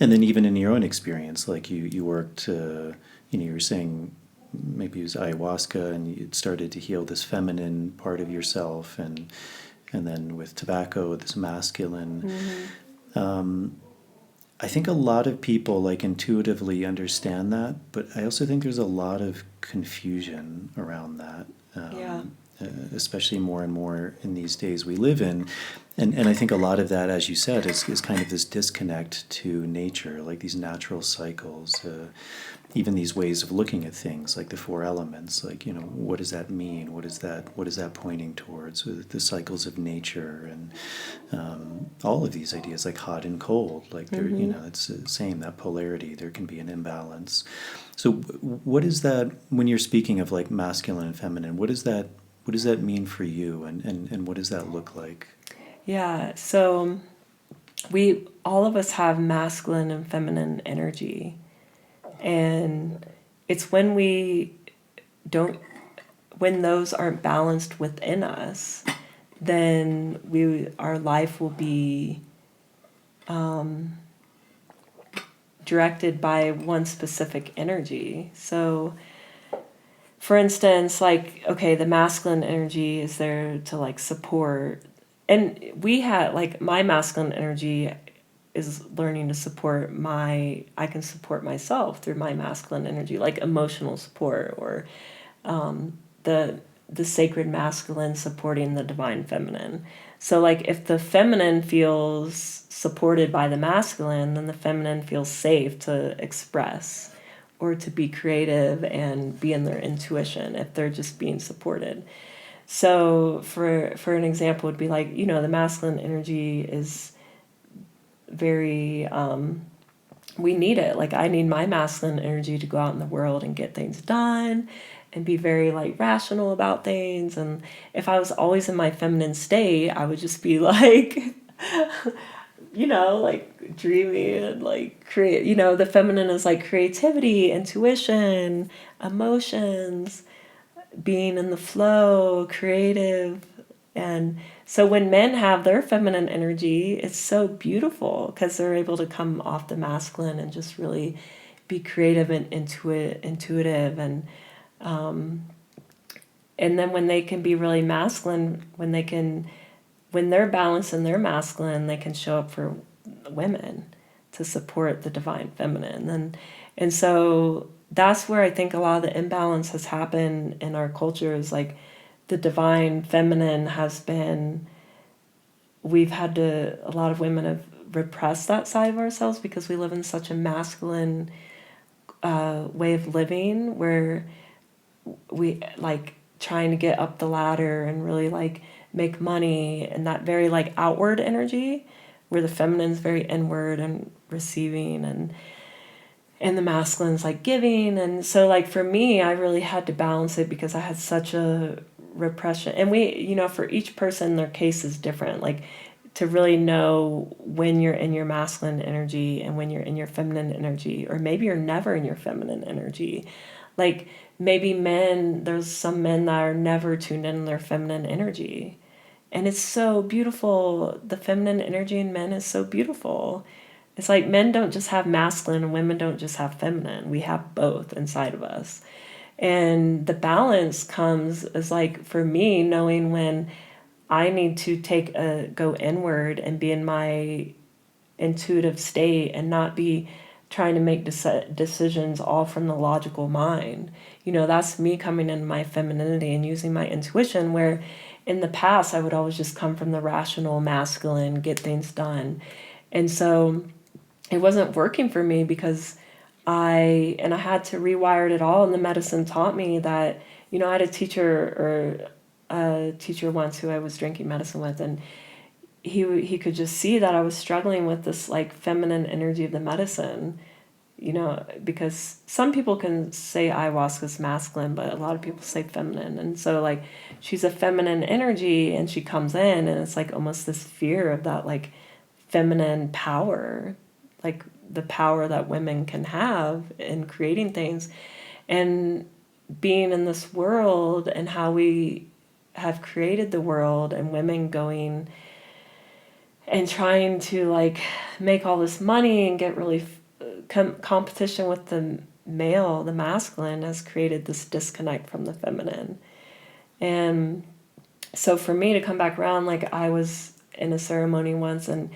And then even in your own experience, like, you worked, you were saying maybe it was ayahuasca, and you started to heal this feminine part of yourself, and then with tobacco, this masculine. I think a lot of people, like, intuitively understand that, but I also think there's a lot of confusion around that. Especially more and more in these days we live in. And I think a lot of that, as you said, is kind of this disconnect to nature, like these natural cycles, even these ways of looking at things, like the four elements, like, what does that mean? What is that pointing towards? With the cycles of nature, and all of these ideas, like hot and cold, like they're, it's the same, that polarity, there can be an imbalance. So what is that, when you're speaking of, like, masculine and feminine, what does that mean for you, and what does that look like?
Yeah, so all of us have masculine and feminine energy. And it's when when those aren't balanced within us, then our life will be directed by one specific energy. So, for instance, like, okay, the masculine energy is there to, like, support. And my masculine energy is learning to support I can support myself through my masculine energy, like emotional support, or the sacred masculine supporting the divine feminine. So, like, if the feminine feels supported by the masculine, then the feminine feels safe to express or to be creative and be in their intuition if they're just being supported. So for an example would be, like, the masculine energy is very, we need it. Like, I need my masculine energy to go out in the world and get things done and be very, like, rational about things. And if I was always in my feminine state, I would just be like, like, dreamy and, like, create, the feminine is, like, creativity, intuition, emotions, being in the flow, creative. And so when men have their feminine energy, it's so beautiful because they're able to come off the masculine and just really be creative and intuitive. And then when they can be really masculine, when they're balanced in their masculine, they can show up for women to support the divine feminine. And so that's where I think a lot of the imbalance has happened in our culture, is, like, the divine feminine a lot of women have repressed that side of ourselves because we live in such a masculine way of living, where we, like, trying to get up the ladder and really, like, make money, and that very, like, outward energy, where the feminine's very inward and receiving, and the masculine's like giving. And so like for me, I really had to balance it because I had such a repression. And we, you know, for each person, their case is different. Like to really know when you're in your masculine energy and when you're in your feminine energy, or maybe you're never in your feminine energy. Like maybe men, there's some men that are never tuned in their feminine energy. And it's so beautiful. The feminine energy in men is so beautiful. It's like men don't just have masculine and women don't just have feminine. We have both inside of us. And the balance comes as like, for me, knowing when I need to go inward and be in my intuitive state and not be trying to make decisions all from the logical mind. You know, that's me coming into my femininity and using my intuition, where in the past I would always just come from the rational masculine, get things done. And so it wasn't working for me because I had to rewire it all. And the medicine taught me that, you know, I had a teacher once who I was drinking medicine with, and he could just see that I was struggling with this like feminine energy of the medicine, you know, because some people can say ayahuasca's masculine, but a lot of people say feminine. And so like she's a feminine energy and she comes in and it's like almost this fear of that like feminine power, like the power that women can have in creating things and being in this world and how we have created the world, and women going and trying to like make all this money and get really competition with the male, the masculine, has created this disconnect from the feminine. And so for me to come back around, like I was in a ceremony once and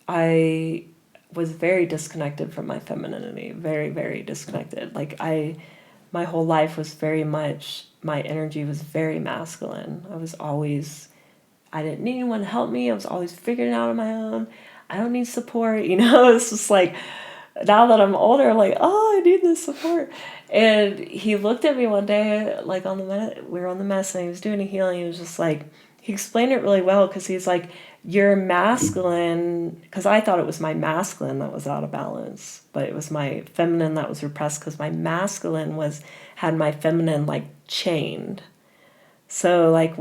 I was very disconnected from my femininity, very, very disconnected. Like my whole life was very much, my energy was very masculine. I didn't need anyone to help me. I was always figuring it out on my own. I don't need support, you know. It's just like, now that I'm older, I'm like, oh, I need this support. And he looked at me one day, like we were on the mess and he was doing a healing. He was just like, he explained it really well because he's like, you're masculine, because I thought it was my masculine that was out of balance, but it was my feminine that was repressed because my masculine had my feminine like chained. So like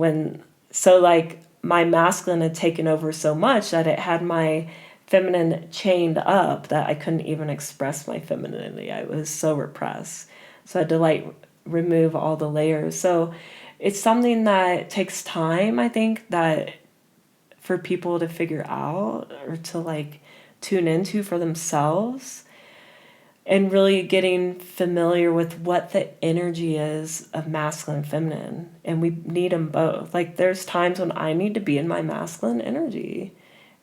my masculine had taken over so much that it had my feminine chained up that I couldn't even express my femininity. I was so repressed. So I had to like remove all the layers. So it's something that takes time, I think, that for people to figure out or to like tune into for themselves, and really getting familiar with what the energy is of masculine and feminine. And we need them both. Like there's times when I need to be in my masculine energy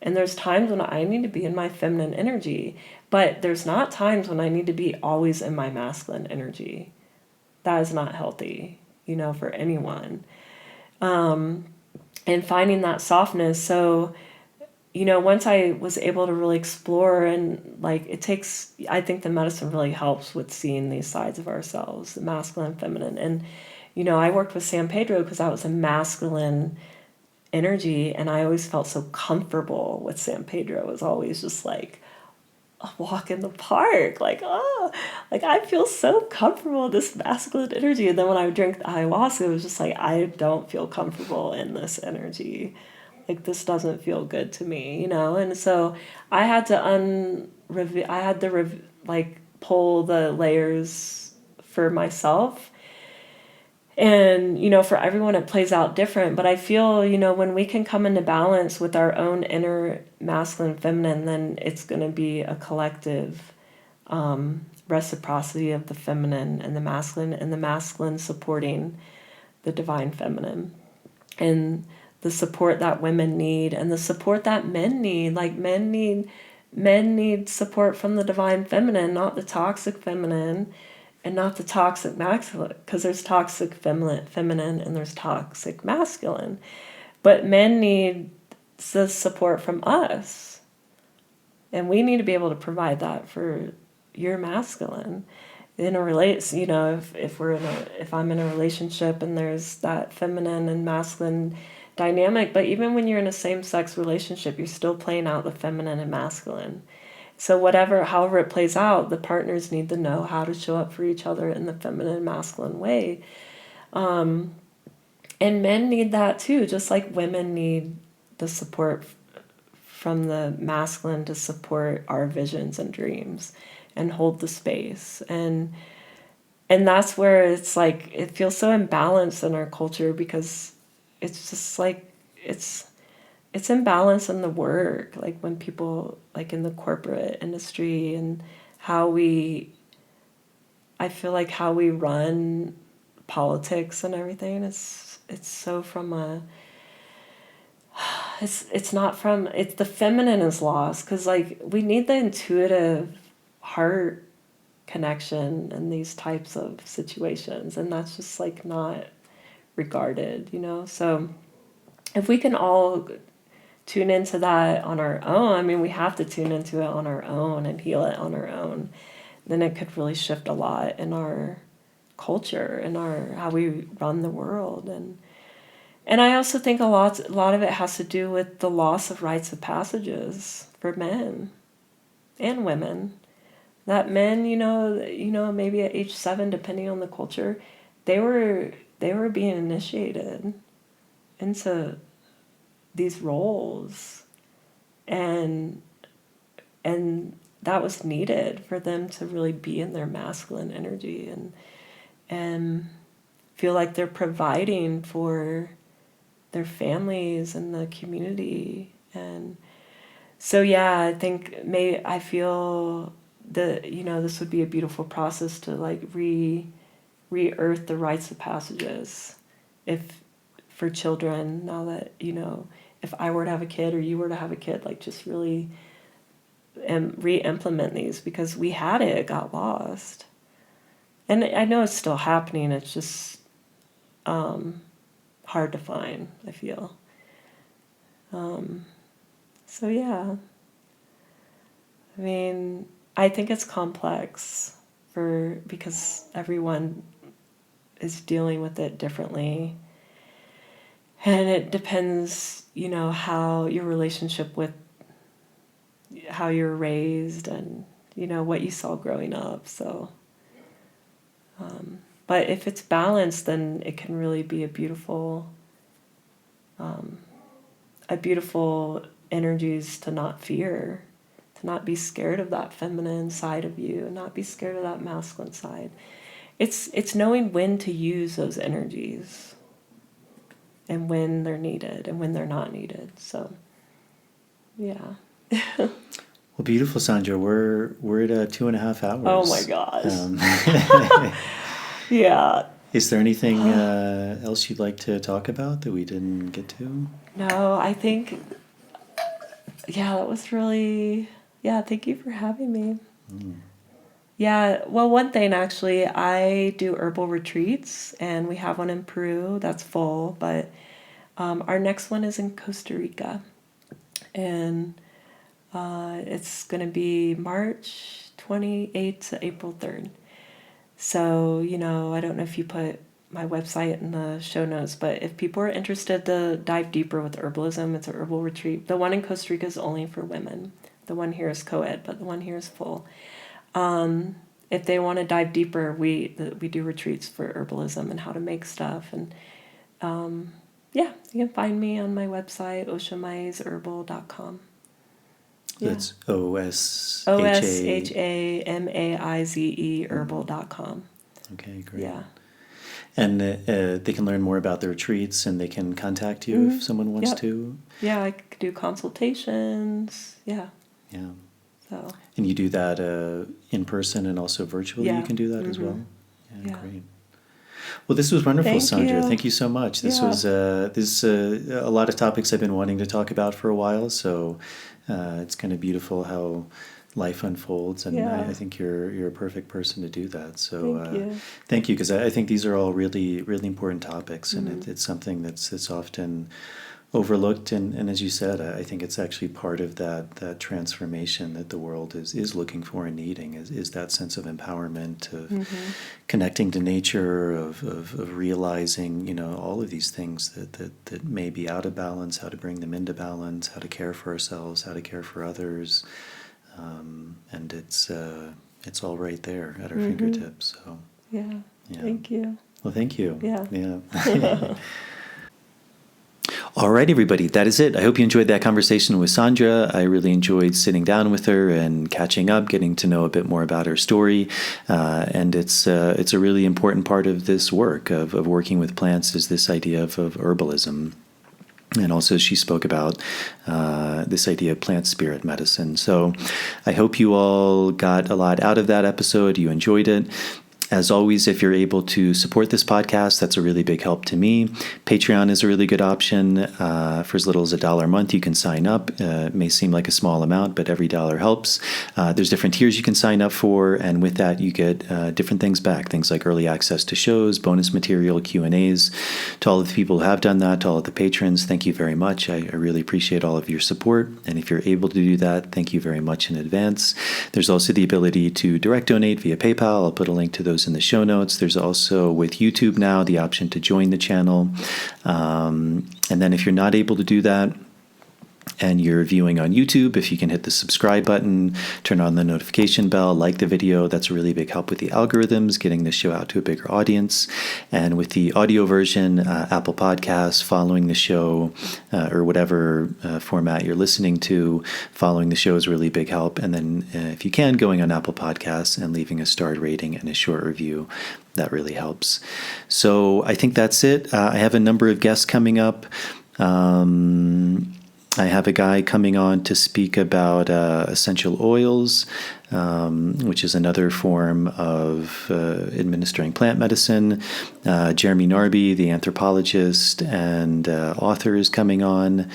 and there's times when I need to be in my feminine energy, but there's not times when I need to be always in my masculine energy. That is not healthy, you know, for anyone. And finding that softness. So, you know, once I was able to really explore, and like I think the medicine really helps with seeing these sides of ourselves, the masculine and feminine. And, you know, I worked with San Pedro because I was a masculine energy and I always felt so comfortable with San Pedro. It was always just like a walk in the park, like, oh, like I feel so comfortable in this masculine energy. And then when I would drink the ayahuasca, it was just like, I don't feel comfortable in this energy. Like this doesn't feel good to me, you know? And so I had to pull the layers for myself. And, you know, for everyone it plays out different, but I feel, you know, when we can come into balance with our own inner masculine, feminine, then it's going to be a collective reciprocity of the feminine and the masculine supporting the divine feminine. And the support that women need and the support that men need. Like men need support from the divine feminine, not the toxic feminine and not the toxic masculine, because there's toxic feminine and there's toxic masculine. But men need the support from us. And we need to be able to provide that for your masculine. You know, if I'm in a relationship and there's that feminine and masculine dynamic. But even when you're in a same-sex relationship, you're still playing out the feminine and masculine. So however it plays out, the partners need to know how to show up for each other in the feminine and masculine way. And men need that too, just like women need the support from the masculine to support our visions and dreams and hold the space. And that's where it's like, it feels so imbalanced in our culture, because it's just like, it's imbalanced in the work, like when people, like in the corporate industry, and I feel like how we run politics and everything, it's so from it's the feminine is lost, because like we need the intuitive heart connection in these types of situations, and that's just like not regarded, so if we can all tune into that on our own, I mean, we have to tune into it on our own and heal it on our own, then it could really shift a lot in our culture and how we run the world. And I also think a lot of it has to do with the loss of rites of passages for men and women. That men, maybe at age 7, depending on the culture, they were being initiated into these roles, and that was needed for them to really be in their masculine energy and feel like they're providing for their families and the community. And so I think I feel that this would be a beautiful process to like re-earth the rites of passages for children, now that if I were to have a kid or you were to have a kid, like just really re-implement these, because we had it got lost, and I know it's still happening, it's just hard to find, I feel. So I mean, I think it's complex because everyone is dealing with it differently. And it depends, how your relationship with how you're raised and, what you saw growing up. So, but if it's balanced, then it can really be a beautiful energies to not fear, to not be scared of that feminine side of you, and not be scared of that masculine side. It's knowing when to use those energies, and when they're needed and when they're not needed. So, yeah.
Well, beautiful, Sandra. We're at 2.5 hours.
Oh my gosh. Yeah.
Is there anything else you'd like to talk about that we didn't get to?
No, I think, that was really, thank you for having me. Yeah, well, one thing actually, I do herbal retreats, and we have one in Peru that's full, but our next one is in Costa Rica, and it's going to be March 28th to April 3rd. So, I don't know if you put my website in the show notes, but if people are interested to dive deeper with herbalism, it's a herbal retreat. The one in Costa Rica is only for women. The one here is co-ed, but the one here is full. If they want to dive deeper, we do retreats for herbalism and how to make stuff. And you can find me on my website, oshamaizherbal.com.
That's
OSHAMAIZE herbal.com.
Okay, great.
Yeah.
And they can learn more about the retreats, and they can contact you if someone wants to?
Yeah, I could do consultations. Yeah.
Yeah.
So. And
you do that in person and also virtually? You can do that as well? Yeah, great. Well, this was wonderful, Sandra. Thank you so much. This was a lot of topics I've been wanting to talk about for a while, so it's kind of beautiful how life unfolds, and I think you're a perfect person to do that. So thank you, because I think these are all really, really important topics, and it's something that's often overlooked. And as you said, I think it's actually part of that transformation that the world is looking for and needing, is that sense of empowerment, of connecting to nature, of realizing, all of these things that may be out of balance, how to bring them into balance, how to care for ourselves, how to care for others. And it's all right there at our fingertips. So
Yeah. Thank you.
Well, thank you.
Yeah.
All right, everybody, that is it. I hope you enjoyed that conversation with Sandra. I really enjoyed sitting down with her and catching up, getting to know a bit more about her story. And it's a really important part of this work of working with plants, is this idea of herbalism. And also she spoke about this idea of plant spirit medicine. So I hope you all got a lot out of that episode. You enjoyed it. As always, if you're able to support this podcast, that's a really big help to me. Patreon is a really good option. For as little as $1 a month, you can sign up. It may seem like a small amount, but every dollar helps. There's different tiers you can sign up for, and with that, you get different things back. Things like early access to shows, bonus material, Q&As. To all of the people who have done that, to all of the patrons, thank you very much. I really appreciate all of your support. And if you're able to do that, thank you very much in advance. There's also the ability to direct donate via PayPal. I'll put a link to those in the show notes. There's also, with YouTube now, the option to join the channel. And then if you're not able to do that, and you're viewing on YouTube, if you can hit the subscribe button, turn on the notification bell, like the video, that's a really big help with the algorithms, getting this show out to a bigger audience. And with the audio version, Apple Podcasts, following the show, or whatever format you're listening to, following the show is a really big help. And then if you can, going on Apple Podcasts and leaving a starred rating and a short review, that really helps. So I think that's it. I have a number of guests coming up. I have a guy coming on to speak about essential oils, which is another form of administering plant medicine. Jeremy Narby, the anthropologist and author, is coming on.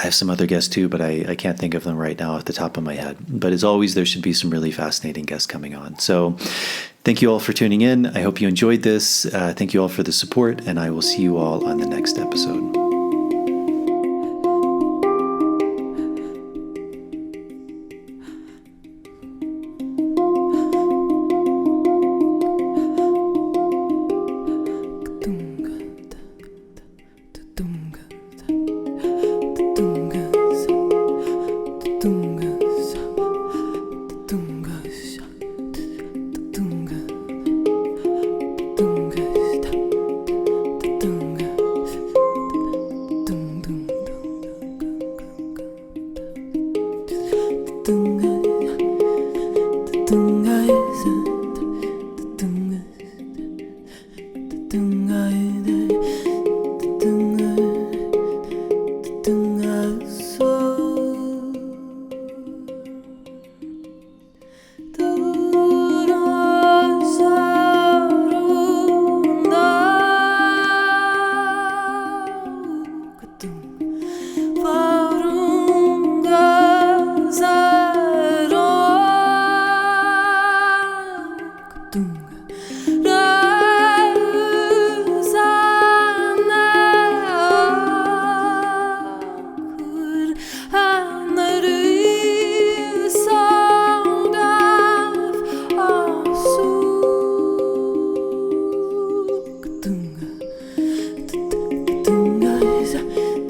I have some other guests too, but I can't think of them right now off the top of my head. But as always, there should be some really fascinating guests coming on. So thank you all for tuning in. I hope you enjoyed this. Thank you all for the support, and I will see you all on the next episode.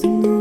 Tunga